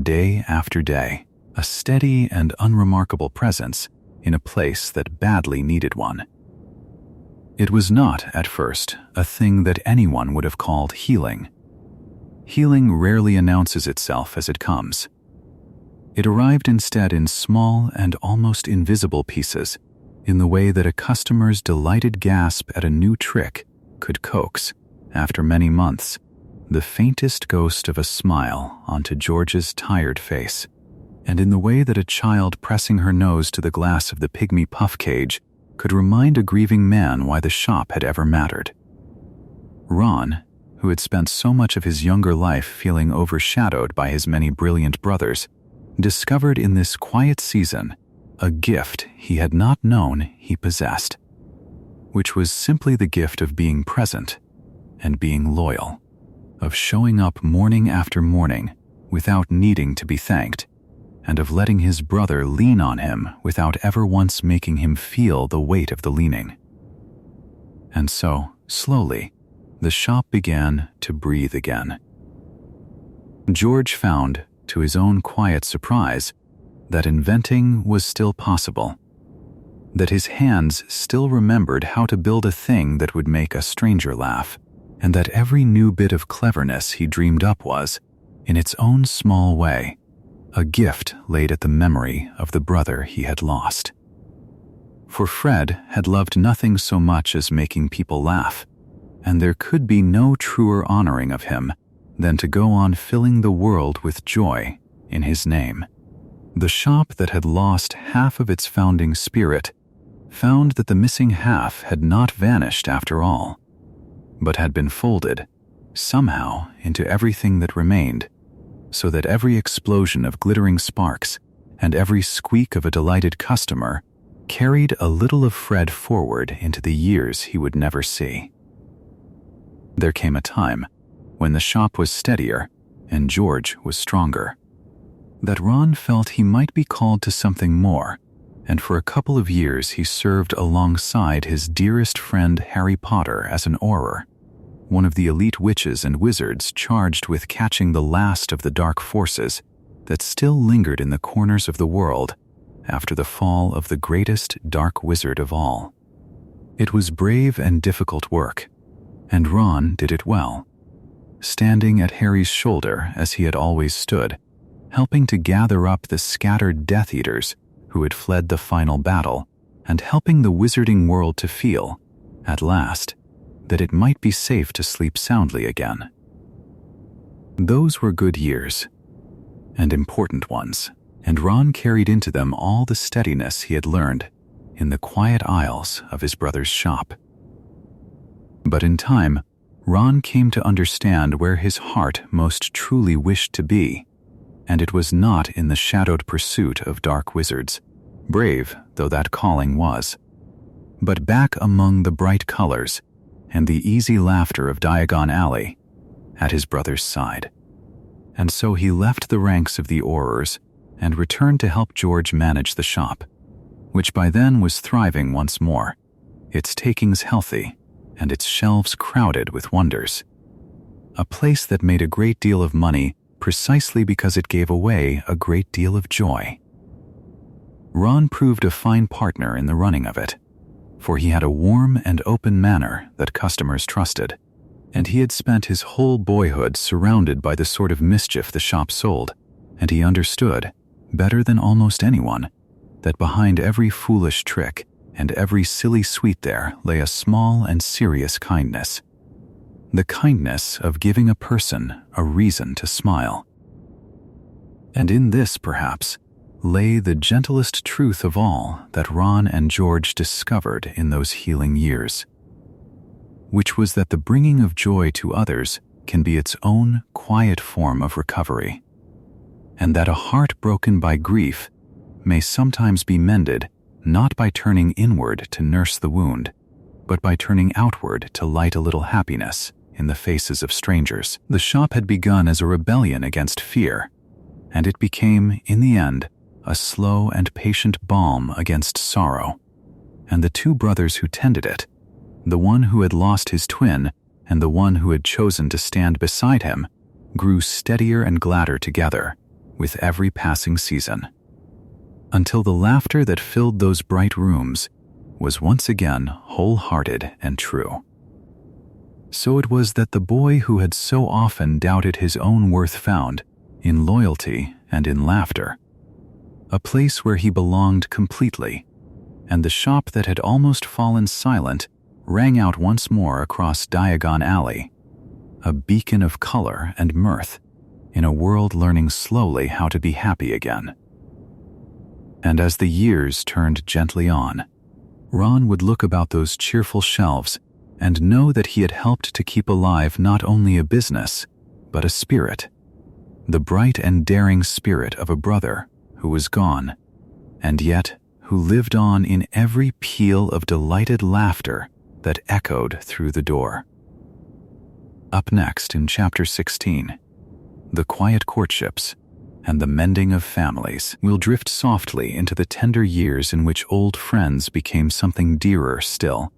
day after day, a steady and unremarkable presence in a place that badly needed one. It was not, at first, a thing that anyone would have called healing. Healing rarely announces itself as it comes. It arrived instead in small and almost invisible pieces, in the way that a customer's delighted gasp at a new trick could coax, after many months, the faintest ghost of a smile onto George's tired face, and in the way that a child pressing her nose to the glass of the pygmy puff cage could remind a grieving man why the shop had ever mattered. Ron, who had spent so much of his younger life feeling overshadowed by his many brilliant brothers, discovered in this quiet season a gift he had not known he possessed, which was simply the gift of being present and being loyal, of showing up morning after morning without needing to be thanked, and of letting his brother lean on him without ever once making him feel the weight of the leaning. And so, slowly, the shop began to breathe again. George found, to his own quiet surprise, that inventing was still possible, that his hands still remembered how to build a thing that would make a stranger laugh, and that every new bit of cleverness he dreamed up was, in its own small way, a gift laid at the memory of the brother he had lost. For Fred had loved nothing so much as making people laugh, and there could be no truer honoring of him than to go on filling the world with joy in his name. The shop that had lost half of its founding spirit found that the missing half had not vanished after all, but had been folded, somehow, into everything that remained, so that every explosion of glittering sparks and every squeak of a delighted customer carried a little of Fred forward into the years he would never see. There came a time when the shop was steadier and George was stronger, that Ron felt he might be called to something more, and for a couple of years he served alongside his dearest friend Harry Potter as an Auror, one of the elite witches and wizards charged with catching the last of the dark forces that still lingered in the corners of the world after the fall of the greatest dark wizard of all. It was brave and difficult work, and Ron did it well, standing at Harry's shoulder as he had always stood, helping to gather up the scattered Death Eaters who had fled the final battle, and helping the wizarding world to feel, at last, that it might be safe to sleep soundly again. Those were good years, and important ones, and Ron carried into them all the steadiness he had learned in the quiet aisles of his brother's shop. But in time, Ron came to understand where his heart most truly wished to be, and it was not in the shadowed pursuit of dark wizards, brave though that calling was, but back among the bright colors and the easy laughter of Diagon Alley at his brother's side. And so he left the ranks of the Aurors and returned to help George manage the shop, which by then was thriving once more, its takings healthy and its shelves crowded with wonders. A place that made a great deal of money precisely because it gave away a great deal of joy. Ron proved a fine partner in the running of it, for he had a warm and open manner that customers trusted, and he had spent his whole boyhood surrounded by the sort of mischief the shop sold, and he understood, better than almost anyone, that behind every foolish trick and every silly sweet there lay a small and serious kindness. The kindness of giving a person a reason to smile. And in this, perhaps, lay the gentlest truth of all that Ron and George discovered in those healing years, which was that the bringing of joy to others can be its own quiet form of recovery, and that a heart broken by grief may sometimes be mended not by turning inward to nurse the wound, but by turning outward to light a little happiness in the faces of strangers. The shop had begun as a rebellion against fear, and it became, in the end, a slow and patient balm against sorrow. And the two brothers who tended it, the one who had lost his twin and the one who had chosen to stand beside him, grew steadier and gladder together with every passing season, until the laughter that filled those bright rooms was once again wholehearted and true. So it was that the boy who had so often doubted his own worth found, in loyalty and in laughter, a place where he belonged completely, and the shop that had almost fallen silent rang out once more across Diagon Alley, a beacon of color and mirth in a world learning slowly how to be happy again. And as the years turned gently on, Ron would look about those cheerful shelves and know that he had helped to keep alive not only a business, but a spirit, the bright and daring spirit of a brother who was gone, and yet who lived on in every peal of delighted laughter that echoed through the door. Up next in Chapter 16, The Quiet Courtships and the Mending of Families, we'll drift softly into the tender years in which old friends became something dearer still,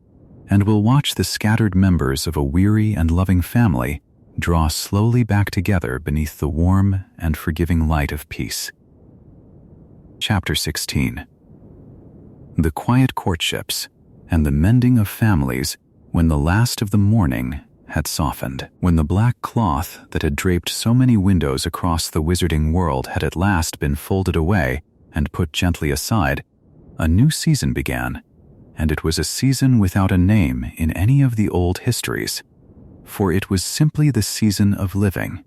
and we'll watch the scattered members of a weary and loving family draw slowly back together beneath the warm and forgiving light of peace. Chapter 16. The Quiet Courtships and the Mending of Families, when the last of the morning had softened, when the black cloth that had draped so many windows across the wizarding world had at last been folded away and put gently aside, a new season began, and it was a season without a name in any of the old histories, for it was simply the season of living,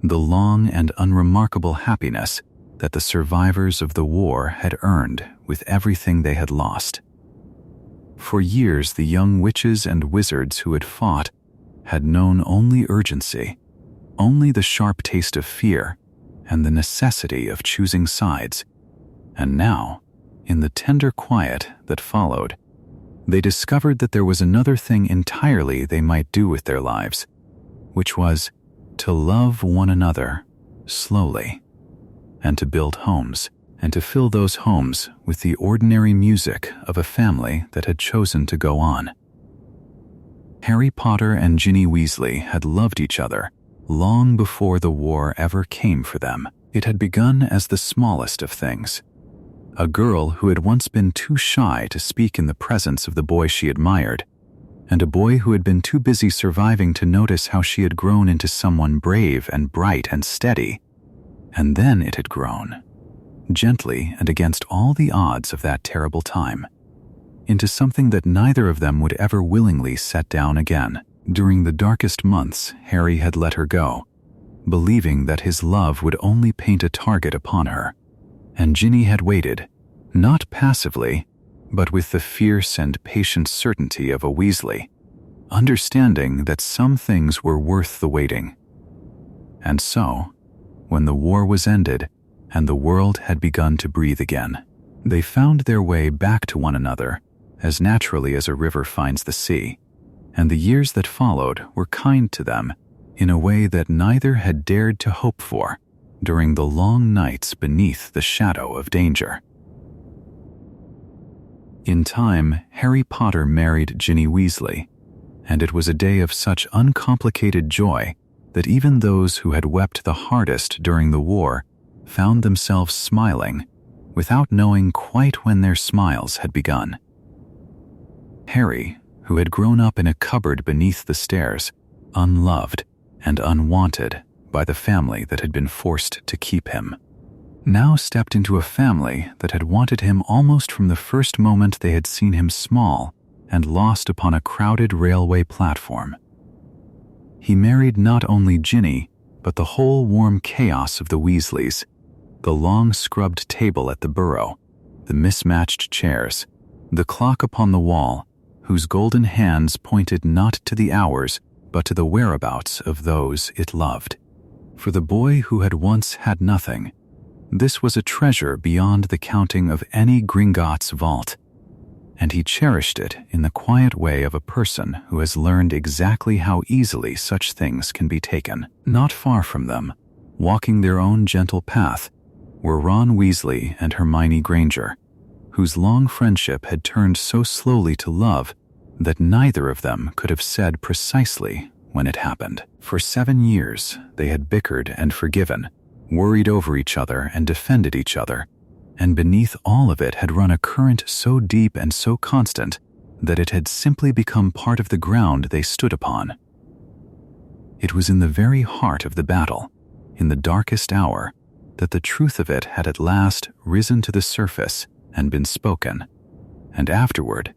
the long and unremarkable happiness that the survivors of the war had earned with everything they had lost. For years, the young witches and wizards who had fought had known only urgency, only the sharp taste of fear, and the necessity of choosing sides. And now, in the tender quiet that followed, they discovered that there was another thing entirely they might do with their lives, which was to love one another slowly, and to build homes, and to fill those homes with the ordinary music of a family that had chosen to go on. Harry Potter and Ginny Weasley had loved each other long before the war ever came for them. It had begun as the smallest of things. A girl who had once been too shy to speak in the presence of the boy she admired, and a boy who had been too busy surviving to notice how she had grown into someone brave and bright and steady. And then it had grown, gently and against all the odds of that terrible time, into something that neither of them would ever willingly set down again. During the darkest months, Harry had let her go, believing that his love would only paint a target upon her. And Ginny had waited, not passively, but with the fierce and patient certainty of a Weasley, understanding that some things were worth the waiting. And so, when the war was ended and the world had begun to breathe again, they found their way back to one another as naturally as a river finds the sea, and the years that followed were kind to them in a way that neither had dared to hope for during the long nights beneath the shadow of danger. In time, Harry Potter married Ginny Weasley, and it was a day of such uncomplicated joy that even those who had wept the hardest during the war found themselves smiling without knowing quite when their smiles had begun. Harry, who had grown up in a cupboard beneath the stairs, unloved and unwanted by the family that had been forced to keep him, now stepped into a family that had wanted him almost from the first moment they had seen him small and lost upon a crowded railway platform. He married not only Ginny, but the whole warm chaos of the Weasleys, the long scrubbed table at the burrow, the mismatched chairs, the clock upon the wall, whose golden hands pointed not to the hours, but to the whereabouts of those it loved. For the boy who had once had nothing, this was a treasure beyond the counting of any Gringotts vault, and he cherished it in the quiet way of a person who has learned exactly how easily such things can be taken. Not far from them, walking their own gentle path, were Ron Weasley and Hermione Granger, whose long friendship had turned so slowly to love that neither of them could have said precisely when it happened. For 7 years, they had bickered and forgiven, worried over each other and defended each other, and beneath all of it had run a current so deep and so constant that it had simply become part of the ground they stood upon. It was in the very heart of the battle, in the darkest hour, that the truth of it had at last risen to the surface and been spoken, and afterward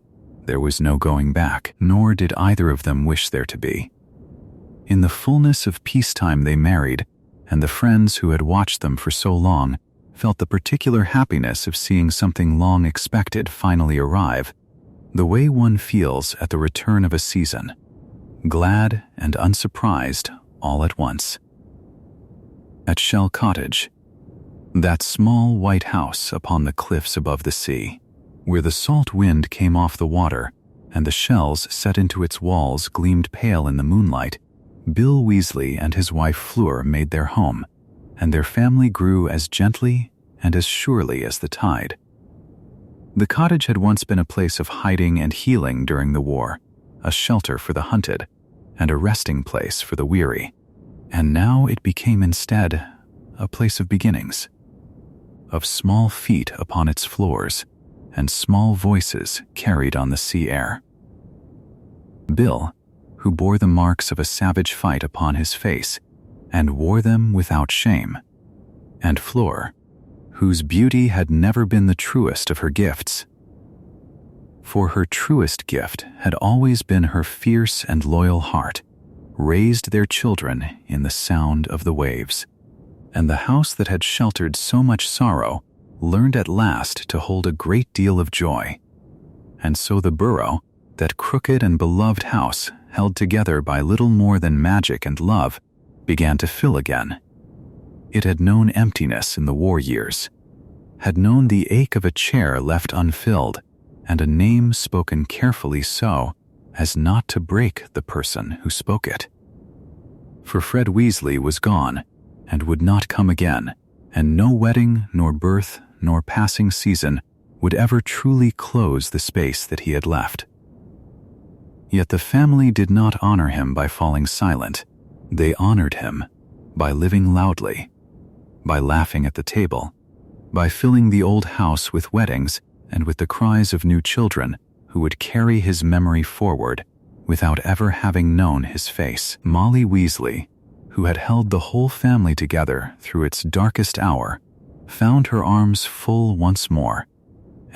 there was no going back, nor did either of them wish there to be. In the fullness of peacetime they married, and the friends who had watched them for so long felt the particular happiness of seeing something long expected finally arrive, the way one feels at the return of a season, glad and unsurprised all at once. At Shell Cottage, that small white house upon the cliffs above the sea, where the salt wind came off the water and the shells set into its walls gleamed pale in the moonlight, Bill Weasley and his wife Fleur made their home, and their family grew as gently and as surely as the tide. The cottage had once been a place of hiding and healing during the war, a shelter for the hunted, and a resting place for the weary, and now it became instead a place of beginnings, of small feet upon its floors and small voices carried on the sea air. Bill, who bore the marks of a savage fight upon his face, and wore them without shame, and Fleur, whose beauty had never been the truest of her gifts. For her truest gift had always been her fierce and loyal heart, raised their children in the sound of the waves, and the house that had sheltered so much sorrow learned at last to hold a great deal of joy. and so the burrow, that crooked and beloved house held together by little more than magic and love, began to fill again. It had known emptiness in the war years, had known the ache of a chair left unfilled, and a name spoken carefully so as not to break the person who spoke it. For Fred Weasley was gone, and would not come again, and no wedding, nor birth, nor passing season would ever truly close the space that he had left. Yet the family did not honor him by falling silent. They honored him by living loudly, by laughing at the table, by filling the old house with weddings and with the cries of new children who would carry his memory forward without ever having known his face. Molly Weasley, who had held the whole family together through its darkest hour, found her arms full once more,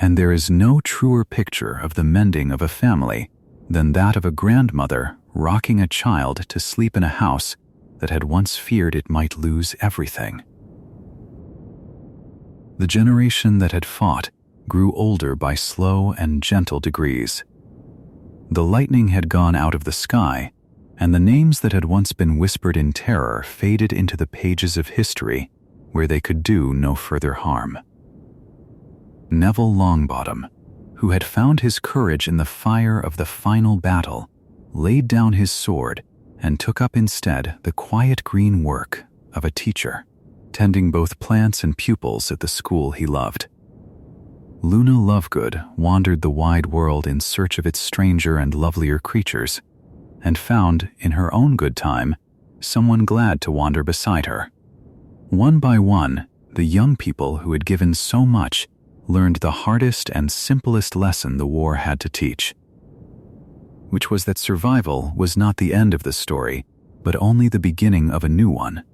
and there is no truer picture of the mending of a family than that of a grandmother rocking a child to sleep in a house that had once feared it might lose everything. The generation that had fought grew older by slow and gentle degrees. The lightning had gone out of the sky, and the names that had once been whispered in terror faded into the pages of history where they could do no further harm. Neville Longbottom, who had found his courage in the fire of the final battle, laid down his sword and took up instead the quiet green work of a teacher, tending both plants and pupils at the school he loved. Luna Lovegood wandered the wide world in search of its stranger and lovelier creatures, and found, in her own good time, someone glad to wander beside her. One by one, the young people who had given so much learned the hardest and simplest lesson the war had to teach, which was that survival was not the end of the story, but only the beginning of a new one,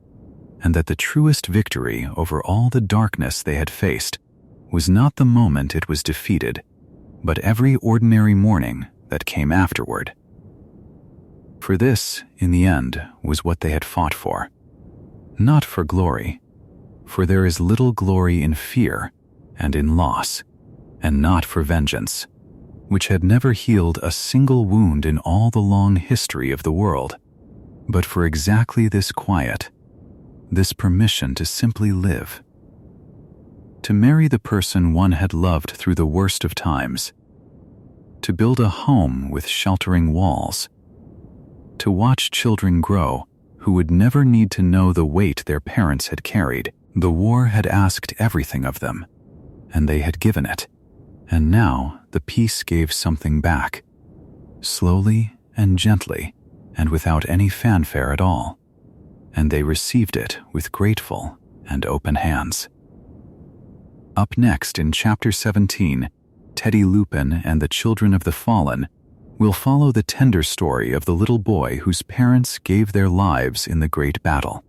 and that the truest victory over all the darkness they had faced was not the moment it was defeated, but every ordinary morning that came afterward. For this, in the end, was what they had fought for. Not for glory, for there is little glory in fear and in loss, and not for vengeance, which had never healed a single wound in all the long history of the world, but for exactly this quiet, this permission to simply live, to marry the person one had loved through the worst of times, to build a home with sheltering walls, to watch children grow who would never need to know the weight their parents had carried. The war had asked everything of them, and they had given it, and now the peace gave something back, slowly and gently, and without any fanfare at all, and they received it with grateful and open hands. Up next in Chapter 17, Teddy Lupin and the Children of the Fallen, we'll follow the tender story of the little boy whose parents gave their lives in the great battle,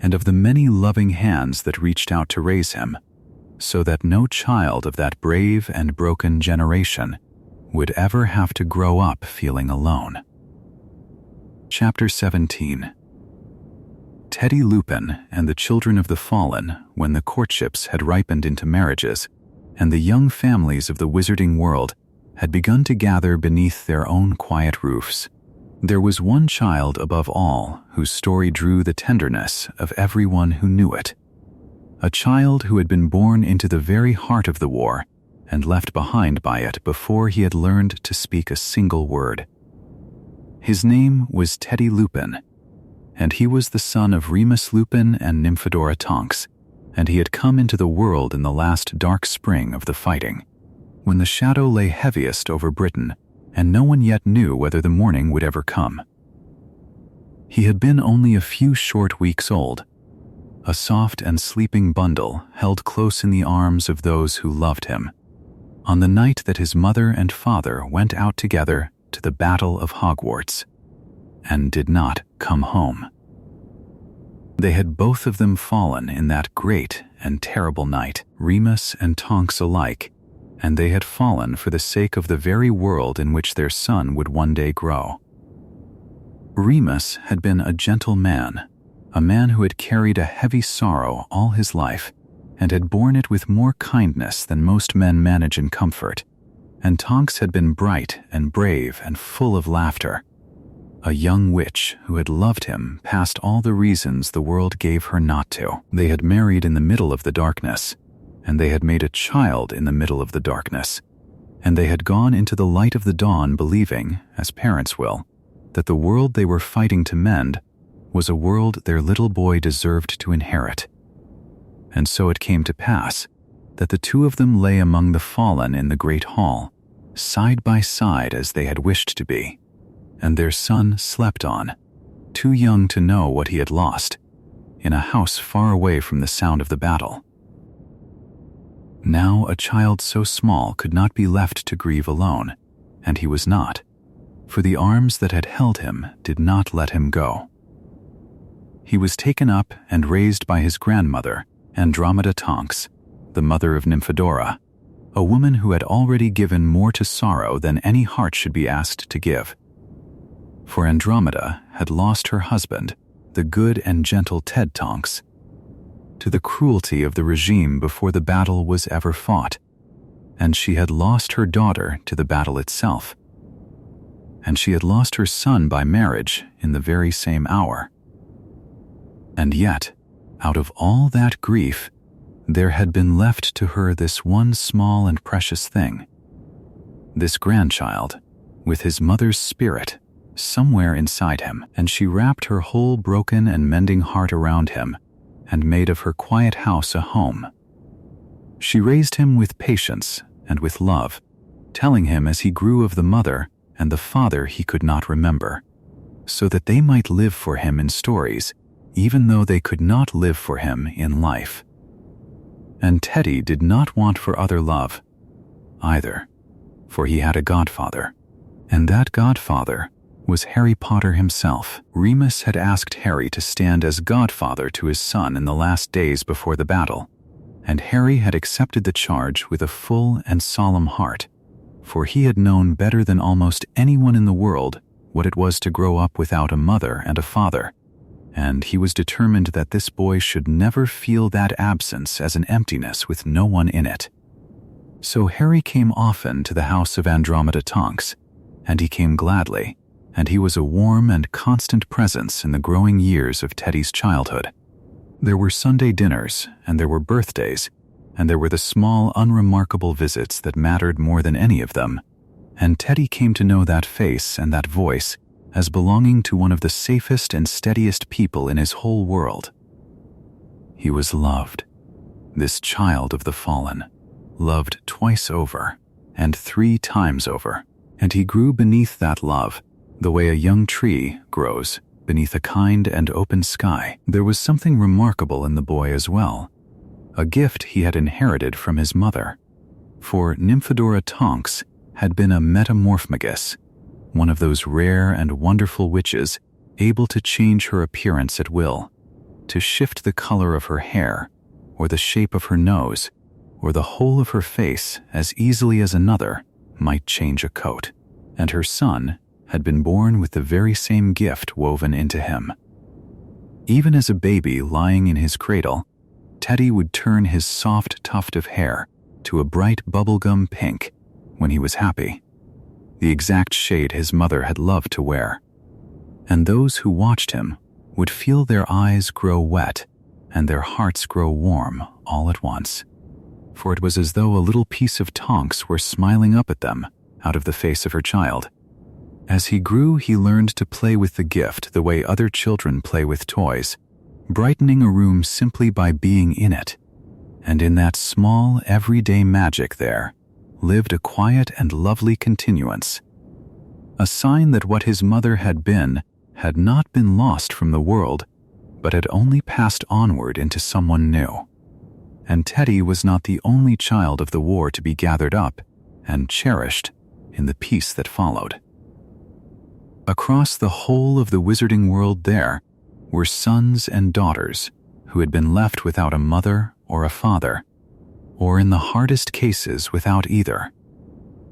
and of the many loving hands that reached out to raise him, so that no child of that brave and broken generation would ever have to grow up feeling alone. Chapter 17. Teddy Lupin and the Children of the Fallen, when the courtships had ripened into marriages, and the young families of the wizarding world had begun to gather beneath their own quiet roofs. There was one child above all whose story drew the tenderness of everyone who knew it. A child who had been born into the very heart of the war and left behind by it before he had learned to speak a single word. His name was Teddy Lupin, and he was the son of Remus Lupin and Nymphadora Tonks, and he had come into the world in the last dark spring of the fighting, when the shadow lay heaviest over Britain, and no one yet knew whether the morning would ever come. He had been only a few short weeks old, a soft and sleeping bundle held close in the arms of those who loved him, on the night that his mother and father went out together to the Battle of Hogwarts, and did not come home. They had both of them fallen in that great and terrible night, Remus and Tonks alike, and they had fallen for the sake of the very world in which their son would one day grow. Remus had been a gentle man, a man who had carried a heavy sorrow all his life, and had borne it with more kindness than most men manage in comfort. and Tonks had been bright and brave and full of laughter. A young witch who had loved him past all the reasons the world gave her not to. They had married in the middle of the darkness, and they had made a child in the middle of the darkness, and they had gone into the light of the dawn believing, as parents will, that the world they were fighting to mend was a world their little boy deserved to inherit. And so it came to pass that the two of them lay among the fallen in the great hall, side by side as they had wished to be, and their son slept on, too young to know what he had lost, in a house far away from the sound of the battle. Now a child so small could not be left to grieve alone, and he was not, for the arms that had held him did not let him go. He was taken up and raised by his grandmother, Andromeda Tonks, the mother of Nymphadora, a woman who had already given more to sorrow than any heart should be asked to give. For Andromeda had lost her husband, the good and gentle Ted Tonks, to the cruelty of the regime before the battle was ever fought, and she had lost her daughter to the battle itself, and she had lost her son by marriage in the very same hour. And yet, out of all that grief, there had been left to her this one small and precious thing, this grandchild, with his mother's spirit somewhere inside him, and she wrapped her whole broken and mending heart around him and made of her quiet house a home. She raised him with patience and with love, telling him as he grew of the mother and the father he could not remember, so that they might live for him in stories, even though they could not live for him in life. And Teddy did not want for other love, either, for he had a godfather, and that godfather was Harry Potter himself. Remus had asked Harry to stand as godfather to his son in the last days before the battle, and Harry had accepted the charge with a full and solemn heart, for he had known better than almost anyone in the world what it was to grow up without a mother and a father, and he was determined that this boy should never feel that absence as an emptiness with no one in it. So Harry came often to the house of Andromeda Tonks, and he came gladly, and he was a warm and constant presence in the growing years of Teddy's childhood. There were Sunday dinners, and there were birthdays, and there were the small, unremarkable visits that mattered more than any of them, and Teddy came to know that face and that voice as belonging to one of the safest and steadiest people in his whole world. He was loved, this child of the fallen, loved twice over, and 3 times over, and he grew beneath that love, the way a young tree grows beneath a kind and open sky. There was something remarkable in the boy as well, a gift he had inherited from his mother, for Nymphadora Tonks had been a metamorphmagus, one of those rare and wonderful witches able to change her appearance at will, to shift the color of her hair, or the shape of her nose, or the whole of her face as easily as another might change a coat. And her son had been born with the very same gift woven into him. Even as a baby lying in his cradle, Teddy would turn his soft tuft of hair to a bright bubblegum pink when he was happy, the exact shade his mother had loved to wear. And those who watched him would feel their eyes grow wet and their hearts grow warm all at once, for it was as though a little piece of Tonks were smiling up at them out of the face of her child. As he grew, he learned to play with the gift the way other children play with toys, brightening a room simply by being in it. And in that small, everyday magic there lived a quiet and lovely continuance, a sign that what his mother had been had not been lost from the world, but had only passed onward into someone new. And Teddy was not the only child of the war to be gathered up and cherished in the peace that followed. Across the whole of the wizarding world there were sons and daughters who had been left without a mother or a father, or in the hardest cases without either,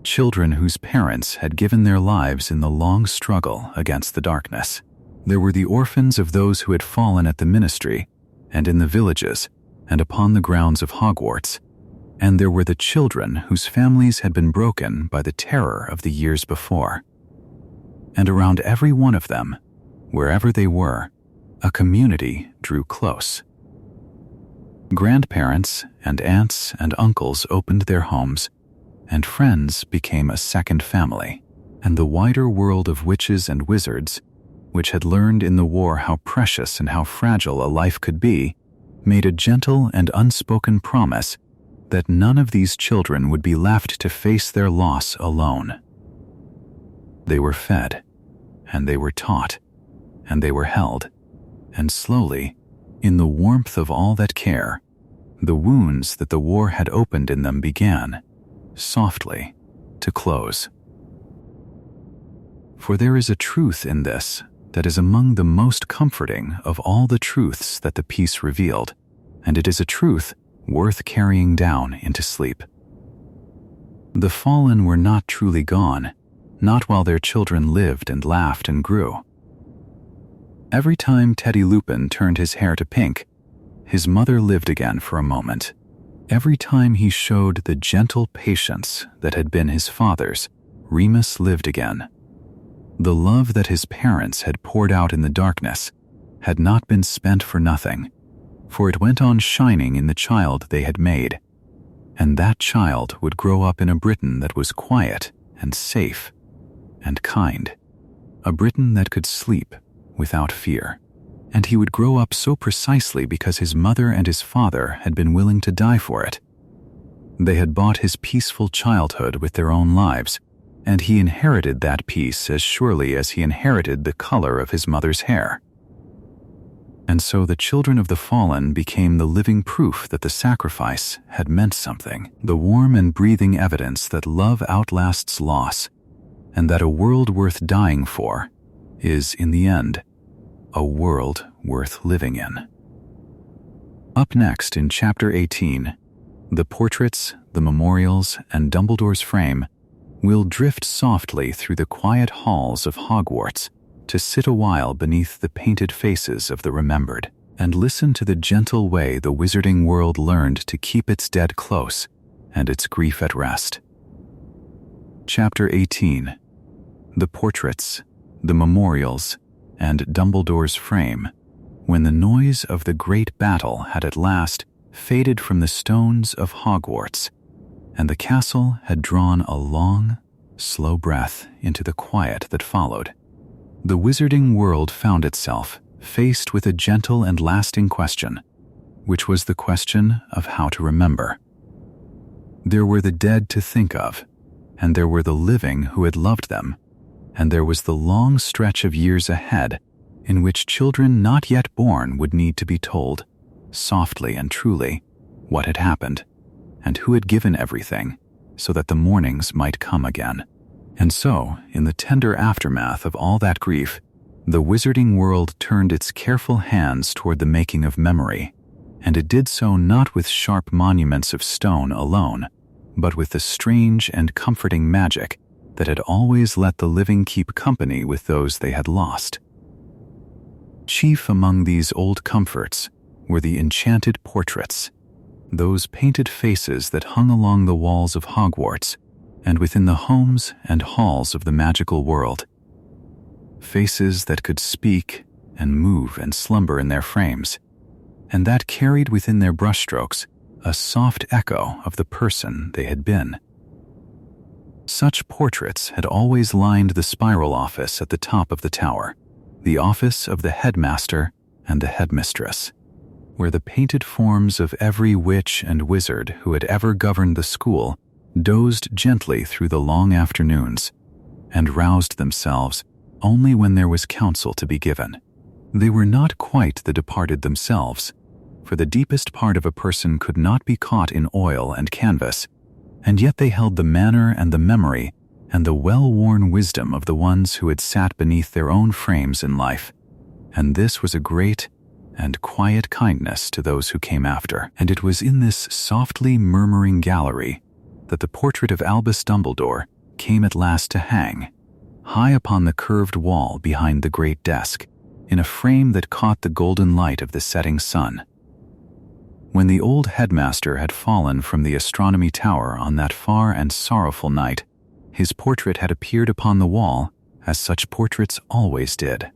children whose parents had given their lives in the long struggle against the darkness. There were the orphans of those who had fallen at the ministry, and in the villages, and upon the grounds of Hogwarts, And there were the children whose families had been broken by the terror of the years before. And around every one of them, wherever they were, a community drew close. Grandparents and aunts and uncles opened their homes, and friends became a second family, and the wider world of witches and wizards, which had learned in the war how precious and how fragile a life could be, made a gentle and unspoken promise that none of these children would be left to face their loss alone. They were fed, and they were taught, and they were held, and slowly, in the warmth of all that care, the wounds that the war had opened in them began, softly, to close. For there is a truth in this that is among the most comforting of all the truths that the peace revealed, and it is a truth worth carrying down into sleep. The fallen were not truly gone, not while their children lived and laughed and grew. Every time Teddy Lupin turned his hair to pink, his mother lived again for a moment. Every time he showed the gentle patience that had been his father's, Remus lived again. The love that his parents had poured out in the darkness had not been spent for nothing, for it went on shining in the child they had made, and that child would grow up in a Britain that was quiet and safe and kind, a Britain that could sleep without fear. And he would grow up so precisely because his mother and his father had been willing to die for it. They had bought his peaceful childhood with their own lives, and he inherited that peace as surely as he inherited the color of his mother's hair. And so the children of the fallen became the living proof that the sacrifice had meant something, the warm and breathing evidence that love outlasts loss, and that a world worth dying for is, in the end, a world worth living in. Up next in Chapter 18, the portraits, the memorials, and Dumbledore's frame will drift softly through the quiet halls of Hogwarts to sit a while beneath the painted faces of the remembered and listen to the gentle way the wizarding world learned to keep its dead close and its grief at rest. Chapter 18, the portraits, the memorials, and Dumbledore's frame, when the noise of the great battle had at last faded from the stones of Hogwarts, and the castle had drawn a long, slow breath into the quiet that followed. The wizarding world found itself faced with a gentle and lasting question, which was the question of how to remember. There were the dead to think of, and there were the living who had loved them, and there was the long stretch of years ahead in which children not yet born would need to be told, softly and truly, what had happened, and who had given everything, so that the mornings might come again. And so, in the tender aftermath of all that grief, the wizarding world turned its careful hands toward the making of memory, and it did so not with sharp monuments of stone alone, but with the strange and comforting magic that had always let the living keep company with those they had lost. Chief among these old comforts were the enchanted portraits, those painted faces that hung along the walls of Hogwarts and within the homes and halls of the magical world. Faces that could speak and move and slumber in their frames, and that carried within their brushstrokes a soft echo of the person they had been. Such portraits had always lined the spiral office at the top of the tower, the office of the headmaster and the headmistress, where the painted forms of every witch and wizard who had ever governed the school dozed gently through the long afternoons and roused themselves only when there was counsel to be given. They were not quite the departed themselves, for the deepest part of a person could not be caught in oil and canvas, and yet they held the manner and the memory and the well-worn wisdom of the ones who had sat beneath their own frames in life, and this was a great and quiet kindness to those who came after. And it was in this softly murmuring gallery that the portrait of Albus Dumbledore came at last to hang, high upon the curved wall behind the great desk, in a frame that caught the golden light of the setting sun. When the old headmaster had fallen from the astronomy tower on that far and sorrowful night, his portrait had appeared upon the wall, as such portraits always did.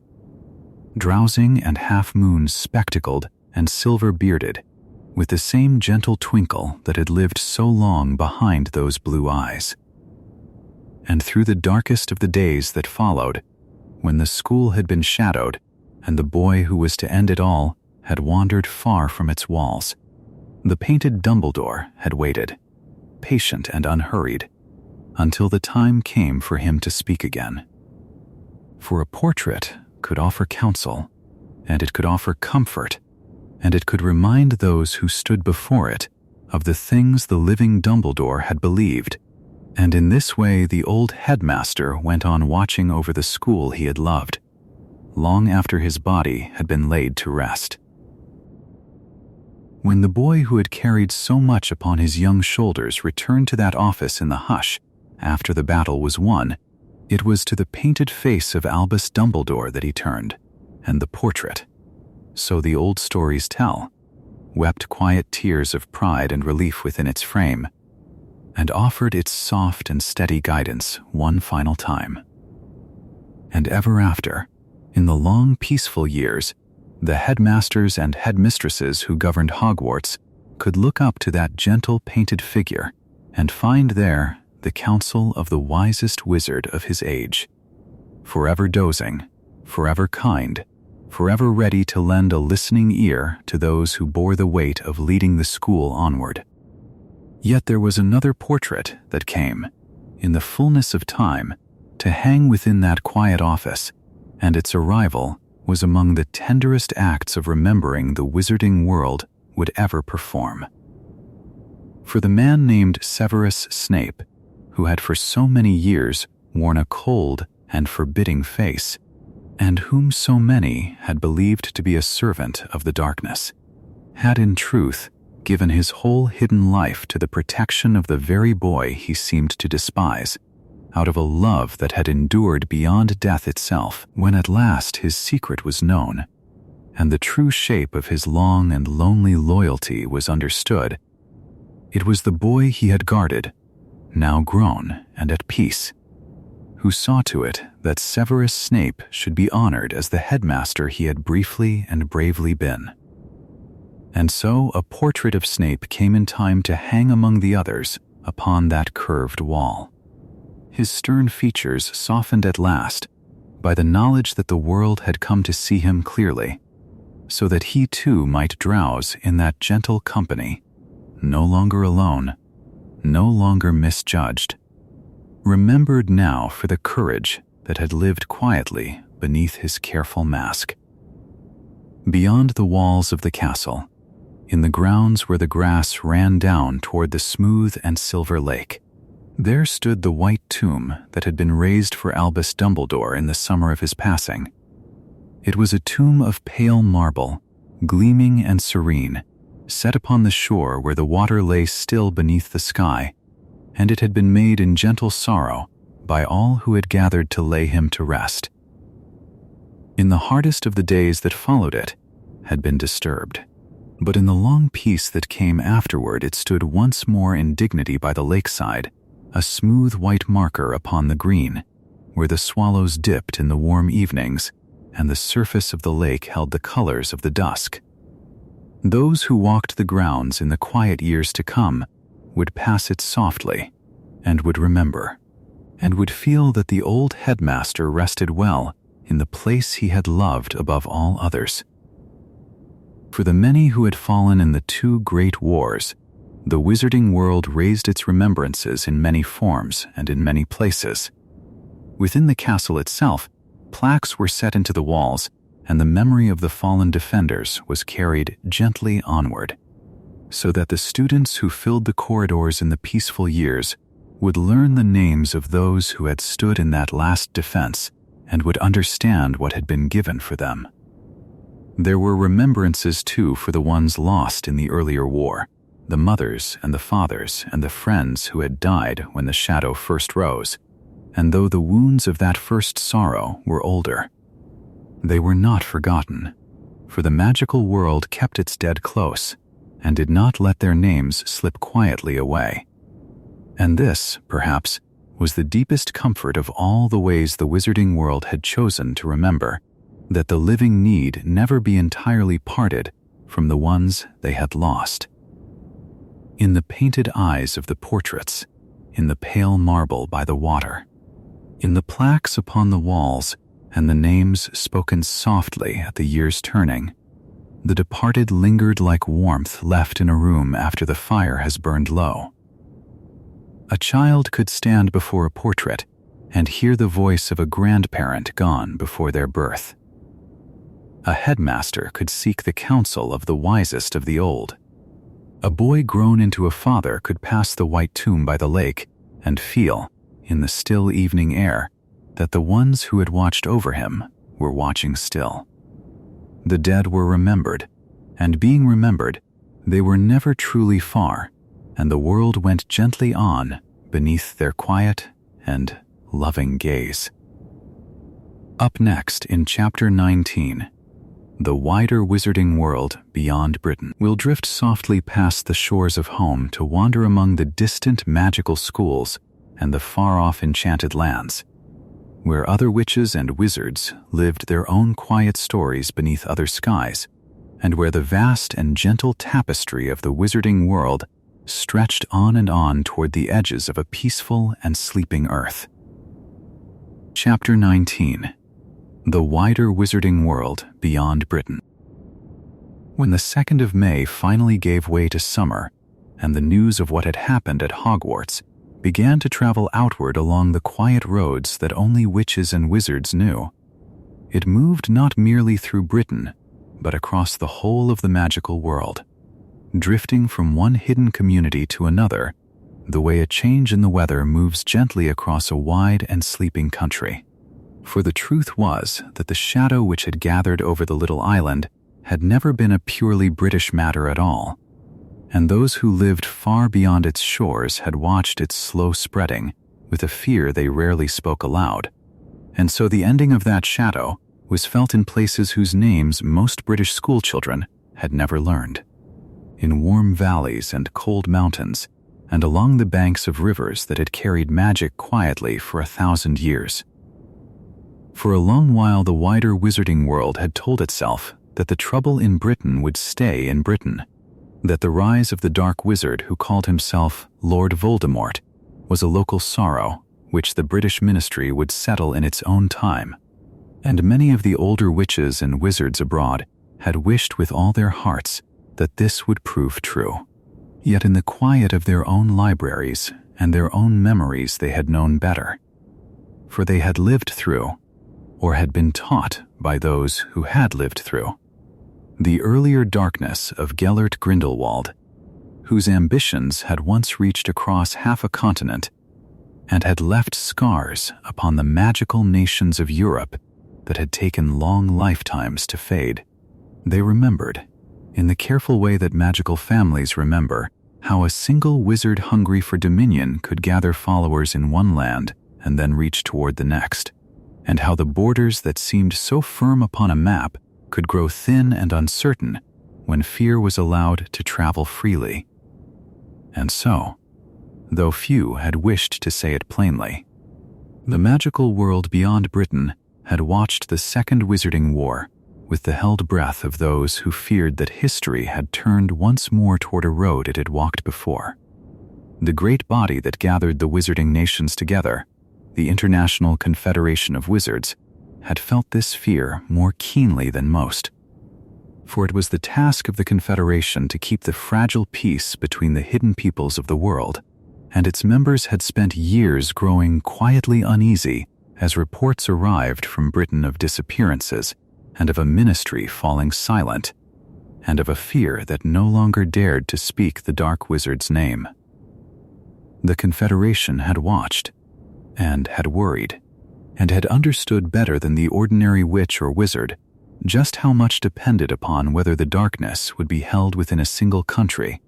Drowsing and half-moon spectacled and silver-bearded, with the same gentle twinkle that had lived so long behind those blue eyes. And through the darkest of the days that followed, when the school had been shadowed, and the boy who was to end it all had wandered far from its walls, the painted Dumbledore had waited, patient and unhurried, until the time came for him to speak again. For a portrait could offer counsel, and it could offer comfort, and it could remind those who stood before it of the things the living Dumbledore had believed, and in this way the old headmaster went on watching over the school he had loved, long after his body had been laid to rest. When the boy who had carried so much upon his young shoulders returned to that office in the hush after the battle was won, it was to the painted face of Albus Dumbledore that he turned, and the portrait, so the old stories tell, wept quiet tears of pride and relief within its frame, and offered its soft and steady guidance one final time. And ever after, in the long peaceful years, the headmasters and headmistresses who governed Hogwarts could look up to that gentle painted figure and find there the counsel of the wisest wizard of his age, forever dozing, forever kind, forever ready to lend a listening ear to those who bore the weight of leading the school onward. Yet there was another portrait that came, in the fullness of time, to hang within that quiet office, and its arrival was among the tenderest acts of remembering the wizarding world would ever perform. For the man named Severus Snape, who had for so many years worn a cold and forbidding face, and whom so many had believed to be a servant of the darkness, had in truth given his whole hidden life to the protection of the very boy he seemed to despise, out of a love that had endured beyond death itself. When at last his secret was known, and the true shape of his long and lonely loyalty was understood, it was the boy he had guarded, now grown and at peace, who saw to it that Severus Snape should be honored as the headmaster he had briefly and bravely been. And so a portrait of Snape came in time to hang among the others upon that curved wall, his stern features softened at last by the knowledge that the world had come to see him clearly, so that he too might drowse in that gentle company, no longer alone, no longer misjudged, remembered now for the courage that had lived quietly beneath his careful mask. Beyond the walls of the castle, in the grounds where the grass ran down toward the smooth and silver lake, there stood the white tomb that had been raised for Albus Dumbledore in the summer of his passing. It was a tomb of pale marble, gleaming and serene, set upon the shore where the water lay still beneath the sky, and it had been made in gentle sorrow by all who had gathered to lay him to rest. In the hardest of the days that followed it, had been disturbed, but in the long peace that came afterward it stood once more in dignity by the lakeside, a smooth white marker upon the green, where the swallows dipped in the warm evenings, and the surface of the lake held the colors of the dusk. Those who walked the grounds in the quiet years to come would pass it softly, and would remember, and would feel that the old headmaster rested well in the place he had loved above all others. For the many who had fallen in the two great wars, the wizarding world raised its remembrances in many forms and in many places. Within the castle itself, plaques were set into the walls, and the memory of the fallen defenders was carried gently onward, so that the students who filled the corridors in the peaceful years would learn the names of those who had stood in that last defense and would understand what had been given for them. There were remembrances, too, for the ones lost in the earlier war, the mothers and the fathers and the friends who had died when the shadow first rose, and though the wounds of that first sorrow were older, they were not forgotten, for the magical world kept its dead close, and did not let their names slip quietly away. And this, perhaps, was the deepest comfort of all the ways the wizarding world had chosen to remember, that the living need never be entirely parted from the ones they had lost. In the painted eyes of the portraits, in the pale marble by the water, in the plaques upon the walls, and the names spoken softly at the year's turning, the departed lingered like warmth left in a room after the fire has burned low. A child could stand before a portrait and hear the voice of a grandparent gone before their birth. A headmaster could seek the counsel of the wisest of the old. A boy grown into a father could pass the white tomb by the lake and feel, in the still evening air, that the ones who had watched over him were watching still. The dead were remembered, and being remembered, they were never truly far, and the world went gently on beneath their quiet and loving gaze. Up next in Chapter 19, the wider wizarding world beyond Britain, we'll drift softly past the shores of home to wander among the distant magical schools and the far-off enchanted lands, where other witches and wizards lived their own quiet stories beneath other skies, and where the vast and gentle tapestry of the wizarding world stretched on and on toward the edges of a peaceful and sleeping earth. Chapter 19. The wider wizarding world beyond Britain. When the 2nd of May finally gave way to summer, and the news of what had happened at Hogwarts began to travel outward along the quiet roads that only witches and wizards knew, it moved not merely through Britain, but across the whole of the magical world, drifting from one hidden community to another, the way a change in the weather moves gently across a wide and sleeping country. For the truth was that the shadow which had gathered over the little island had never been a purely British matter at all, and those who lived far beyond its shores had watched its slow spreading with a fear they rarely spoke aloud. And so the ending of that shadow was felt in places whose names most British schoolchildren had never learned. In warm valleys and cold mountains, and along the banks of rivers that had carried magic quietly for 1,000 years. For a long while the wider wizarding world had told itself that the trouble in Britain would stay in Britain, that the rise of the dark wizard who called himself Lord Voldemort was a local sorrow which the British ministry would settle in its own time, and many of the older witches and wizards abroad had wished with all their hearts that this would prove true. Yet in the quiet of their own libraries and their own memories they had known better, for they had lived through, or had been taught by those who had lived through, the earlier darkness of Gellert Grindelwald, whose ambitions had once reached across half a continent and had left scars upon the magical nations of Europe that had taken long lifetimes to fade. They remembered, in the careful way that magical families remember, how a single wizard hungry for dominion could gather followers in one land and then reach toward the next, and how the borders that seemed so firm upon a map could grow thin and uncertain when fear was allowed to travel freely. And so, though few had wished to say it plainly, the magical world beyond Britain had watched the Second Wizarding War with the held breath of those who feared that history had turned once more toward a road it had walked before. The great body that gathered the wizarding nations together, the International Confederation of Wizards, had felt this fear more keenly than most. For it was the task of the Confederation to keep the fragile peace between the hidden peoples of the world, and its members had spent years growing quietly uneasy as reports arrived from Britain of disappearances, and of a ministry falling silent, and of a fear that no longer dared to speak the dark wizard's name. The Confederation had watched, and had worried, and had understood better than the ordinary witch or wizard just how much depended upon whether the darkness would be held within a single country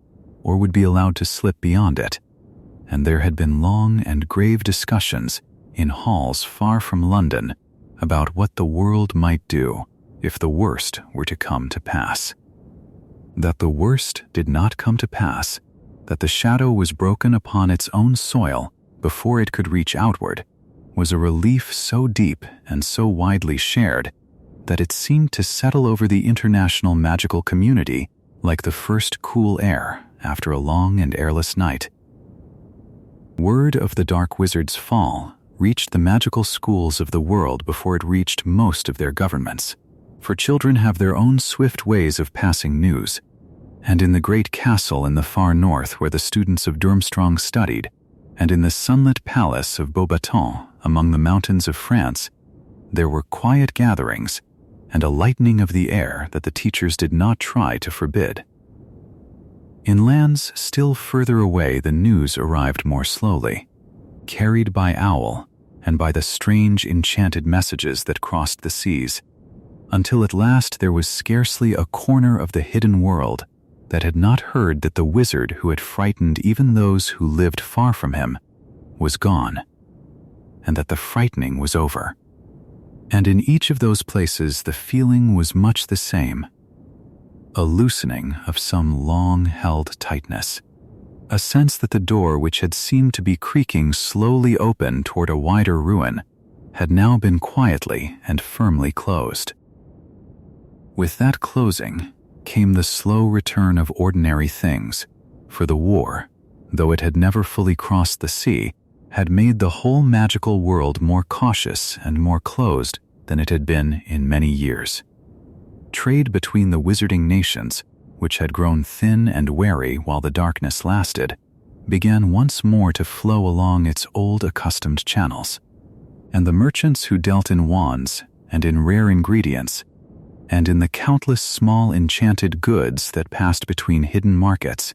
or would be allowed to slip beyond it, and there had been long and grave discussions in halls far from London about what the world might do if the worst were to come to pass. That the worst did not come to pass, that the shadow was broken upon its own soil before it could reach outward, was a relief so deep and so widely shared that it seemed to settle over the international magical community like the first cool air after a long and airless night. Word of the Dark Wizard's fall reached the magical schools of the world before it reached most of their governments, for children have their own swift ways of passing news, and in the great castle in the far north where the students of Durmstrang studied, and in the sunlit palace of Beaubaton among the mountains of France, there were quiet gatherings and a lightening of the air that the teachers did not try to forbid. In lands still further away, the news arrived more slowly, carried by owl and by the strange enchanted messages that crossed the seas, until at last there was scarcely a corner of the hidden world that had not heard that the wizard who had frightened even those who lived far from him was gone, and that the frightening was over. And in each of those places the feeling was much the same, a loosening of some long-held tightness, a sense that the door which had seemed to be creaking slowly open toward a wider ruin had now been quietly and firmly closed. With that closing came the slow return of ordinary things, for the war, though it had never fully crossed the sea, had made the whole magical world more cautious and more closed than it had been in many years. Trade between the wizarding nations, which had grown thin and wary while the darkness lasted, began once more to flow along its old accustomed channels, and the merchants who dealt in wands and in rare ingredients, and in the countless small enchanted goods that passed between hidden markets,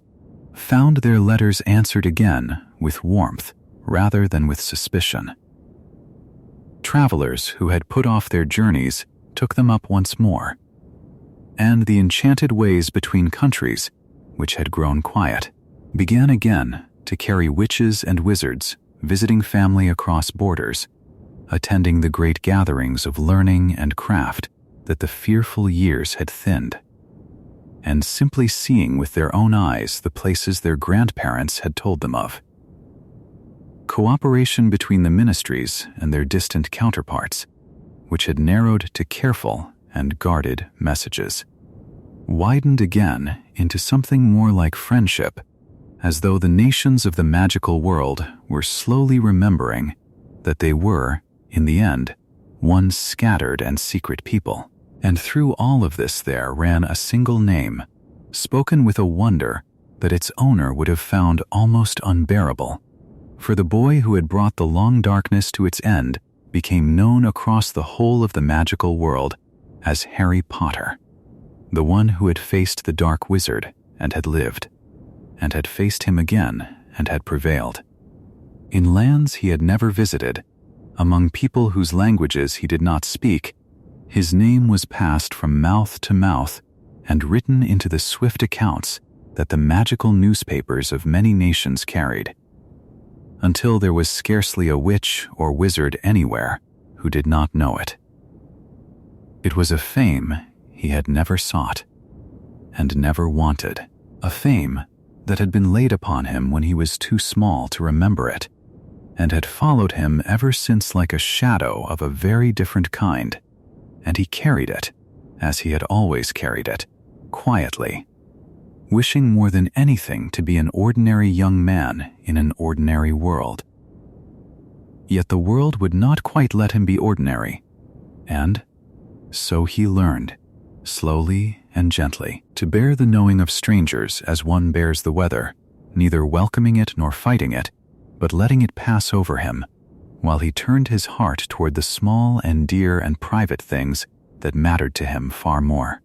found their letters answered again with warmth rather than with suspicion. Travelers who had put off their journeys took them up once more, and the enchanted ways between countries, which had grown quiet, began again to carry witches and wizards visiting family across borders, attending the great gatherings of learning and craft that the fearful years had thinned, and simply seeing with their own eyes the places their grandparents had told them of. Cooperation between the ministries and their distant counterparts, which had narrowed to careful and guarded messages, widened again into something more like friendship, as though the nations of the magical world were slowly remembering that they were, in the end, one scattered and secret people. And through all of this there ran a single name, spoken with a wonder that its owner would have found almost unbearable, for the boy who had brought the long darkness to its end became known across the whole of the magical world as Harry Potter, the one who had faced the Dark Wizard and had lived, and had faced him again and had prevailed. In lands he had never visited, among people whose languages he did not speak, his name was passed from mouth to mouth and written into the swift accounts that the magical newspapers of many nations carried, until there was scarcely a witch or wizard anywhere who did not know it. It was a fame he had never sought and never wanted, a fame that had been laid upon him when he was too small to remember it, and had followed him ever since like a shadow of a very different kind, and he carried it, as he had always carried it, quietly, wishing more than anything to be an ordinary young man in an ordinary world. Yet the world would not quite let him be ordinary, and so he learned, slowly and gently, to bear the knowing of strangers as one bears the weather, neither welcoming it nor fighting it, but letting it pass over him, while he turned his heart toward the small and dear and private things that mattered to him far more.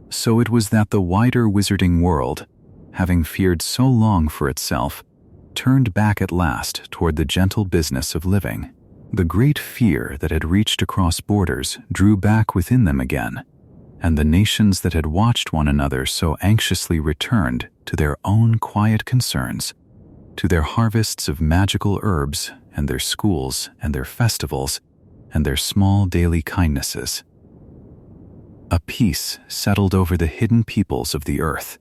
So it was that the wider wizarding world, having feared so long for itself, turned back at last toward the gentle business of living. The great fear that had reached across borders drew back within them again, and the nations that had watched one another so anxiously returned to their own quiet concerns, to their harvests of magical herbs and their schools and their festivals and their small daily kindnesses. A peace settled over the hidden peoples of the earth.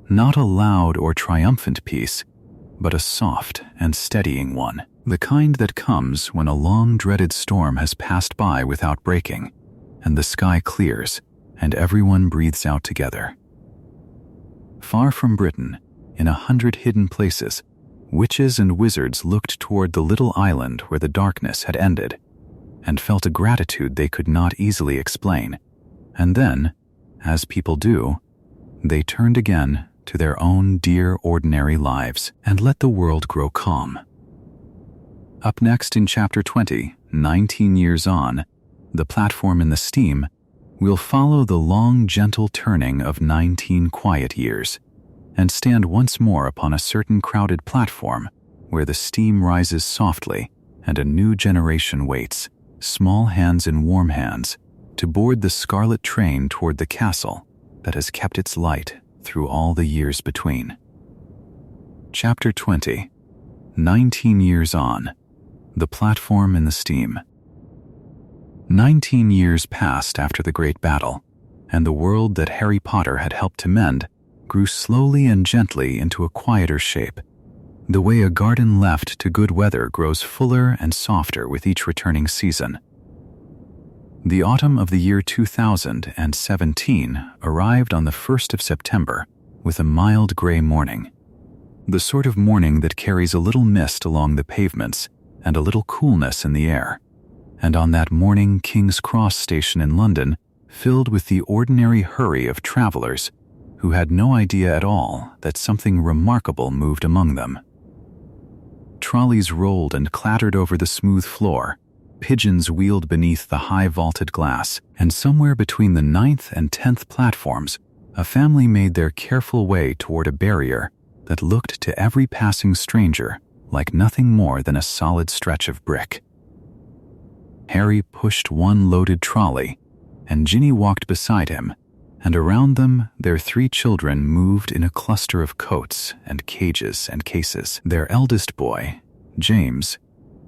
Not a loud or triumphant peace, but a soft and steadying one. The kind that comes when a long-dreaded storm has passed by without breaking, and the sky clears, and everyone breathes out together. Far from Britain, in 100 hidden places, witches and wizards looked toward the little island where the darkness had ended, and felt a gratitude they could not easily explain. And then, as people do, they turned again to their own dear ordinary lives and let the world grow calm. Up next in Chapter 20, 19 Years On, The Platform in the Steam, we'll follow the long, gentle turning of 19 quiet years and stand once more upon a certain crowded platform where the steam rises softly and a new generation waits, small hands in warm hands, to board the scarlet train toward the castle that has kept its light through all the years between. Chapter 20, 19 Years On, The Platform in the Steam. 19 years passed after the great battle, and the world that Harry Potter had helped to mend grew slowly and gently into a quieter shape, the way a garden left to good weather grows fuller and softer with each returning season. The autumn of the year 2017 arrived on the 1st of September with a mild gray morning, the sort of morning that carries a little mist along the pavements and a little coolness in the air. And on that morning, King's Cross station in London filled with the ordinary hurry of travelers who had no idea at all that something remarkable moved among them. Trolleys rolled and clattered over the smooth floor, pigeons wheeled beneath the high vaulted glass, and somewhere between the 9th and 10th platforms, a family made their careful way toward a barrier that looked to every passing stranger like nothing more than a solid stretch of brick. Harry pushed one loaded trolley, and Ginny walked beside him, and around them their 3 children moved in a cluster of coats and cages and cases. Their eldest boy, James,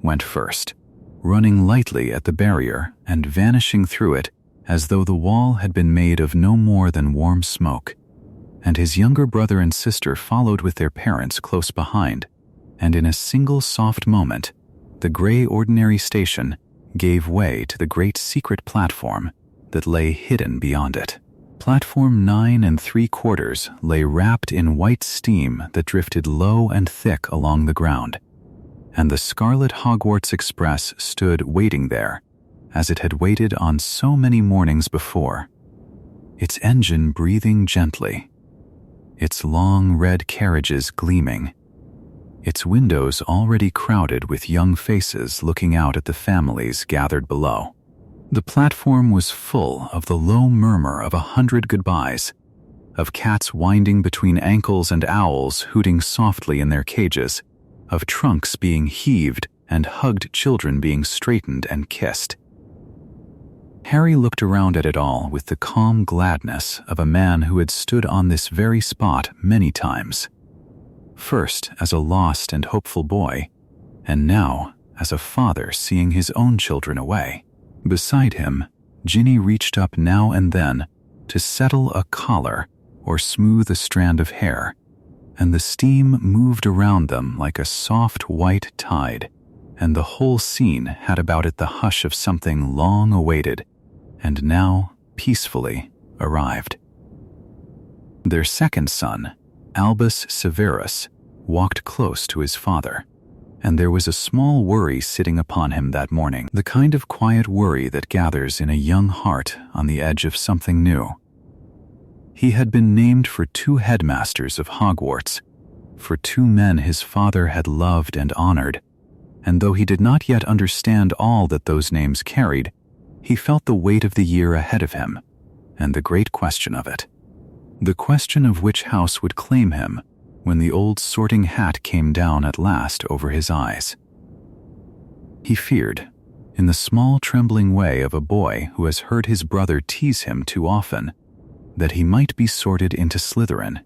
went first, running lightly at the barrier and vanishing through it as though the wall had been made of no more than warm smoke, and his younger brother and sister followed with their parents close behind, and in a single soft moment, the gray ordinary station gave way to the great secret platform that lay hidden beyond it. Platform 9 3/4 lay wrapped in white steam that drifted low and thick along the ground, and the Scarlet Hogwarts Express stood waiting there, as it had waited on so many mornings before, its engine breathing gently, its long red carriages gleaming, its windows already crowded with young faces looking out at the families gathered below. The platform was full of the low murmur of 100 goodbyes, of cats winding between ankles and owls hooting softly in their cages, of trunks being heaved and hugged children being straightened and kissed. Harry looked around at it all with the calm gladness of a man who had stood on this very spot many times, first as a lost and hopeful boy, and now as a father seeing his own children away. Beside him, Ginny reached up now and then to settle a collar or smooth a strand of hair, and the steam moved around them like a soft white tide, and the whole scene had about it the hush of something long awaited, and now peacefully arrived. Their second son, Albus Severus, walked close to his father, and there was a small worry sitting upon him that morning, the kind of quiet worry that gathers in a young heart on the edge of something new. He had been named for 2 headmasters of Hogwarts, for 2 men his father had loved and honored, and though he did not yet understand all that those names carried, he felt the weight of the year ahead of him, and the great question of it. The question of which house would claim him when the old sorting hat came down at last over his eyes. He feared, in the small trembling way of a boy who has heard his brother tease him too often, that he might be sorted into Slytherin,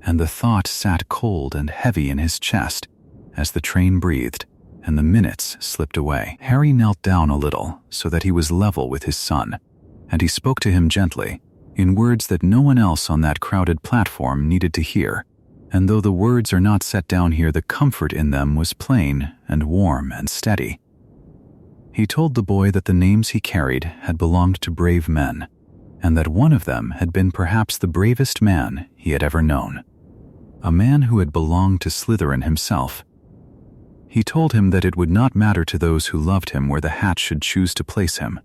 and the thought sat cold and heavy in his chest as the train breathed and the minutes slipped away. Harry knelt down a little so that he was level with his son, and he spoke to him gently, in words that no one else on that crowded platform needed to hear. And though the words are not set down here, the comfort in them was plain and warm and steady. He told the boy that the names he carried had belonged to brave men, and that one of them had been perhaps the bravest man he had ever known, a man who had belonged to Slytherin himself. He told him that it would not matter to those who loved him where the hat should choose to place him,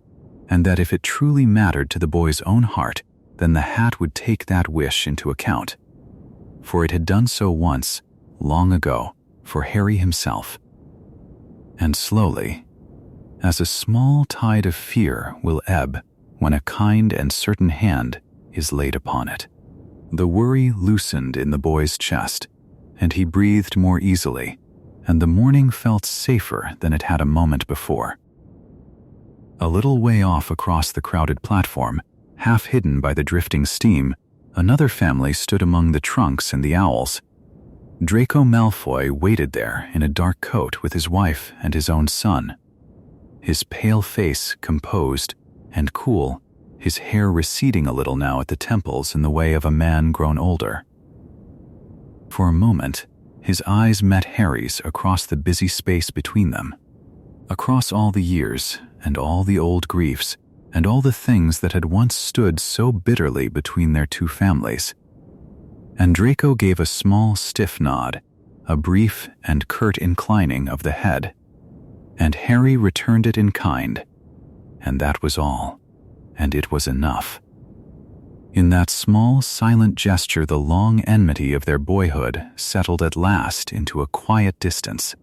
and that if it truly mattered to the boy's own heart, then the hat would take that wish into account. For it had done so once, long ago, for Harry himself. And slowly, as a small tide of fear will ebb when a kind and certain hand is laid upon it, the worry loosened in the boy's chest, and he breathed more easily, and the morning felt safer than it had a moment before. A little way off across the crowded platform, half hidden by the drifting steam, another family stood among the trunks and the owls. Draco Malfoy waited there in a dark coat with his wife and his own son. His pale face composed and cool, his hair receding a little now at the temples in the way of a man grown older. For a moment, his eyes met Harry's across the busy space between them. Across all the years and all the old griefs, and all the things that had once stood so bitterly between their two families. And Draco gave a small, stiff nod, a brief and curt inclining of the head, and Harry returned it in kind, and that was all, and it was enough. In that small, silent gesture, the long enmity of their boyhood settled at last into a quiet distance,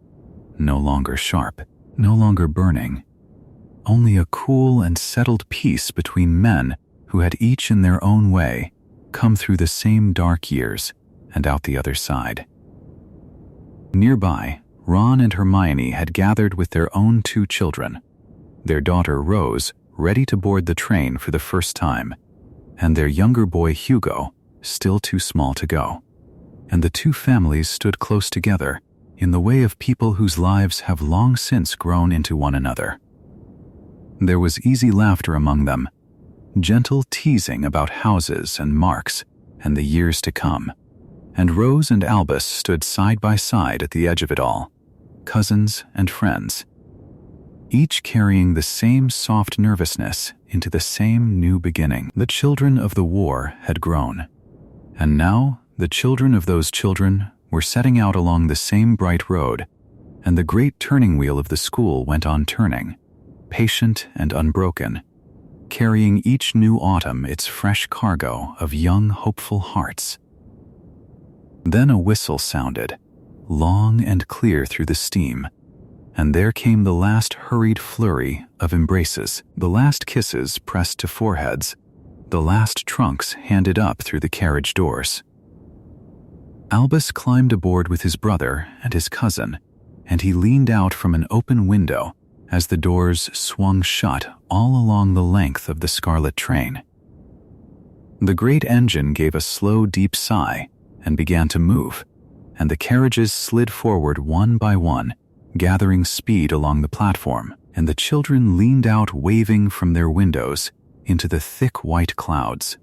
no longer sharp, no longer burning, only a cool and settled peace between men who had each in their own way come through the same dark years and out the other side. Nearby, Ron and Hermione had gathered with their own two children, their daughter Rose, ready to board the train for the first time, and their younger boy Hugo, still too small to go. And the two families stood close together, in the way of people whose lives have long since grown into one another. There was easy laughter among them, gentle teasing about houses and marks and the years to come, and Rose and Albus stood side by side at the edge of it all, cousins and friends, each carrying the same soft nervousness into the same new beginning. The children of the war had grown, and now the children of those children were setting out along the same bright road, and the great turning wheel of the school went on turning, patient and unbroken, carrying each new autumn its fresh cargo of young, hopeful hearts. Then a whistle sounded, long and clear through the steam, and there came the last hurried flurry of embraces, the last kisses pressed to foreheads, the last trunks handed up through the carriage doors. Albus climbed aboard with his brother and his cousin, and he leaned out from an open window as the doors swung shut all along the length of the scarlet train. The great engine gave a slow, deep sigh and began to move, and the carriages slid forward one by one, gathering speed along the platform, and the children leaned out waving from their windows into the thick white clouds.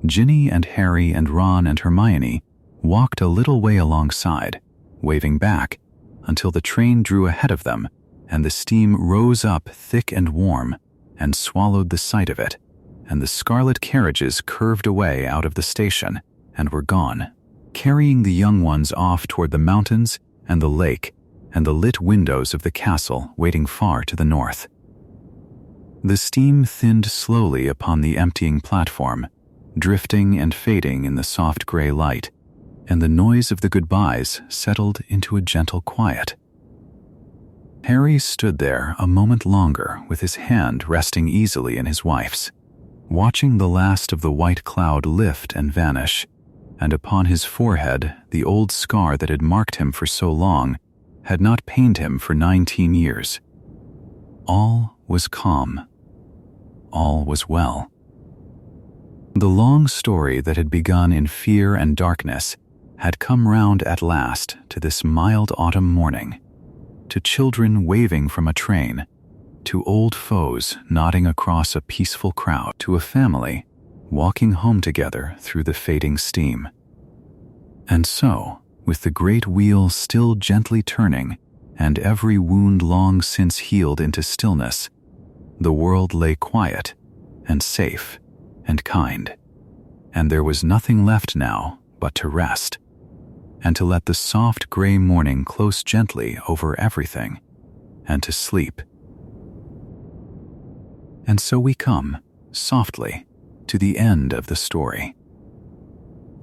Ginny and Harry and Ron and Hermione walked a little way alongside, waving back, until the train drew ahead of them, and the steam rose up thick and warm and swallowed the sight of it, and the scarlet carriages curved away out of the station and were gone, carrying the young ones off toward the mountains and the lake and the lit windows of the castle waiting far to the north. The steam thinned slowly upon the emptying platform, drifting and fading in the soft gray light, and the noise of the goodbyes settled into a gentle quiet. Harry stood there a moment longer with his hand resting easily in his wife's, watching the last of the white cloud lift and vanish, and upon his forehead the old scar that had marked him for so long had not pained him for 19 years. All was calm. All was well. The long story that had begun in fear and darkness had come round at last to this mild autumn morning, to children waving from a train, to old foes nodding across a peaceful crowd, to a family walking home together through the fading steam. And so, with the great wheel still gently turning and every wound long since healed into stillness, the world lay quiet and safe and kind, and there was nothing left now but to rest, and to let the soft gray morning close gently over everything, and to sleep. And so we come, softly, to the end of the story.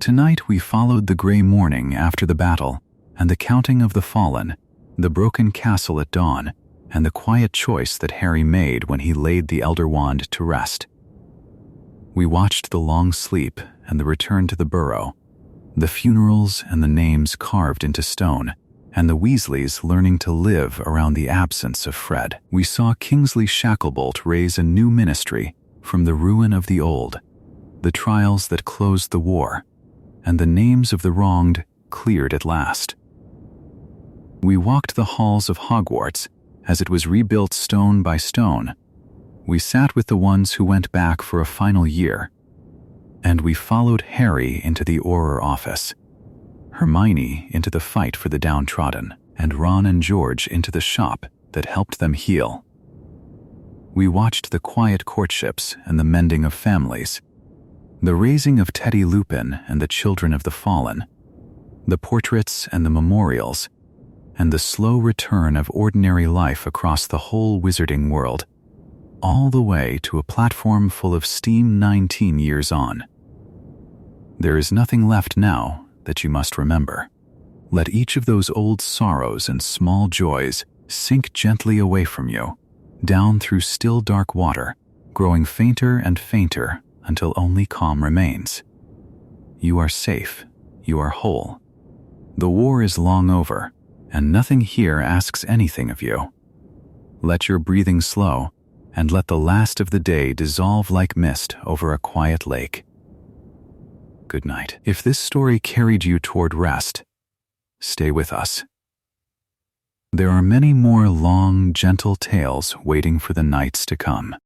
Tonight we followed the gray morning after the battle, and the counting of the fallen, the broken castle at dawn, and the quiet choice that Harry made when he laid the Elder Wand to rest. We watched the long sleep and the return to the burrow, the funerals and the names carved into stone, and the Weasleys learning to live around the absence of Fred. We saw Kingsley Shacklebolt raise a new ministry from the ruin of the old, the trials that closed the war, and the names of the wronged cleared at last. We walked the halls of Hogwarts as it was rebuilt stone by stone. We sat with the ones who went back for a final year, and we followed Harry into the Auror office, Hermione into the fight for the downtrodden, and Ron and George into the shop that helped them heal. We watched the quiet courtships and the mending of families, the raising of Teddy Lupin and the children of the fallen, the portraits and the memorials, and the slow return of ordinary life across the whole wizarding world, all the way to a platform full of steam 19 years on. There is nothing left now that you must remember. Let each of those old sorrows and small joys sink gently away from you, down through still dark water, growing fainter and fainter until only calm remains. You are safe. You are whole. The war is long over, and nothing here asks anything of you. Let your breathing slow, and let the last of the day dissolve like mist over a quiet lake. Good night. If this story carried you toward rest, stay with us. There are many more long, gentle tales waiting for the nights to come.